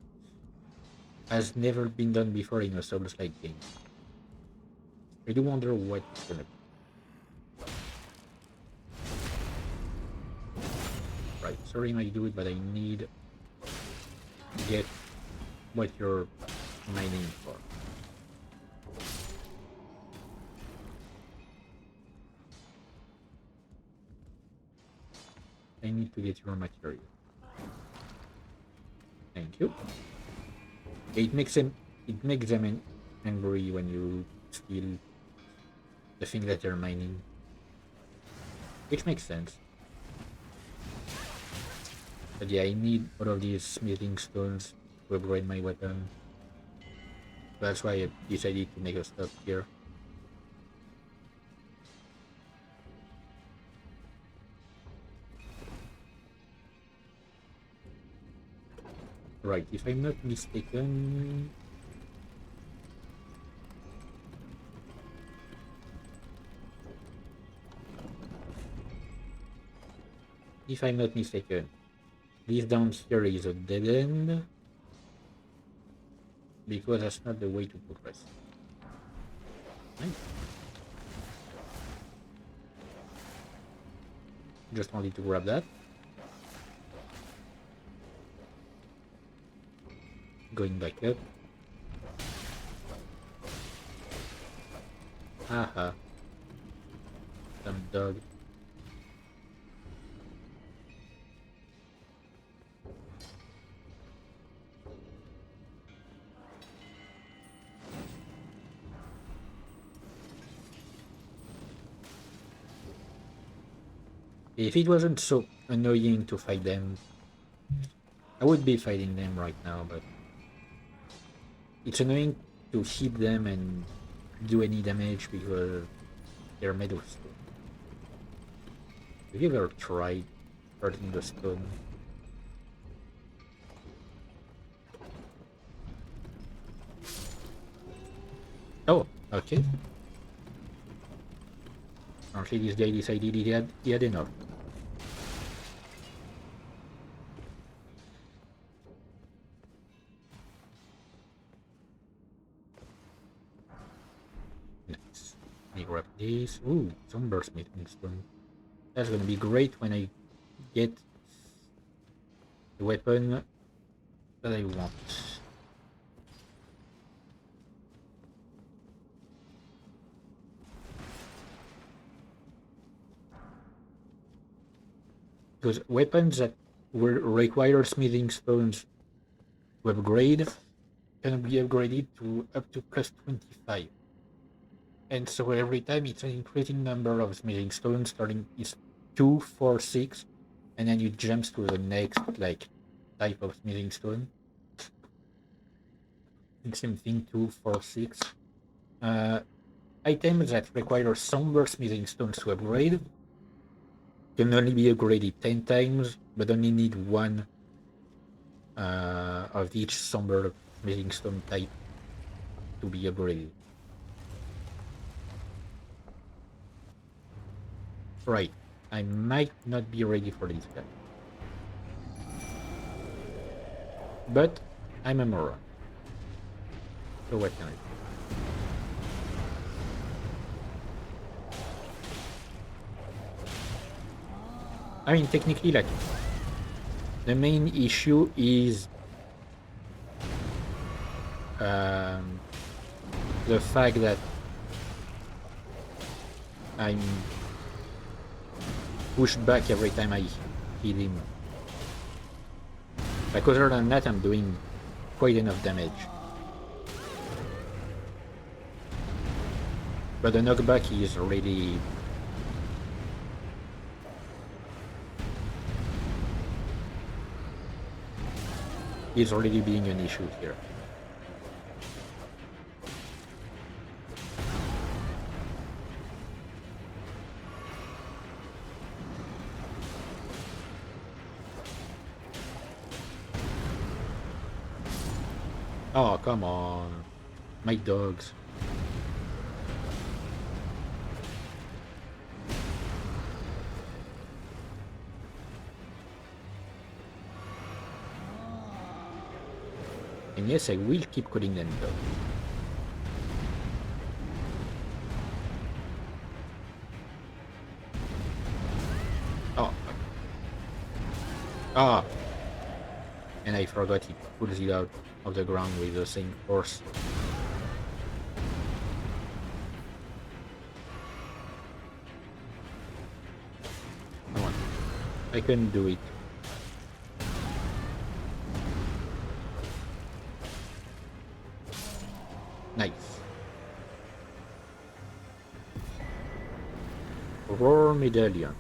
has never been done before in a Souls-like game. I do wonder what it's gonna be. Right, sorry my dude, but I need to get what you're mining for. I need to get your material. Thank you. It makes them angry when you steal the thing that they're mining, which makes sense. But yeah, I need all of these smithing stones to upgrade my weapon. That's why I decided to make a stop here. Right, if I'm not mistaken... If I'm not mistaken, this down here is a dead end, because that's not the way to progress. Nice. Just wanted to grab that. Going back up. Haha. Some dog. If it wasn't so annoying to fight them, I would be fighting them right now, but it's annoying to hit them and do any damage because they're made of stone. Have you ever tried hurting the stone? Oh, okay. Apparently this guy decided he had enough. Nice. Let me grab this. Ooh, some smithing stone. That's gonna be great when I get the weapon that I want. Because weapons that will require smithing stones to upgrade can be upgraded to up to plus 25. And so every time it's an increasing number of smithing stones, starting is 2, 4, 6, and then you jump to the next like type of smithing stone. And same thing, 2, 4, 6. Items that require somber smithing stones to upgrade can only be upgraded 10 times, but only need one of each somber smithing stone type to be upgraded. Right, I might not be ready for this guy. But I'm a moron. So what can I do? I mean, technically, like, the main issue is the fact that I'm pushed back every time I hit him. Like, other than that, I'm doing quite enough damage. But the knockback is really... is already being an issue here. Oh, come on. My dogs. And yes, I will keep cutting them down. Oh. Ah. And I forgot he pulls it out of the ground with the same force. Come on. I can do it. Nice. Roar medallion.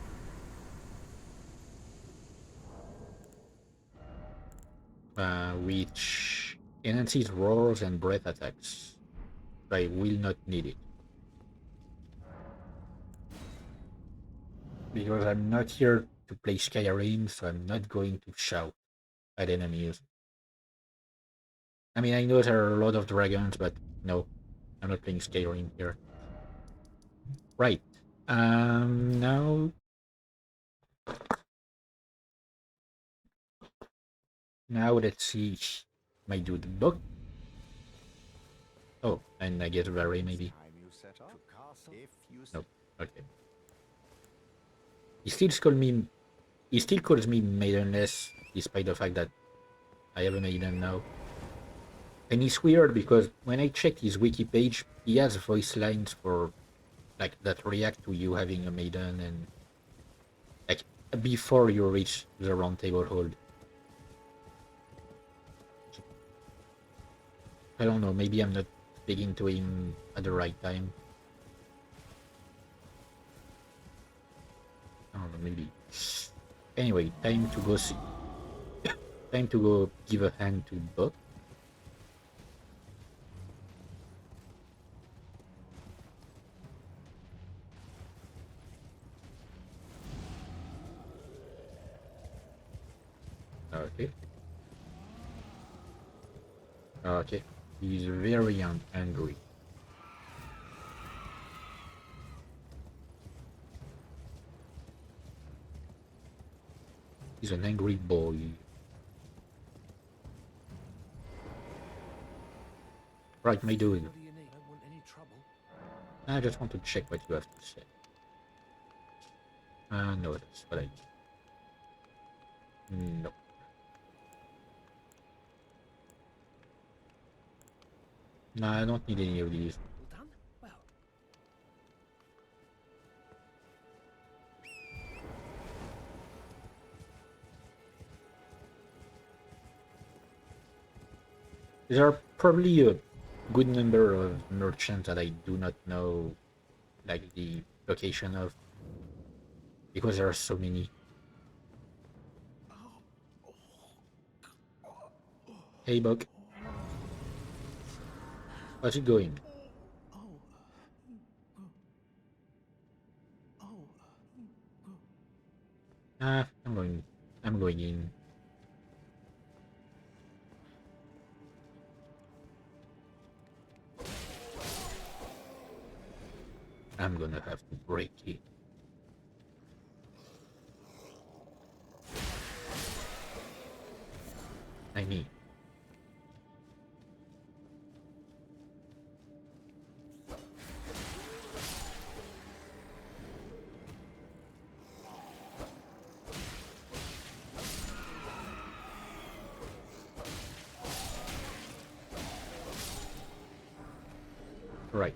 Which enhances roars and breath attacks. I will not need it. Because I'm not here to play Skyrim, so I'm not going to shout at enemies. I mean, I know there are a lot of dragons, but no, I'm not playing Skyrim here. Right. Now let's see. Might do the book. Oh, and I get a Vary maybe. No. Okay. He still calls me. He still calls me maidenless, despite the fact that I have a maiden now. And it's weird because when I check his wiki page, he has voice lines for like that react to you having a maiden and like before you reach the round table hold. I don't know, maybe I'm not speaking to him at the right time. I don't know, maybe. Anyway, time to go see. Time to go give a hand to Buck. Okay. Okay. He's very angry. He's an angry boy. Right, my dude. What do you need? I don't want any trouble. I just want to check what you have to say. No, that's what I need. No. No, I don't need any of these. All done? Well, There are probably a good number of merchants that I do not know, like the location of, because there are so many. Hey, Buck. How's it going? I'm going. I'm going in. I'm gonna have to break it. I mean, right.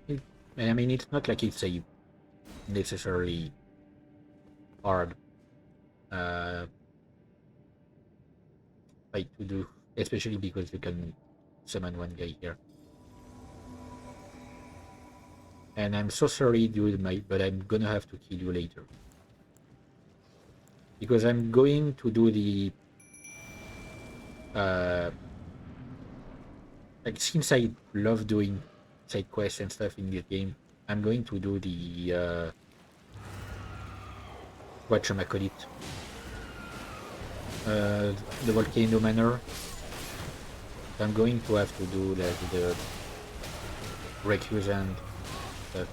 It, I mean, it's not like it's a necessarily hard fight to do, especially because you can summon one guy here. And I'm so sorry, dude, but I'm gonna have to kill you later. Because I'm going to do the like, since I love doing side quests and stuff in this game, I'm going to do the whatchamacallit, the volcano manor. I'm going to have to do like the recusant stuff.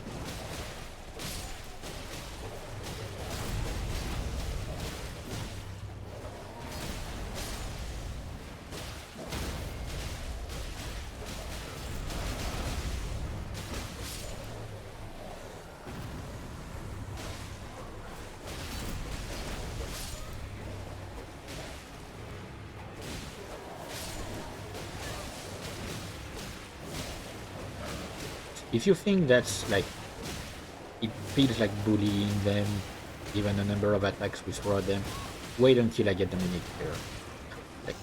If you think that's like, it feels like bullying them, given the number of attacks we throw at them, wait until I get the mimic here. Like,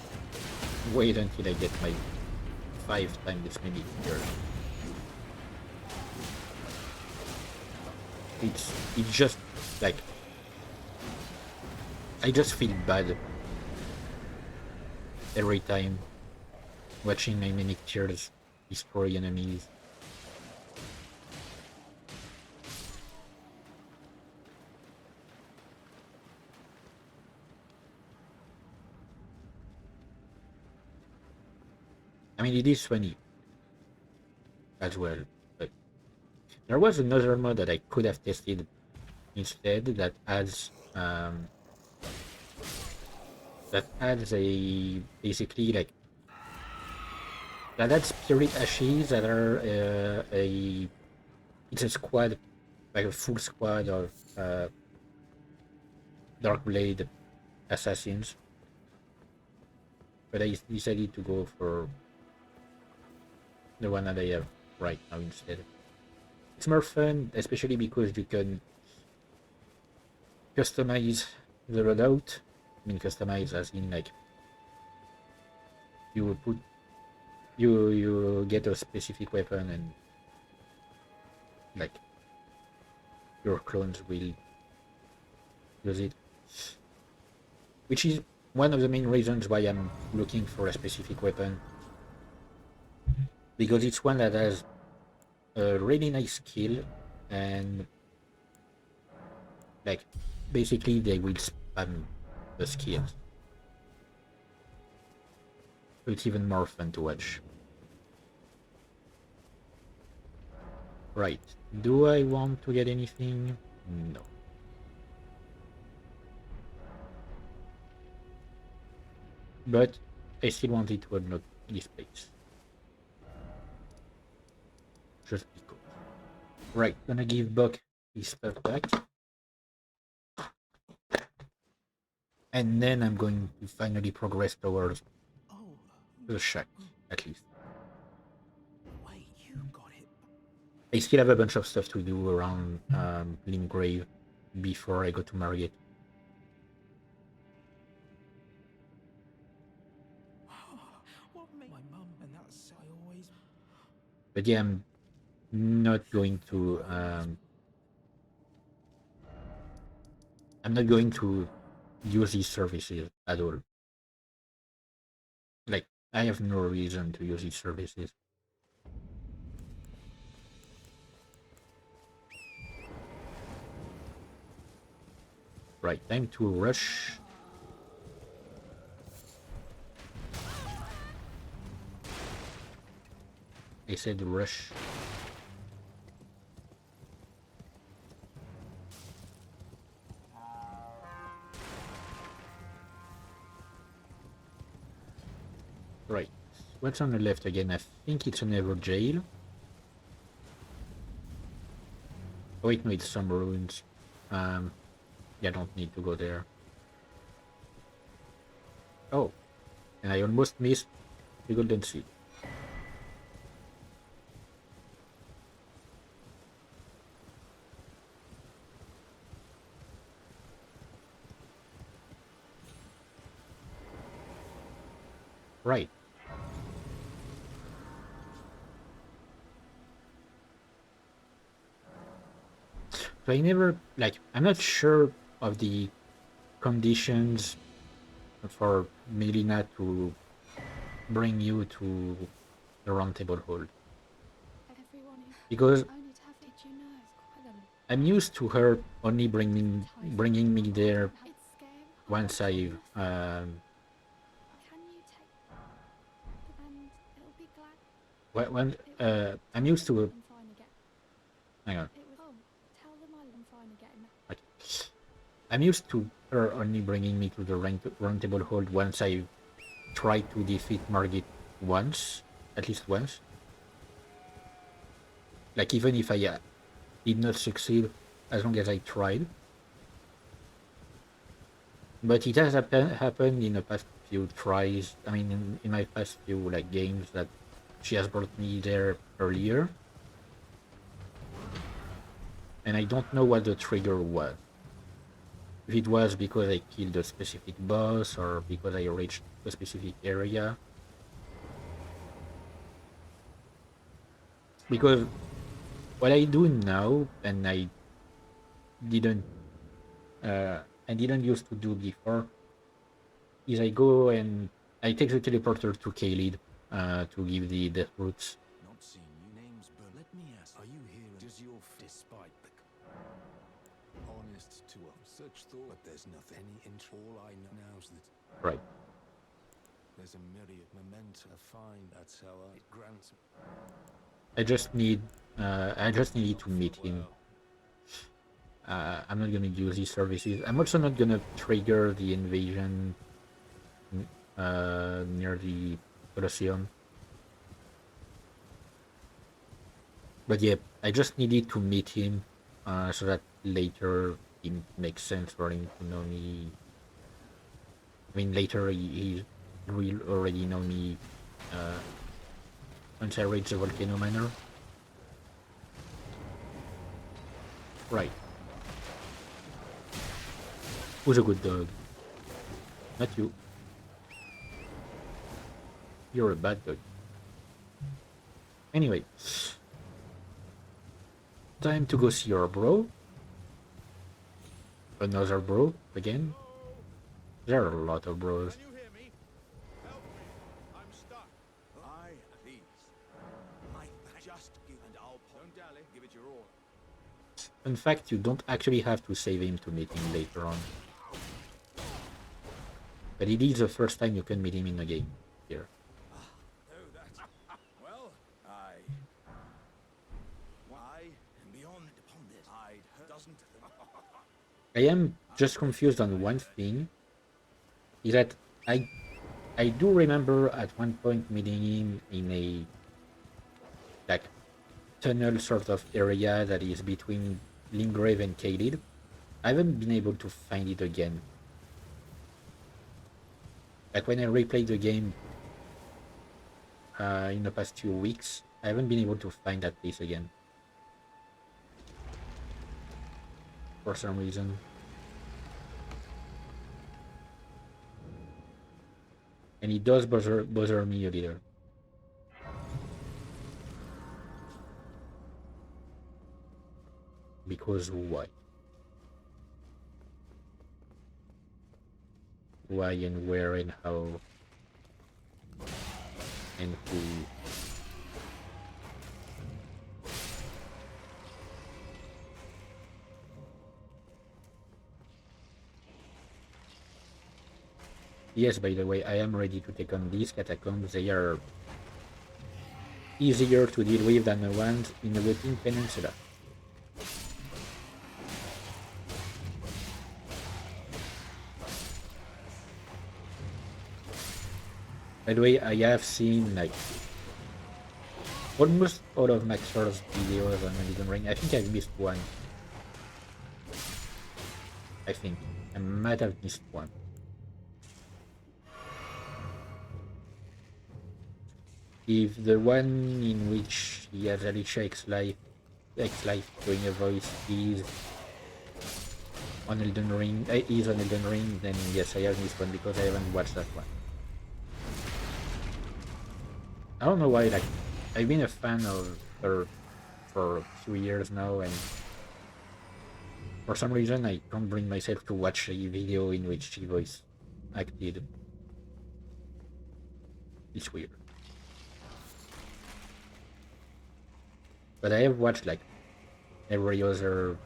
wait until I get my 5 times mimic here. It's just like, I just feel bad every time watching my mimic tears destroy enemies. mean, it is funny as well. But there was another mod that I could have tested instead that adds a basically like that adds spirit ashes that are it's a squad, like a full squad of Darkblade assassins. But I decided to go for the one that I have right now instead. It's more fun, especially because you can customize the loadout. I mean, customize as in like you will put you get a specific weapon and like your clones will use it, which is one of the main reasons why I'm looking for a specific weapon, because it's one that has a really nice skill and like basically they will spam the skills, so it's even more fun to watch. Right, do I want to get anything? No. But I still wanted to unlock this place. Just because. Right, gonna give Buck his stuff back. And then I'm going to finally progress towards the shack, at least. Wait, you got it. I still have a bunch of stuff to do around Limgrave before I go to Margate. What made my mum, and that's I always. But yeah, I'm not going to use these services at all. Like, I have no reason to use these services. Right, time to rush. I said rush. Right, what's on the left again? I think it's another jail. Oh wait, no, it's some ruins. Yeah, I don't need to go there. Oh, and I almost missed the golden seal. Right. So I never, like, I'm not sure of the conditions for Melina to bring you to the round table hold. Because I'm used to her only bringing me there once I've when I'm used to. Hang on. Okay. I'm used to her only bringing me to the round table hold once I tried to defeat Margit once, at least once. Like, even if I did not succeed, as long as I tried. But it has happened in the past few tries. I mean, in my past few like games that she has brought me there earlier, and I don't know what the trigger was. If it was because I killed a specific boss or because I reached a specific area. Because what I do now, and didn't I didn't used to do before, is I go and I take the teleporter to Kalid to give the death roots. Not seeing new names, but let me ask, are you here? Does your despite the honest to a such thought, but there's nothing any all I know now's that Right. There's a myriad memento to find. That's how it grants. I just need to meet him. I'm not gonna use these services. I'm also not gonna trigger the invasion near the Colosseum. But yeah, I just needed to meet him so that later it makes sense for him to know me. I mean, later he will already know me once I reach the Volcano Manor. Right. Who's a good dog? Not you. You're a bad dog. Anyway. Time to go see your bro. Another bro, again. There are a lot of bros. Can you hear me? Help me. I'm stuck. Aye, please. I just give and I'll don't dally. Give it your all. In fact, you don't actually have to save him to meet him later on. But it is the first time you can meet him in the game here. Oh, that's well, I am beyond upon this. I doesn't. I am just confused on one thing. Is that I do remember at one point meeting him in a like tunnel sort of area that is between Lingrave and Caelid. I haven't been able to find it again. Like when I replayed the game in the past 2 weeks, I haven't been able to find that place again. For some reason. And it does bother me a little. Because why? Why and where and how and who? Yes, by the way, I am ready to take on these catacombs. They are easier to deal with than the ones in the Waiting Peninsula. By the way, I have seen like almost all of Maxwell's videos on Elden Ring. I think I've missed one. I think I might have missed one. If the one in which he has Alicia X-Life doing a voice is on Elden Ring, then yes, I have missed one because I haven't watched that one. I don't know why, like, I've been a fan of her for a few years now, and for some reason I can't bring myself to watch a video in which she voice acted. It's weird. But I have watched like every other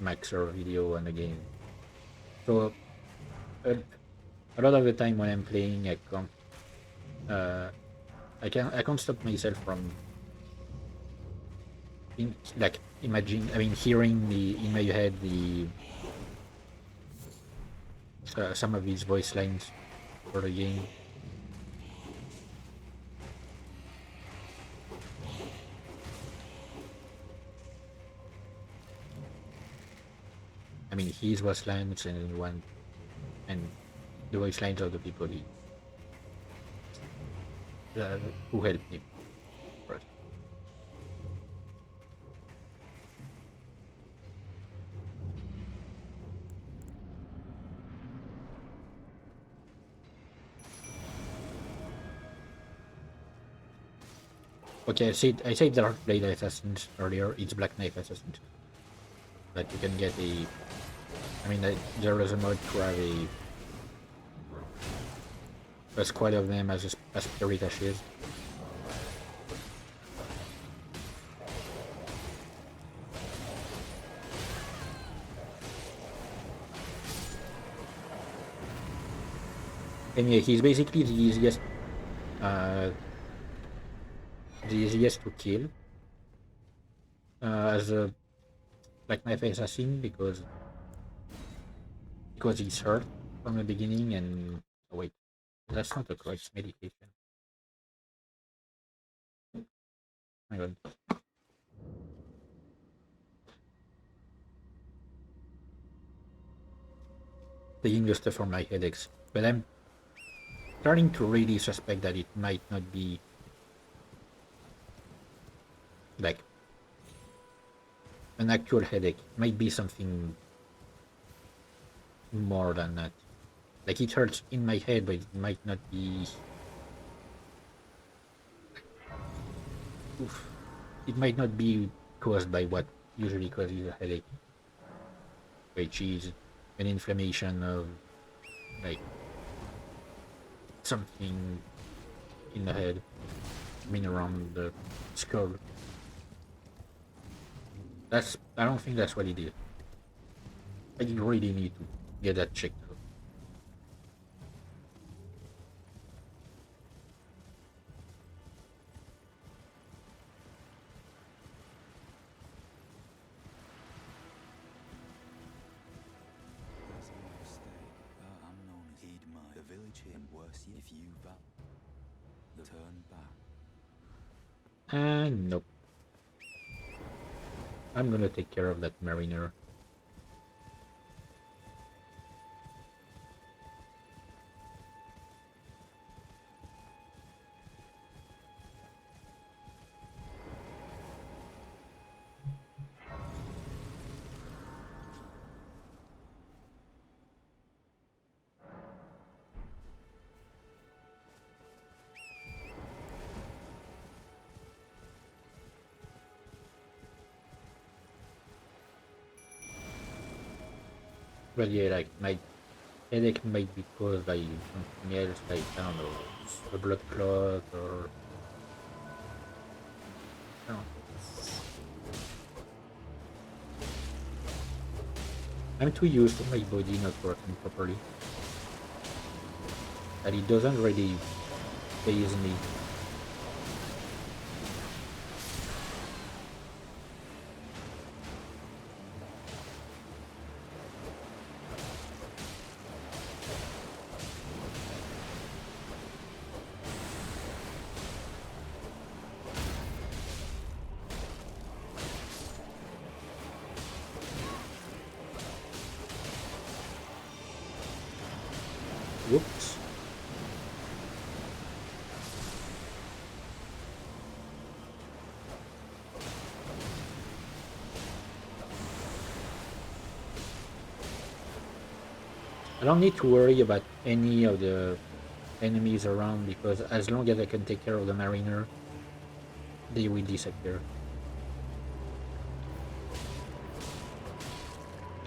Maxer video on the game. So a lot of the time when I'm playing, I can't stop myself from hearing in my head the some of these voice lines for the game. I mean, his voice lines and the voice lines of the people who helped him. First. Okay, I said Dark Blade Assassins earlier. It's Black Knife Assassins. But you can get there is a mode to have a squad of them as spirit ashes. And yeah, he's basically uh, the easiest to kill as a like knife assassin because he's hurt from the beginning. And oh wait, that's not a correct medication. Hang on. Taking the stuff for my headaches, but I'm starting to really suspect that it might not be like an actual headache. It might be something more than that. Like it hurts in my head, but it might not be. Oof. It might not be caused by what usually causes a headache, which is an inflammation of like something in the head, I mean around the skull. I don't think that's what it is. I really need to get that checked out. There's a mistake. I'm known as Heed My. The village here and worse if you the turn back. And nope. I'm gonna take care of that mariner. But yeah, like my headache might be caused by something else, like I don't know, a blood clot or I don't know. I'm too used to my body not working properly that it doesn't really faze me. Whoops. I don't need to worry about any of the enemies around because as long as I can take care of the mariner, they will disappear.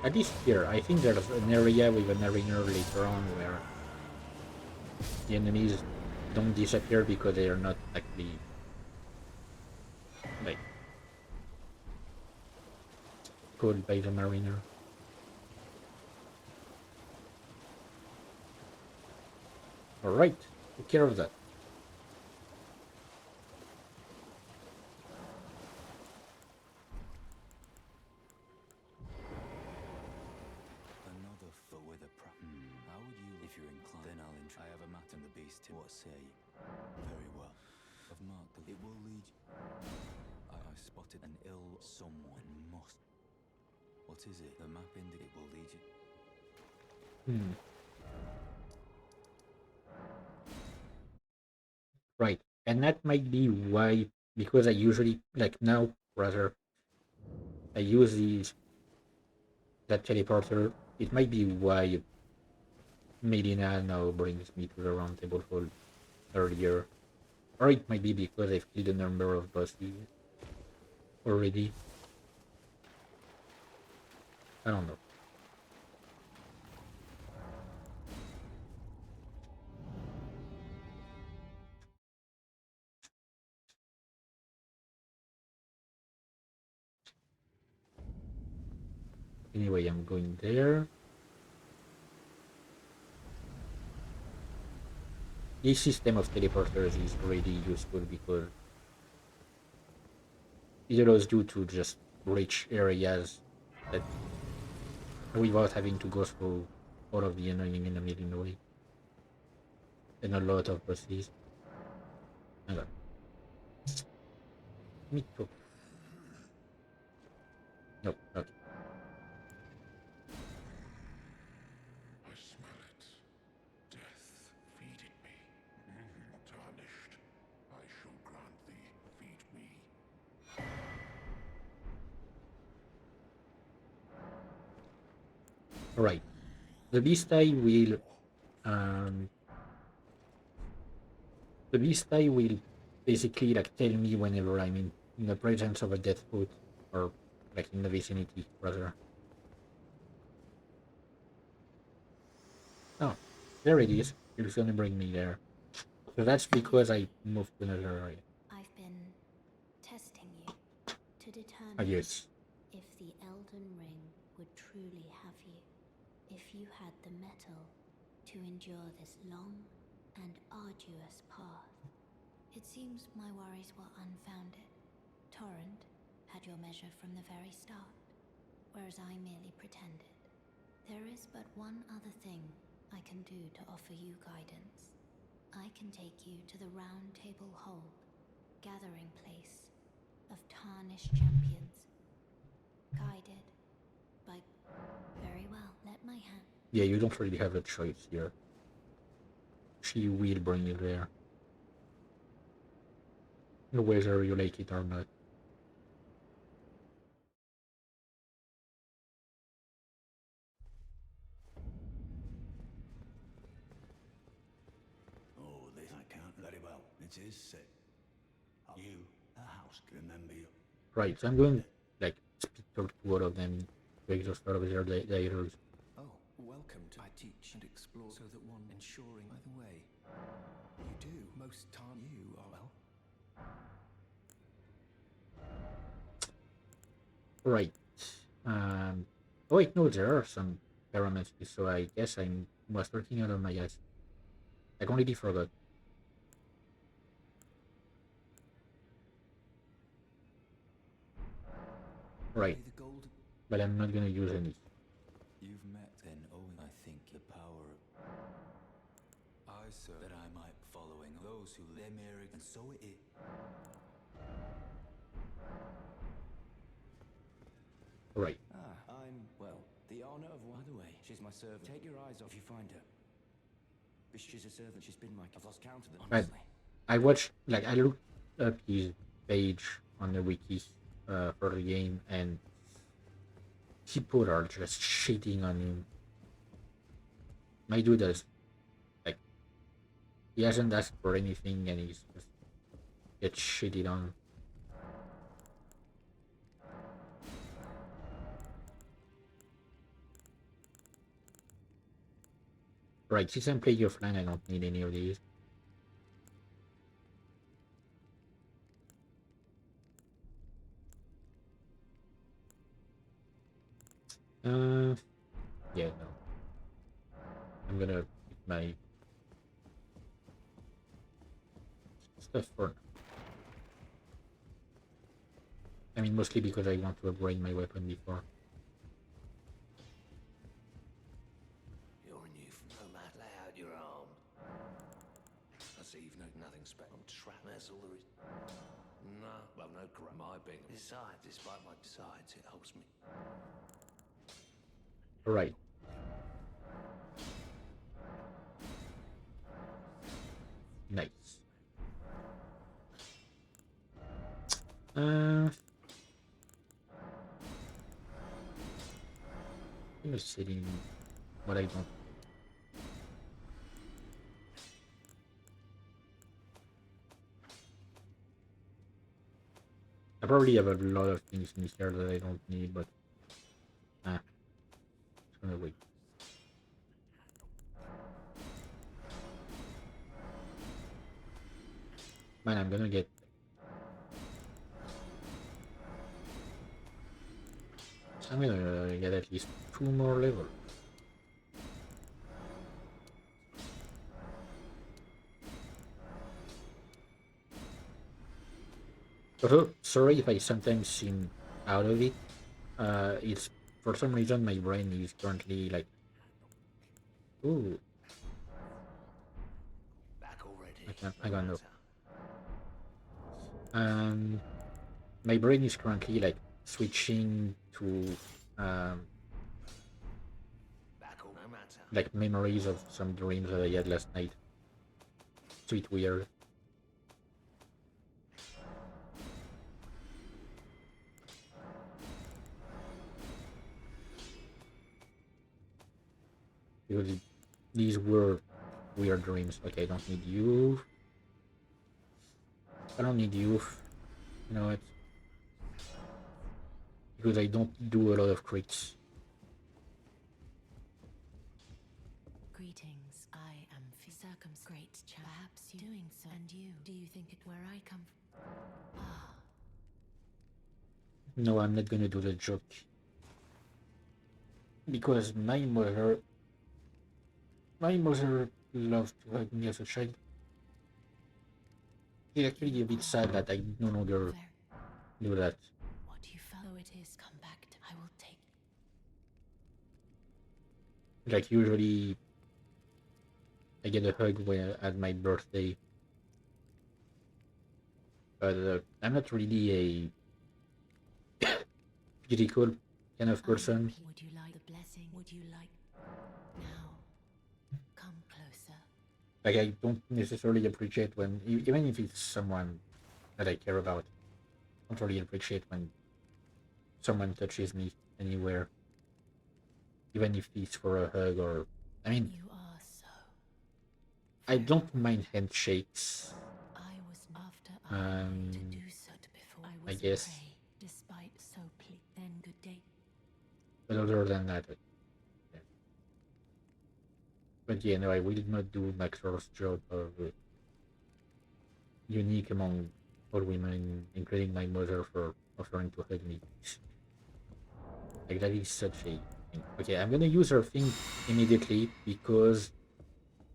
At least here, I think there's an area with a mariner later on where the enemies don't disappear because they are not actually like called by the mariner. Alright, take care of that. Another foot with a How would you, if you're inclined? Then I'll I have a mat and the beast too. What say you? Very well. I've marked the. It will lead. I spotted an ill someone and must. What is it? The map indicates it will lead you. Right, and that might be why, because I usually, like now, rather, I use that teleporter. It might be why Medina now brings me to the round table hall earlier. Or it might be because I've killed a number of bosses already. I don't know. Anyway, I'm going there. this system of teleporters is really useful because it allows you to just reach areas that without having to go through all of the annoying enemies in the way and a lot of bosses. Hang on. Me too. Nope. Okay. I smell it. Death feeding me. Tarnished. I shall grant thee. Feed me. All right. The beast eye will um the beast eye will basically like tell me whenever I'm in the presence of a death foot or like in the vicinity rather. Oh, there it is. It's gonna bring me there. So that's because I moved to another area. I've been testing you to I determine guess. if the Elden Ring would truly have you. If you had the mettle to endure this long and arduous path. It seems my worries were unfounded. Torrent had your measure from the very start, whereas I merely pretended. There is but one other thing I can do to offer you guidance. I can take you to the Round Table Hold, gathering place of tarnished champions. Guided by... Very well, let my hand... Yeah, you don't really have a choice here. She will bring you there. Whether you like it or not. Oh, this I can't very well. It is sick. You, a house, remember you. Right, so I'm going like speak to all of them to exhaust all of their dialogues. Oh, welcome to I teach and explore so that one ensuring by the way. You do. Most time you are well. Right. Oh wait, no, there are some pyramids, so I guess I was working out of my ass. I completely forgot. Right, May the gold but I'm not gonna use any. you've met then, oh, I think the power. I sir that I might following those who live married, and so it is. Right. I'm, well, the honor of one. By the way, she's my servant. Take your eyes off if you find her. She's a servant. She's been my... I've lost count of them, honestly. I watched, like, I looked up his page on the wiki for the game, and people are just shitting on him. My dude does, like, he hasn't asked for anything, and he's just gets shitted on. Right, since I'm playing offline, I don't need any of these. Yeah, no. I'm gonna keep my stuff for now. I mean, mostly because I want to upgrade my weapon before. You're new from no matter lay out your arm. I see you've nothing special. I'm trapped. That's all there is. No, well, no crap. My being. Besides, despite my decides, it helps me. Right. Nice. I'm just sitting what I don't. I probably have a lot of things in here that I don't need, but just gonna wait. Man, I'm gonna get. I'm gonna get at least 2 more levels. Also, sorry if I sometimes seem out of it. It's for some reason my brain is currently like, ooh, Back already. I No don't know. matter. Um, my brain is currently like switching to um Back all no matter. like memories of some dreams that I had last night. So it's weird. Because these were weird dreams. Okay, I don't need you. I don't need you. You know what? Because I don't do a lot of crits. Greetings. I am Great chap. Perhaps you doing so. And you, do you think it where I come from? Ah. No, I'm not gonna do the joke. Because my mother loved to hug me as a child. It's actually a bit sad that I no longer do that. What you follow it is come back to I will take. Like usually I get a hug when at my birthday. But I'm not really a physical kind of person. Would you like the blessing? Would you like now? Come closer. Like I don't necessarily appreciate when even if it's someone that I care about. I don't really appreciate when someone touches me anywhere. Even if it's for a hug or I mean You are so. I don't mind handshakes. I was after I to do so before I I was guess. prey, despite so then good day. But other than that, yeah. But yeah, no, I will not do Maxor's job of unique among all women, including my mother, for offering to hug me. Like that is such a thing. Okay, I'm gonna use her thing immediately because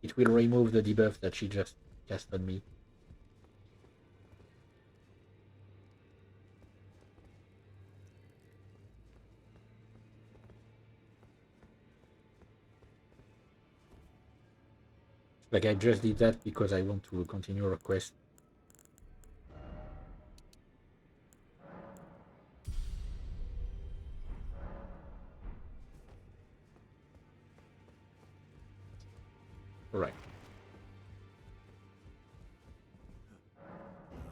it will remove the debuff that she just cast on me. Like I just did that because I want to continue her quest. Alright.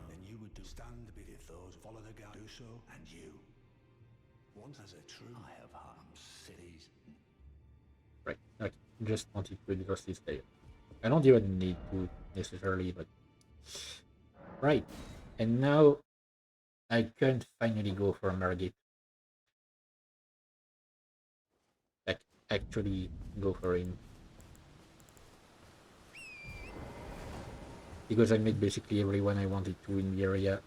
Then you would do stand beneath those follow the guy do so, and you. Once as a true I have harm cities. Right. Okay. Just wanted to address this later. I don't even need to necessarily, but right. And now I can finally go for Margit. Like actually go for him. Because I made basically everyone I wanted to in the area.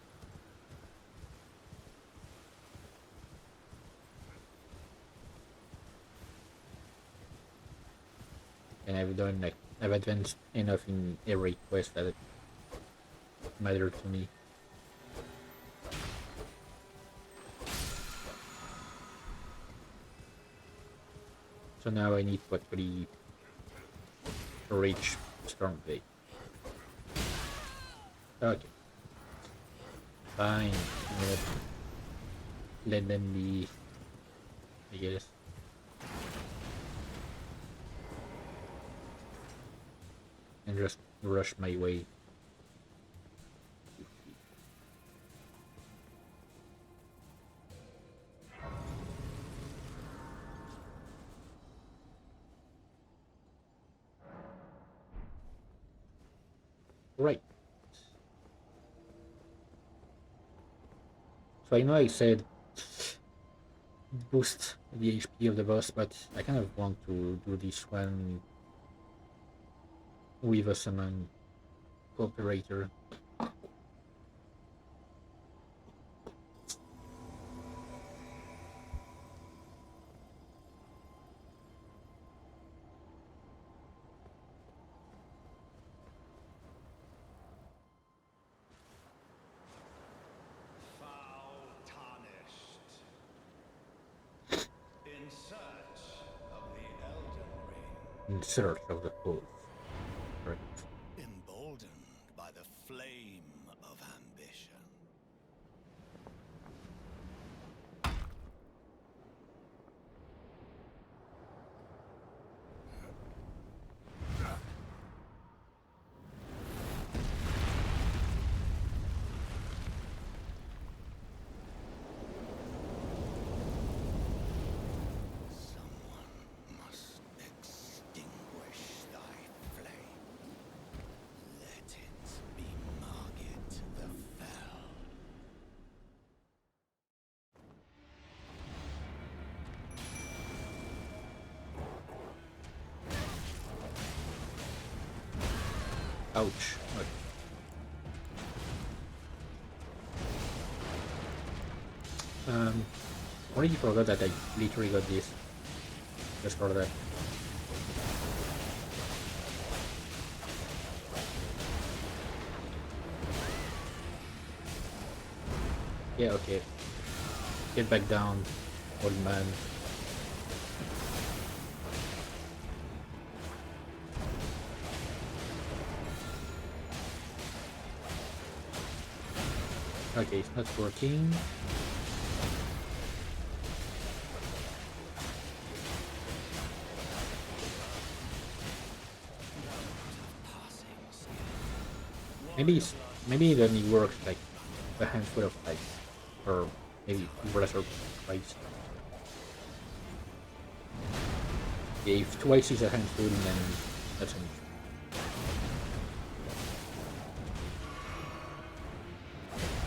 And I've advanced enough in every quest that it mattered to me. So now I need to actually reach Stormblade. Okay. Fine. Let them be, I guess. And just rush my way. Right. So I know I said boost the HP of the boss, but I kind of want to do this one with a summon cooperator. search of the pulse. Right. Emboldened by the flame of ambition. Someone must extinguish thy flame. Let it be Margit the Fell. Ouch. Okay. Already forgot that I literally got this just for that. Yeah, okay. Get back down, old man. Okay, it's not working. Maybe it only works like a handful of times, or maybe lesser twice. Yeah, if twice is a handful, then that's an issue.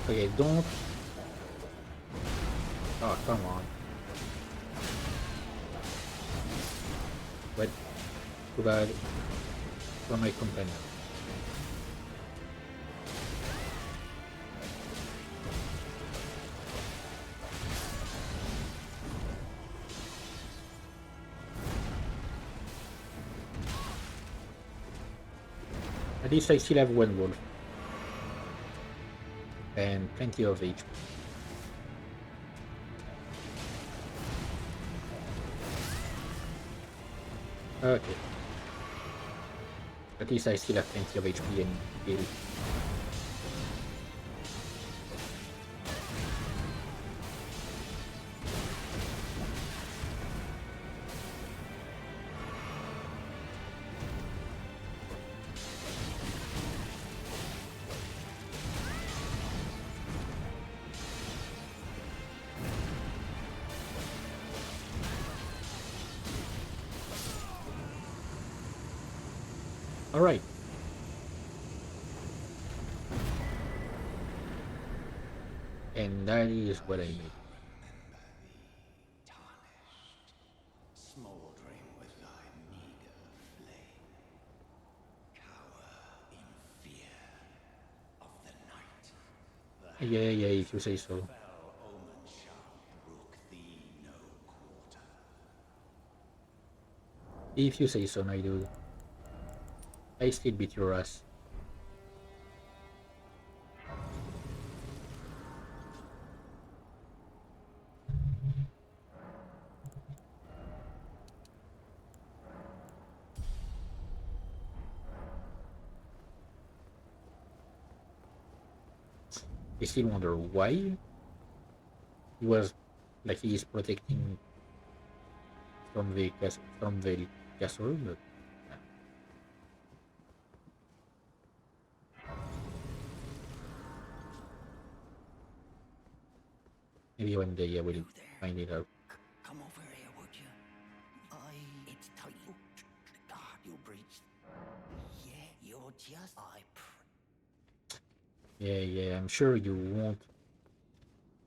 Okay, don't. Oh, come on. But too bad for my companion. At least I still have one wolf. And plenty of HP. Okay. At least I still have plenty of HP and heal. Alright. And that is what I made. Tarnished, smoldering with thy meager flame. Cower in fear of the night. Yeah, if you say so. Fell omen shall brook thee no quarter. If you say so, my dude. I still beat your ass. I still wonder why he was like he is protecting from the castle, but maybe one day I will find it out. Come over here, would you? It's tight. God, you breached. Yeah, you're just. Yeah, I'm sure you won't.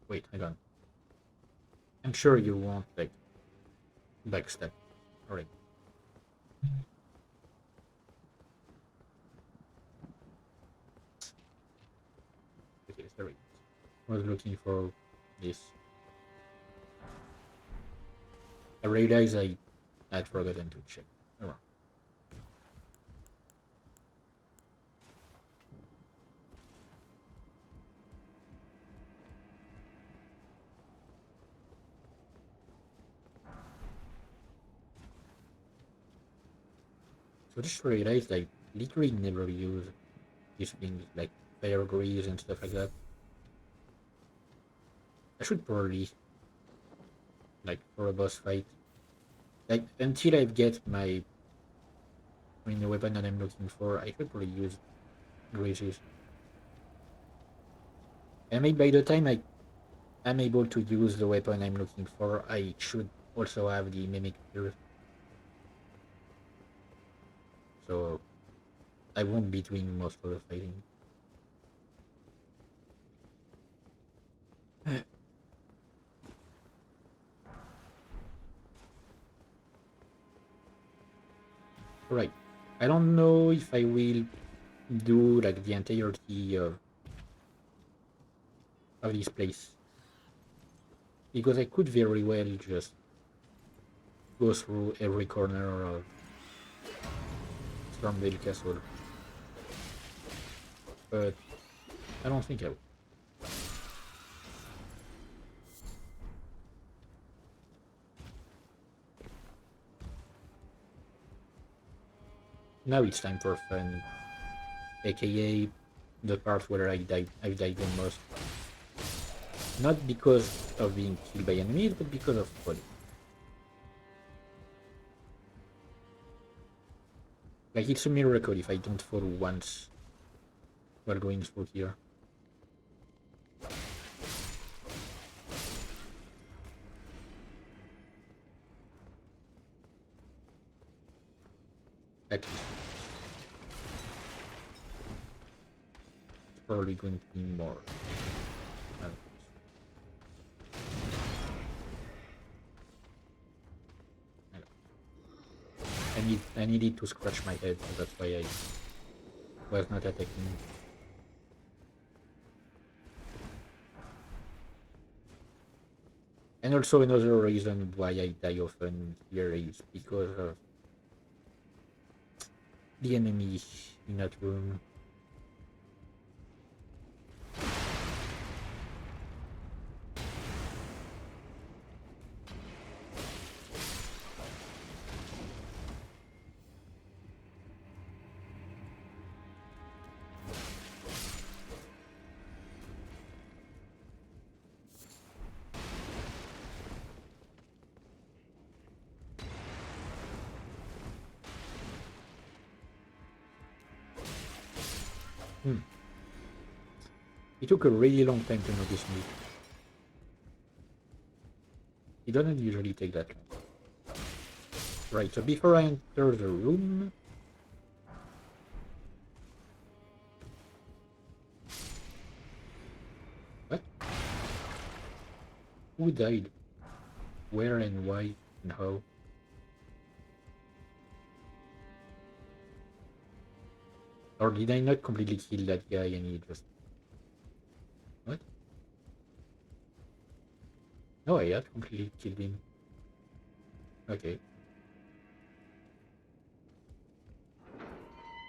Wait, hang on. I'm sure you won't like backstab. Alright. Okay, sorry. I was looking for this. I realized I had forgotten to check. Alright. So just realized I literally never use these things like fire grease and stuff like that. I should probably, like, for a boss fight, like, until I get my, the weapon that I'm looking for, I should probably use greases. And maybe by the time I'm able to use the weapon I'm looking for, I should also have the mimic tears. So I won't be doing most of the fighting. Right. I don't know if I will do like the entirety of this place, because I could very well just go through every corner of Stormdale Castle, but I don't think I will. Now it's time for fun, aka the part where I've died the most. Not because of being killed by enemies, but because of falling. Like, it's a miracle if I don't fall once while going through here. At least. It's probably going to be more. I needed to scratch my head, so that's why I was not attacking. And also another reason why I die often here is because of the enemy in that room. It took a really long time to notice me. It doesn't usually take that long. Right, so before I enter the room... What? Who died? Where and why and how? Or did I not completely kill that guy and he just... What? No, I had completely killed him. Okay.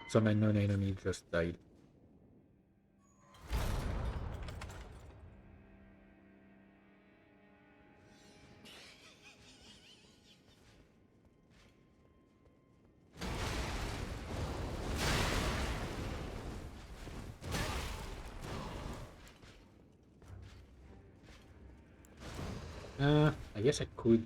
Some unknown enemy just died. I guess I could.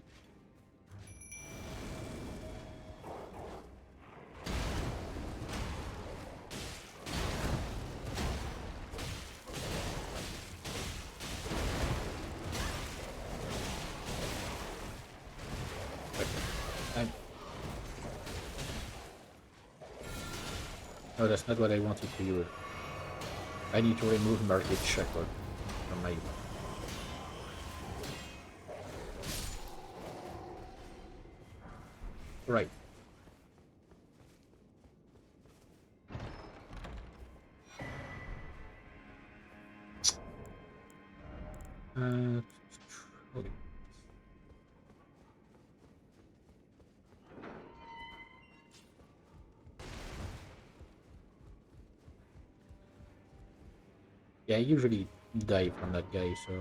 I... No, that's not what I wanted to use. I need to remove Market Shackle from my... Right. Okay. Yeah, I usually die from that guy, so...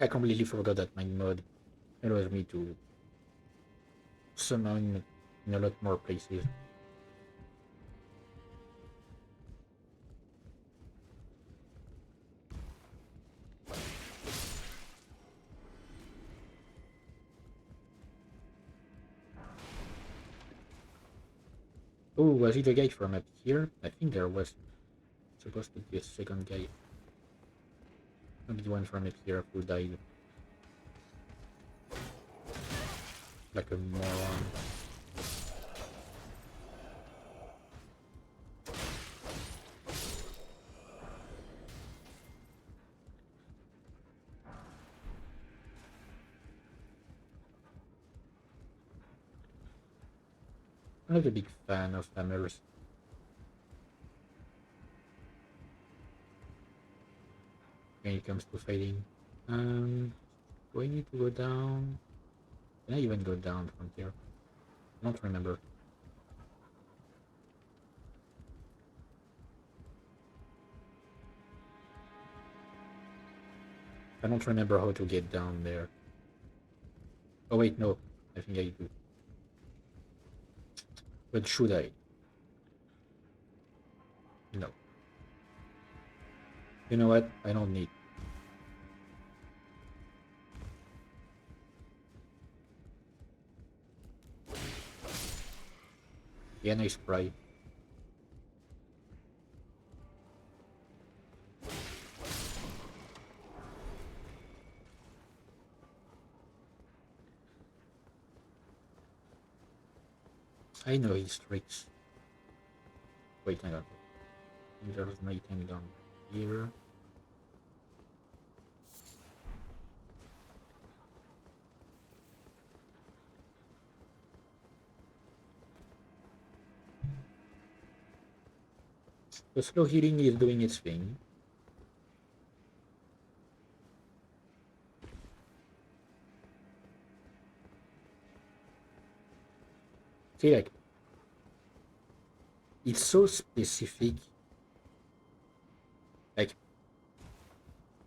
I completely forgot that my mod allows me to somehow in a lot more places. Oh, was it a guy from up here? I think there was supposed to be a second guy. Maybe the one from up here who died. Like a moron. I'm not a big fan of hammers. When it comes to fighting. Do I need to go down? Can I even go down from here? I don't remember. I don't remember how to get down there. Oh wait, no. I think I do. But should I? No. You know what? I don't need. Yeah, nice spray. I know his tricks. Wait, hang on. There's an item down here. The slow healing is doing its thing. See, like, it's so specific. Like,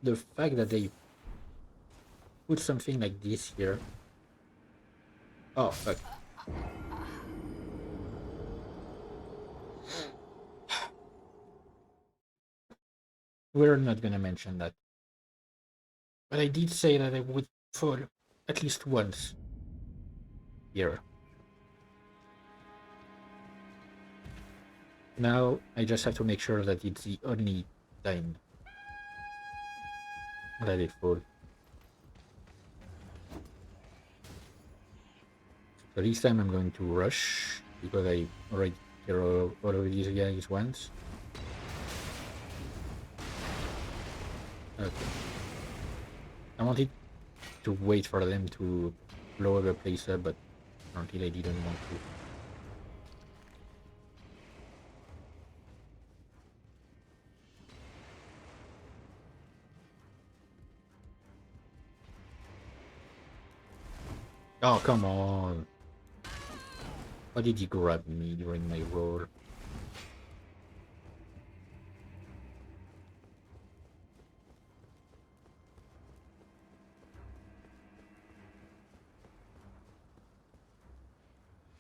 the fact that they put something like this here. Oh, fuck. We're not gonna mention that. But I did say that I would fall at least once here. Now, I just have to make sure that it's the only time that it falls. So this time I'm going to rush, because I already hear all of these guys once. Okay. I wanted to wait for them to blow the place up, but apparently they didn't want to. Oh, come on. Why did you grab me during my roll?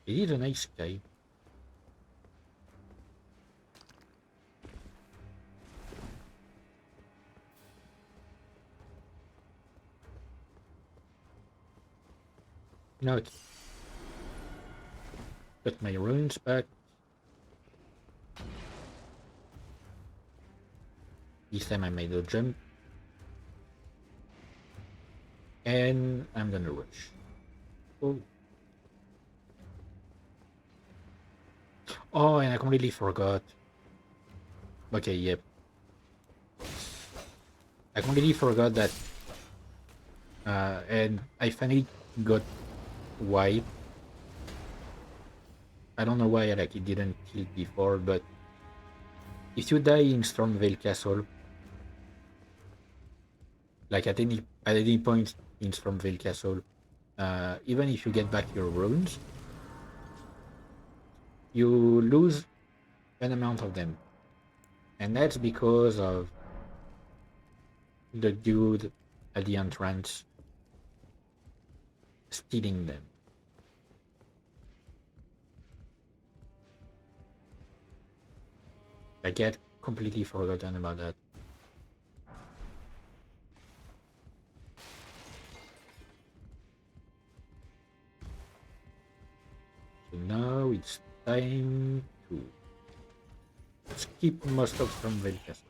He is a nice guy. Now it's got my runes back. This time I made a jump. And I'm gonna rush. Oh. Oh, and I completely forgot. Okay, yep. I completely forgot that. And I finally got why. I don't know why like it didn't tilt before, but if you die in Stormvale Castle, like at any point in Stormvale Castle, even if you get back your runes, you lose an amount of them, and that's because of the dude at the entrance stealing them. I get completely forgotten about that. So now it's time to skip most of Stormveil Castle.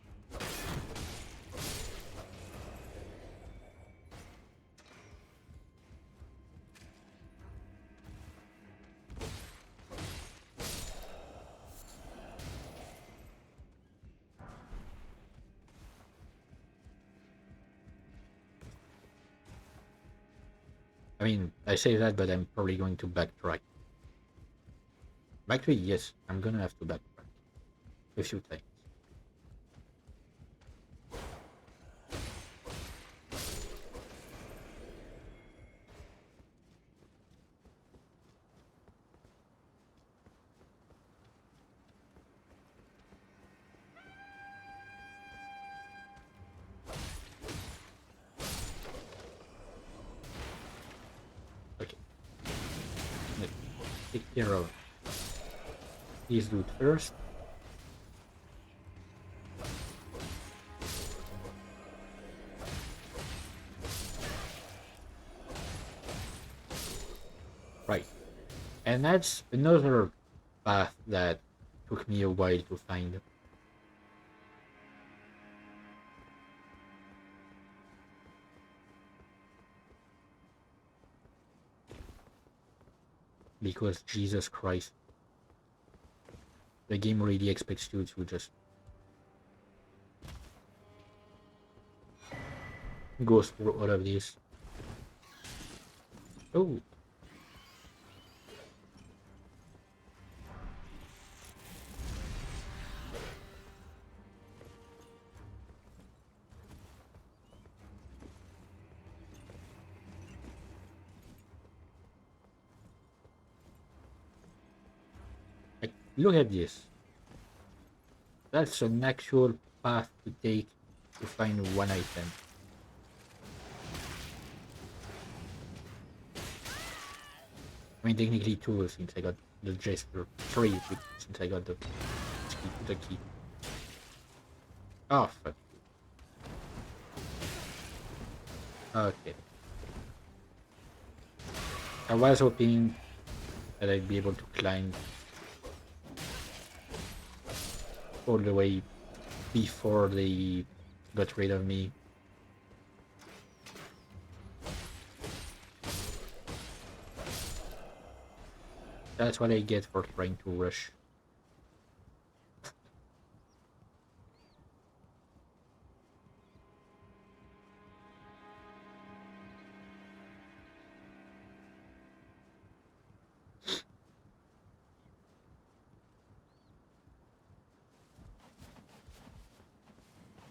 I mean, I say that, but I'm probably going to backtrack. Actually, yes, I'm gonna have to backtrack a few times. Okay, let's take care of this dude first. Right, and that's another path that took me a while to find. Because Jesus Christ, the game really expects you to just go through all of this. Oh, like, look at this. That's an actual path to take to find one item. I mean, technically two, since I got the gesture. Three, since I got the key. Oh, fuck. Okay. I was hoping that I'd be able to climb all the way before they got rid of me. That's what I get for trying to rush.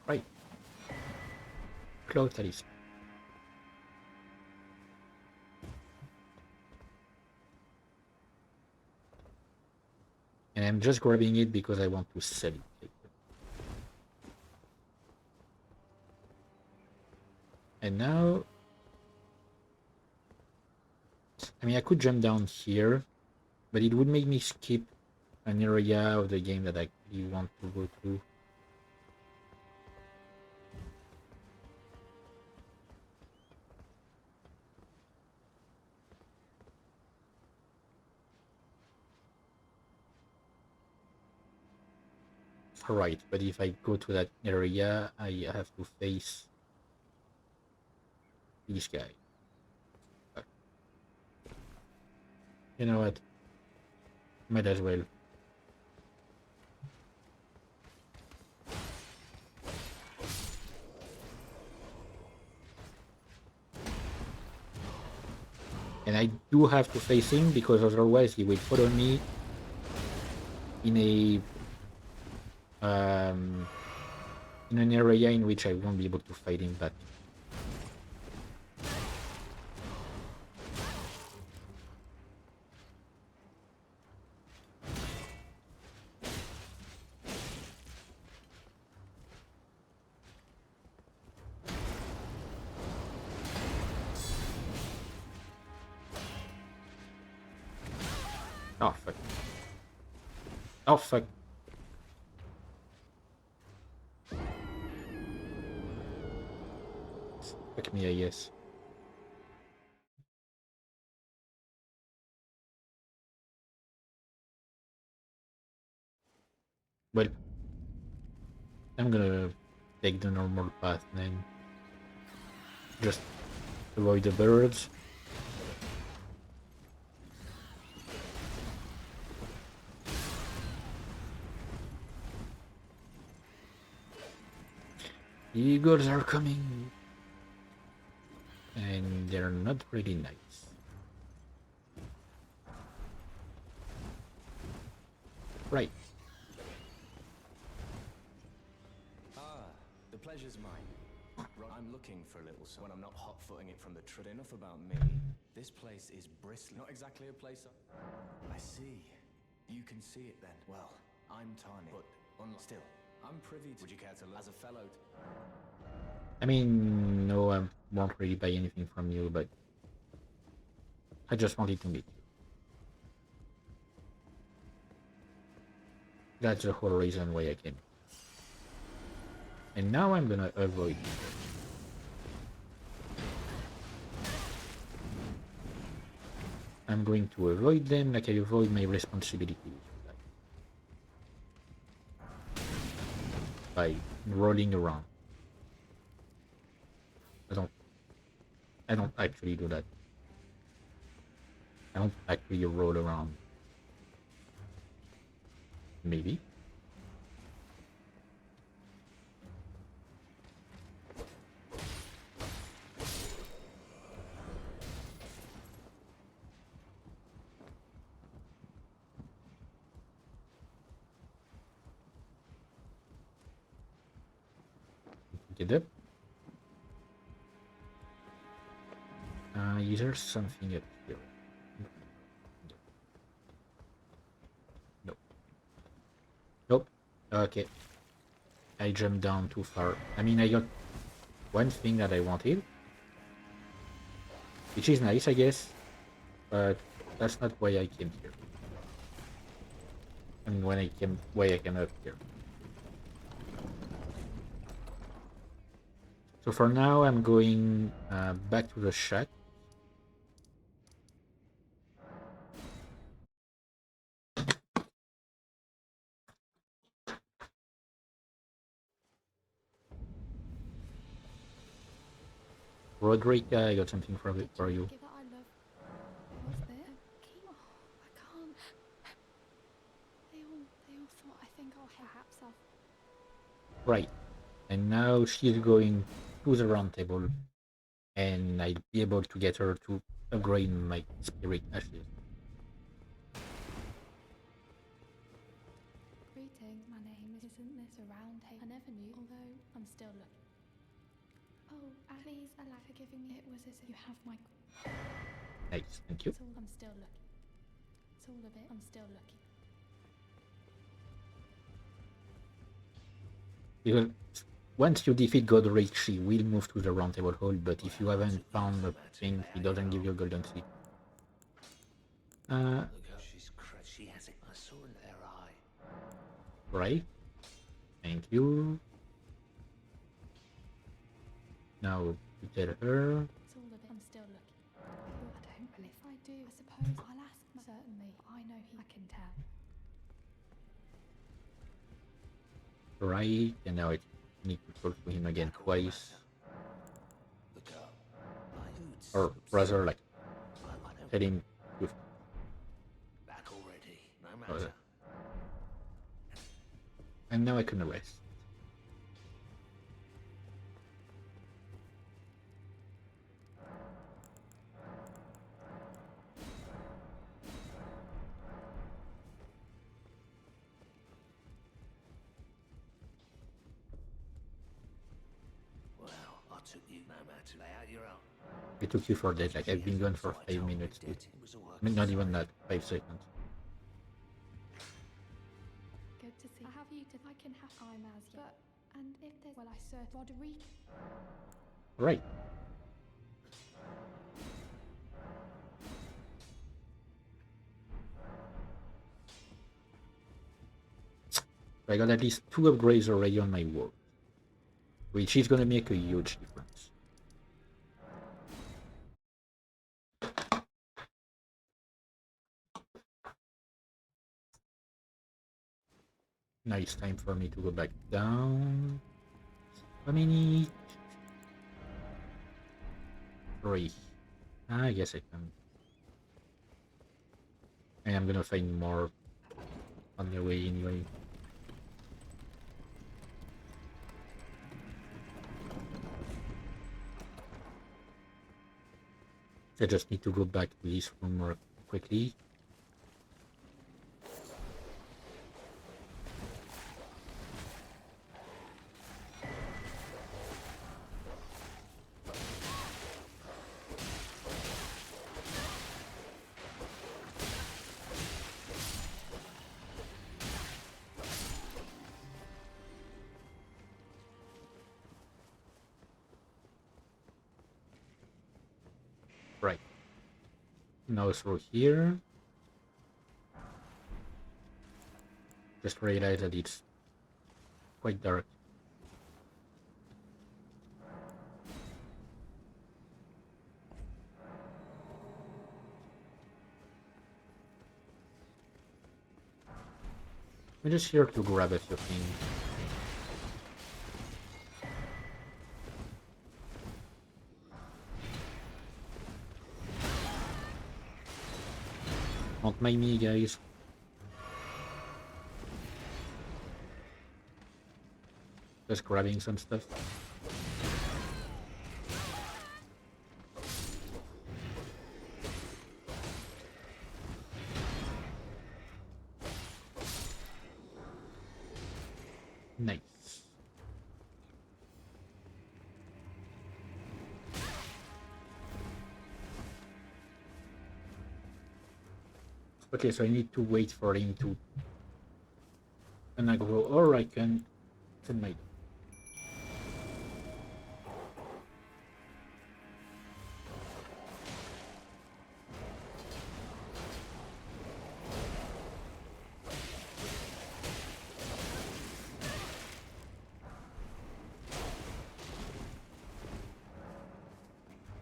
Right. Cloud talisman. And I'm just grabbing it because I want to sell it later. And now, I mean, I could jump down here, but it would make me skip an area of the game that I really want to go to. Right, but if I go to that area, I have to face this guy. You know what? Might as well. And I do have to face him because otherwise he will follow me in an area in which I won't be able to fight him back. Oh fuck. Oh fuck. Fuck me, I guess. Well, I'm gonna take the normal path then. Just avoid the birds. The eagles are coming. And they're not really nice. Right. The pleasure's mine. I'm looking for a little when I'm not hot-footing it from the truth. Enough about me. This place is bristling. Not exactly a place I see. You can see it then. Well, I'm Tani, but still, I'm privy to... Would you care to as a fellow... I mean, no, I won't really buy anything from you, but I just wanted to meet you. That's the whole reason why I came. And now I'm gonna avoid you. I'm going to avoid them like I avoid my responsibilities. By rolling around. I don't actually do that. I don't actually roll around. Maybe. Get up. Is there something up here? Nope. Nope. Okay. I jumped down too far. I mean, I got one thing that I wanted, which is nice, I guess, but that's not why I came here. I mean, why I came up here. So for now, I'm going back to the shack. Roderick, I got something for you. What's there? Chemo. I can't. They all thought I think I'll perhaps I'll. Right. And now she's going to the round table, and I'll be able to get her to upgrade my spirit ashes. Greeting. My name isn't this a round table? I never knew. Although I'm still looking. Oh, please allow for giving me. It was as if you have my. Nice, thank you. I'm still looking. It's all a bit. I'm still looking. Because once you defeat Godric, she will move to the round table hall, but if you haven't found a thing, he doesn't give you a golden seed. She has it. I saw in her eye. Right. Thank you. Now you tell her. It's all a bit. I'm still looking. Well, I don't. And if I do, I suppose I'll ask. Certainly, I know I can tell. Right, and now I need to talk to him again twice. Or rather, like, tell him to... Back already. No matter. And now I can rest. Took you no matter. Lay out your own. It took you for that, like I've been gone for 5 minutes. I mean, not even that, 5 seconds. Good to see. I have you to. I can have time as you. But and if there's well, I serve Roderick. Right. I got at least 2 upgrades already on my wall, which is gonna make a huge difference. Now it's time for me to go back down. How many? 3. I guess I can. And I'm gonna find more on the way anyway. I just need to go back to this room more quickly. Right. Now through here. Just realized that it's quite dark. I'm just here to grab a few things. Don't mind me, guys. Just grabbing some stuff. Nice. Okay, so I need to wait for him to... And I go, or I can send my...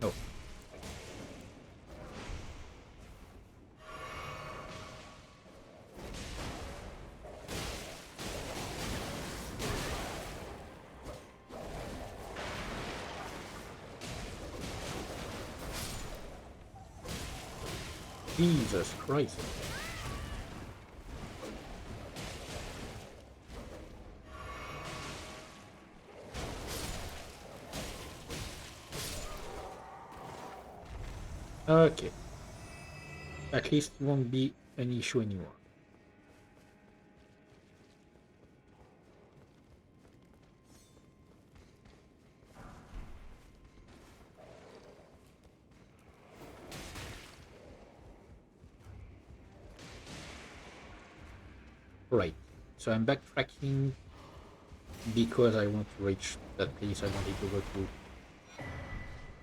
Oh. Jesus Christ. Okay. At least it won't be an issue anymore. Right. So I'm backtracking because I want to reach that place I wanted to go to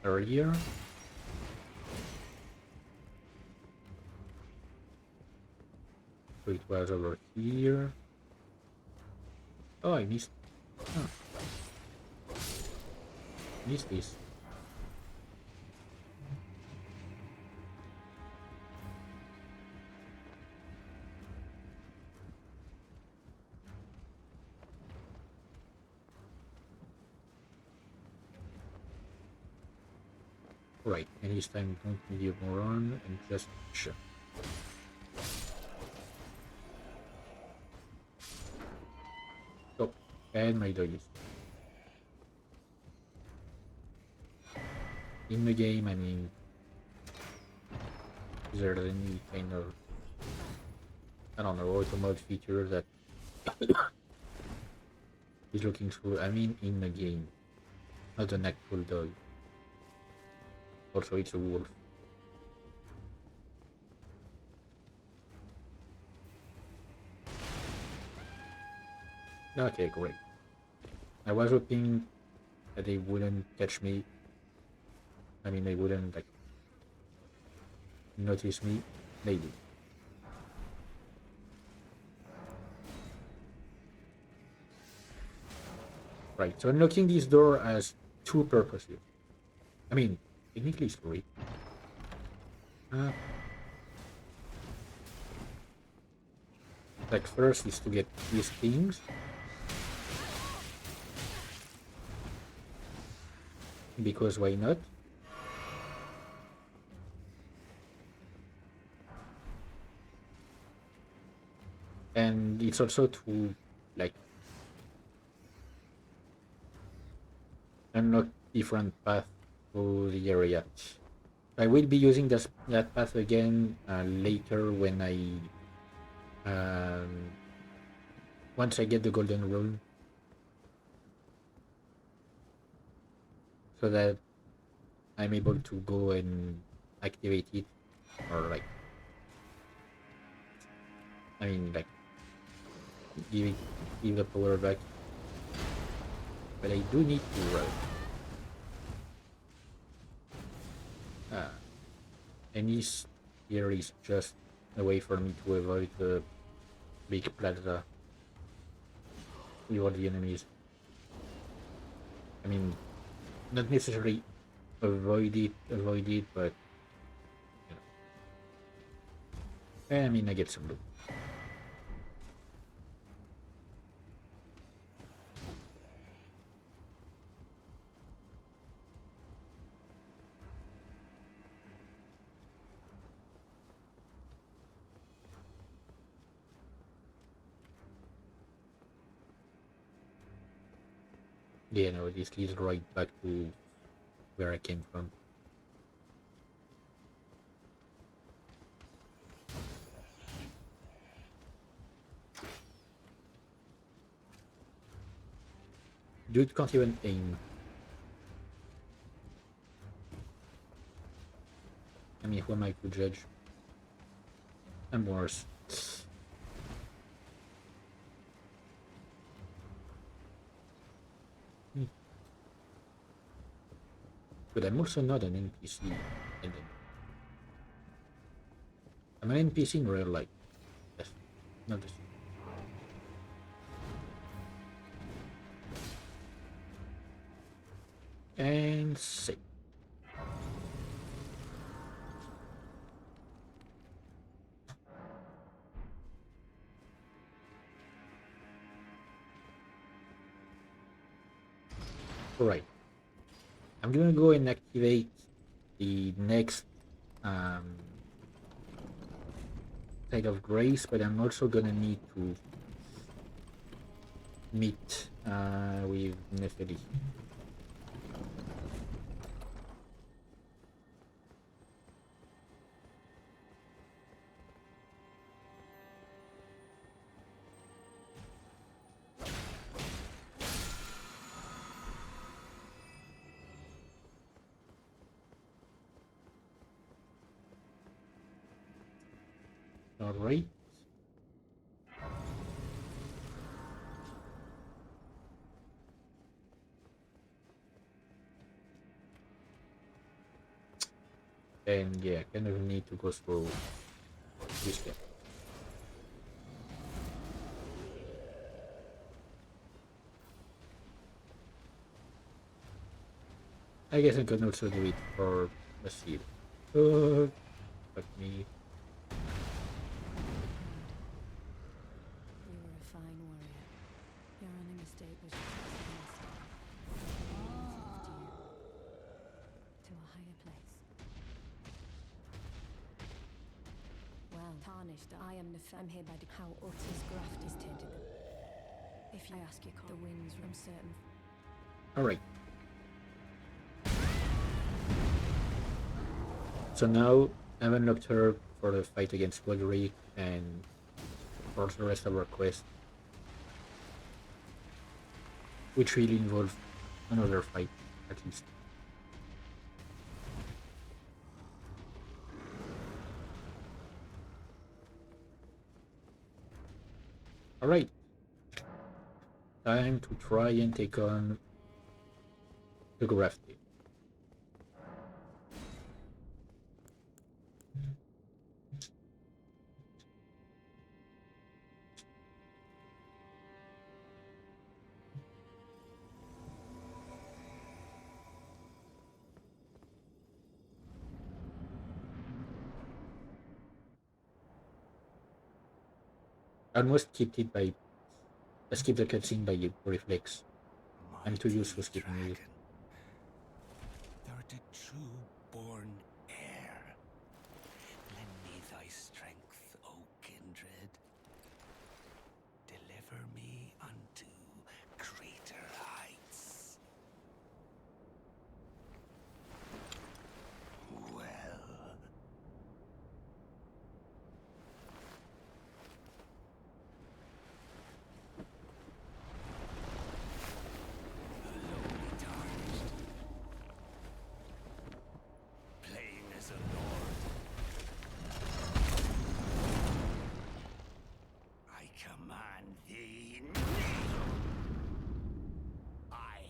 earlier. So it was over here. Oh, I missed. Huh. Missed this. Right, and this time don't leave run and just shoot. Oh, and my dog is in the game. I mean, is there any kind of, I don't know, auto mode feature that is looking through? I mean, in the game, not an actual dog. Also, it's a wolf. Okay, great. I was hoping that they wouldn't catch me. I mean, they wouldn't, like, notice me. They did. Right, so unlocking this door has 2 purposes. I mean, technically it's 3. like first is to get these things. Because why not? And it's also to like unlock different paths through the area. I will be using that path again later when once I get the golden rule, so that I'm able to go and activate it, or like, I mean, like give the power back. But I do need to run. And this here is just a way for me to avoid the big plaza with all the enemies. I mean, not necessarily avoid it, but you know. I mean, I get some loot. Yeah, no, this leads right back to where I came from. Dude can't even aim. I mean, who am I to judge? I'm worse. But I'm also not an NPC. I'm an NPC in real life. Yes, not the same. And save. Alright. I'm gonna go and activate the next side of grace, but I'm also gonna need to meet with Nephili. Alright. And yeah, kind of need to go through this step. I guess I can also do it for a seal. Fuck me. You were a fine warrior. Your only mistake was your to a higher place. Well, tarnished, I am I'm hereby how Utter's graft is tainted them. If you ask your the winds from certain. Alright. So now I've unlocked her for the fight against Roderick and for the rest of our quest, which will involve another fight at least. Alright. Time to try and take on the grafted. I almost skipped it by I skipped the cutscene by reflex. I'm too used to skipping it. Thou art a true born heir. Lend me thy strength, O kindred. Deliver me unto greater heights. Well. Lowly tarnished. Playing as a lord. I command thee, kneel! I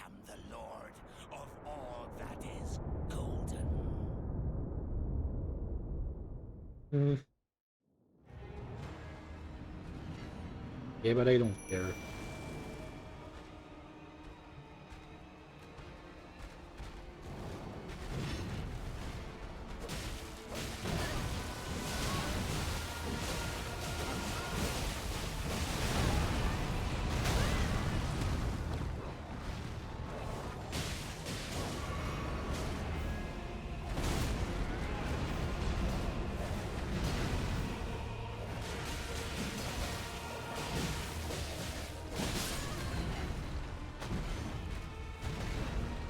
am the lord of all that is golden. Hmm. Yeah, but I don't care.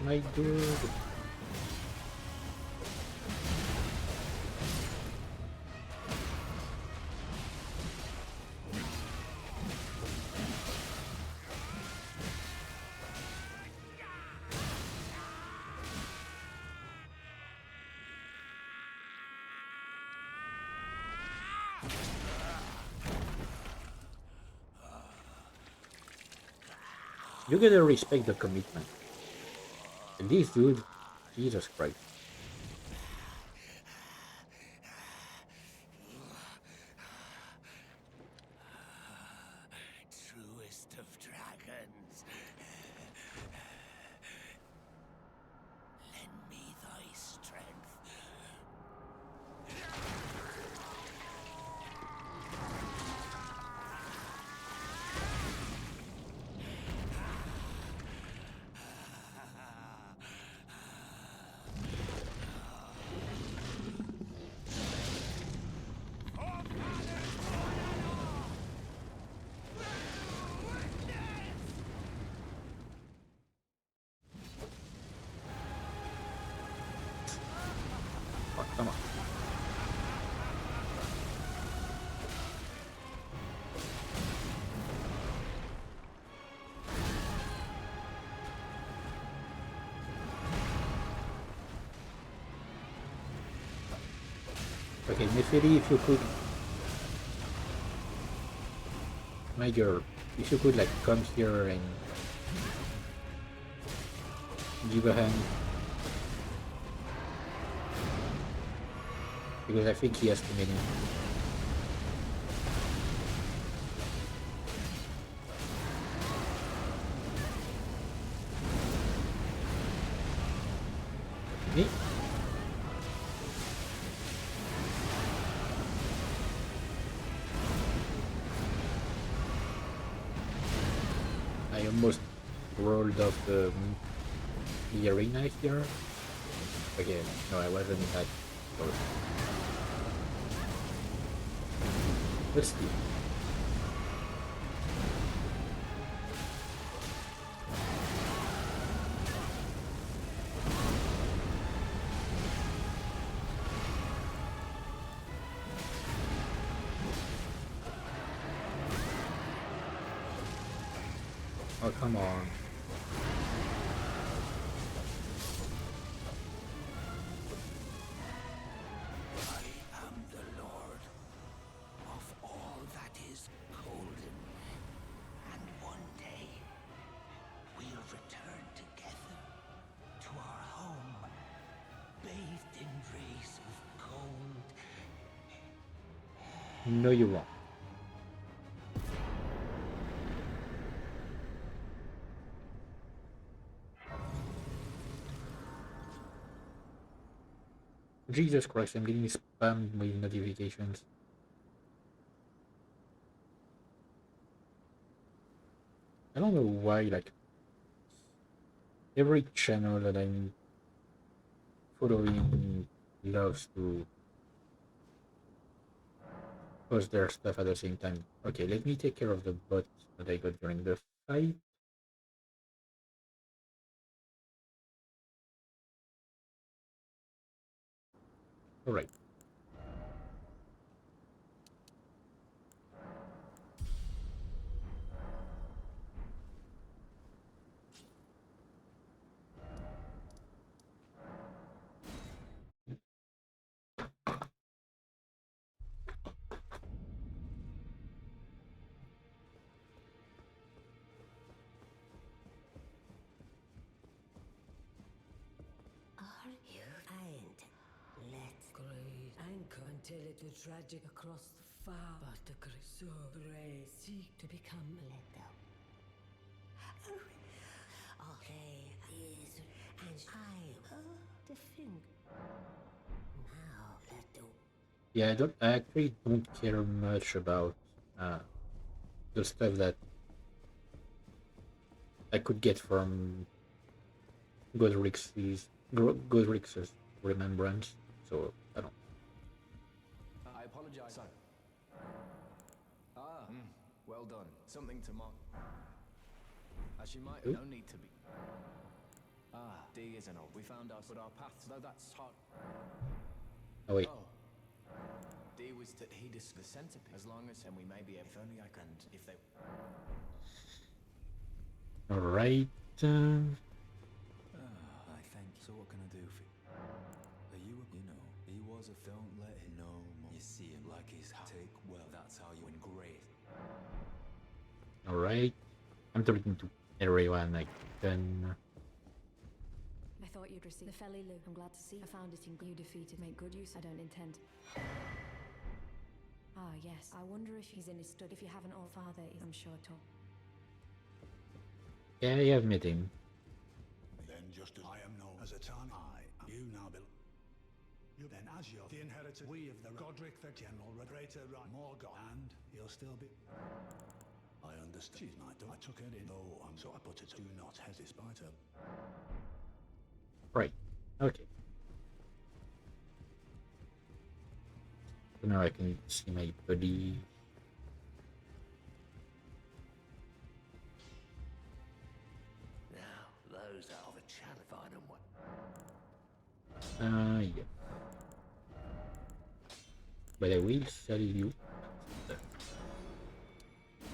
My dude. You gotta respect the commitment. And this dude, Jesus Christ. Truest of dragons. Lend me thy strength. Oh, come on. Okay, Mifiri, if you could, my girl, if you could like come here and give a hand, because I think he has too many. Me? I almost rolled off the arena here. Okay, no, I wasn't that close. Let's see. Oh, come on. I am the lord of all that is golden. And one day, we'll return together to our home, bathed in rays of gold. No, you won't. Jesus Christ, I'm getting spammed with notifications. I don't know why, like, every channel that I'm following loves to post their stuff at the same time. Okay, let me take care of the bot that I got during the fight. Alright. Are you? I ain't. Let's graze anchor until it was tragic across the far. But the so brave seek to become let go. Okay, is and I defend. Now let go. Yeah, I actually don't care much about the stuff that I could get from Godrix's remembrance. So I don't. I apologize. So. Well done. Something to mark. As you might, no need to be. D isn't old. We found us, but our paths, though that's hard. Oh wait. Oh. D was to he is the centipede. As long as, and we may be, if only I can, if they. All right. I thank you. So what can I do for you? Are you, he was a don't let him know more. You see him like his take well. That's how you engrave. All right. I'm talking to everyone I can. I thought you'd receive the Felly Lou. I'm glad to see I found it in you defeated. Make good use. I don't intend. Ah, yes. I wonder if he's in his study. If you haven't, all father is, I'm sure to. Yeah, I have met him. Then just as I am known as a Tan, you now belong. You then as you're the inheritor, we of the Godric the General, greater right, more God, and you'll still be. I understand. She's my daughter. I took her in, though, so I put it. Do not hesitate, despite her. Right. Okay. So now I can see my buddy. Now, those are the challenge. Find them what. Yeah. But I will sell you.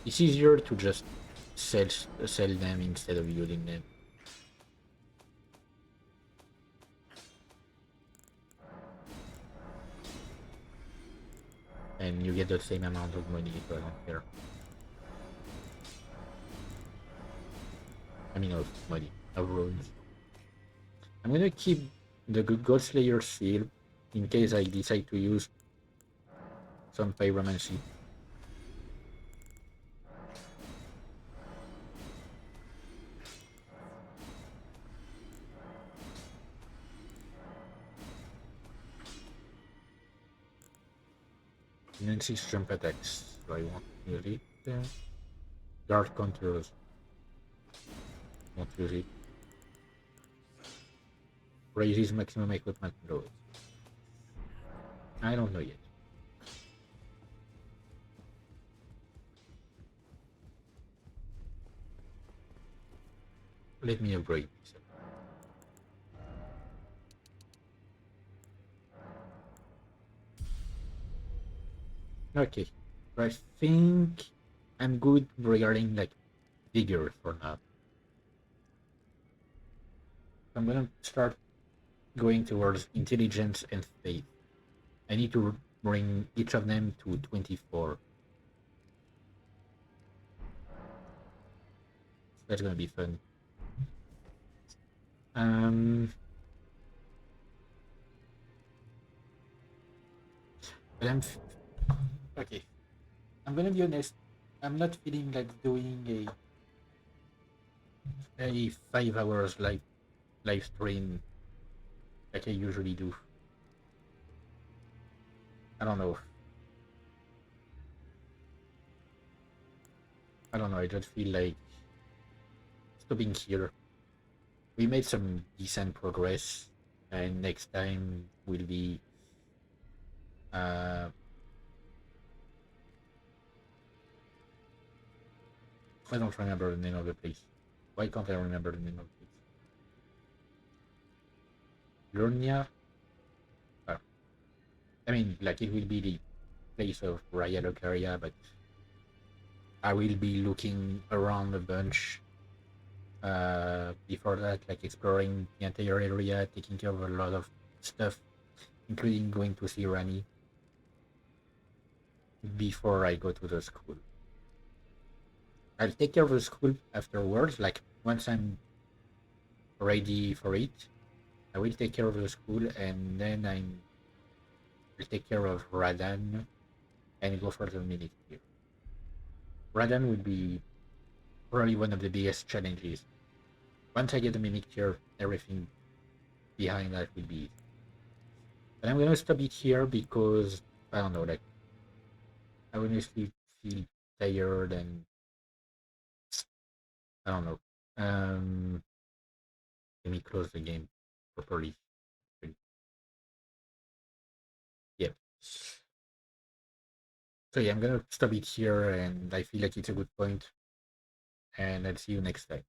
It's easier to just sell them instead of using them. And you get the same amount of money, so I don't care. I mean, of money, of runes. I'm gonna keep the God Slayer seal in case I decide to use some pyromancy. Nancy's jump attacks. Do I want to use it? Guard counters. Won't use it. Raises maximum equipment load. I don't know yet. Let me upgrade this. Okay, I think I'm good regarding like vigor for now. I'm gonna start going towards intelligence and faith. I need to bring each of them to 24. That's gonna be fun. But okay. I'm gonna be honest. I'm not feeling like doing a 5 hours live stream like I usually do. I don't know. I don't know. I just feel like stopping here. We made some decent progress, and next time will be I don't remember the name of the place. Why can't I remember the name of the place? Lurnia? I mean, like, it will be the place of Raya Locaria, but I will be looking around a bunch before that, like exploring the entire area, taking care of a lot of stuff, including going to see Rani before I go to the school. I'll take care of the school afterwards, like once I'm ready for it. I will take care of the school, and then will take care of Radan and go for the minute here. Radan would be probably one of the biggest challenges. Once I get the mimic here, everything behind that will be easy. But I'm gonna stop it here because I don't know, like, I honestly feel tired and I don't know. Let me close the game properly. Yep. So yeah, I'm gonna stop it here, and I feel like it's a good point. And I'll see you next time.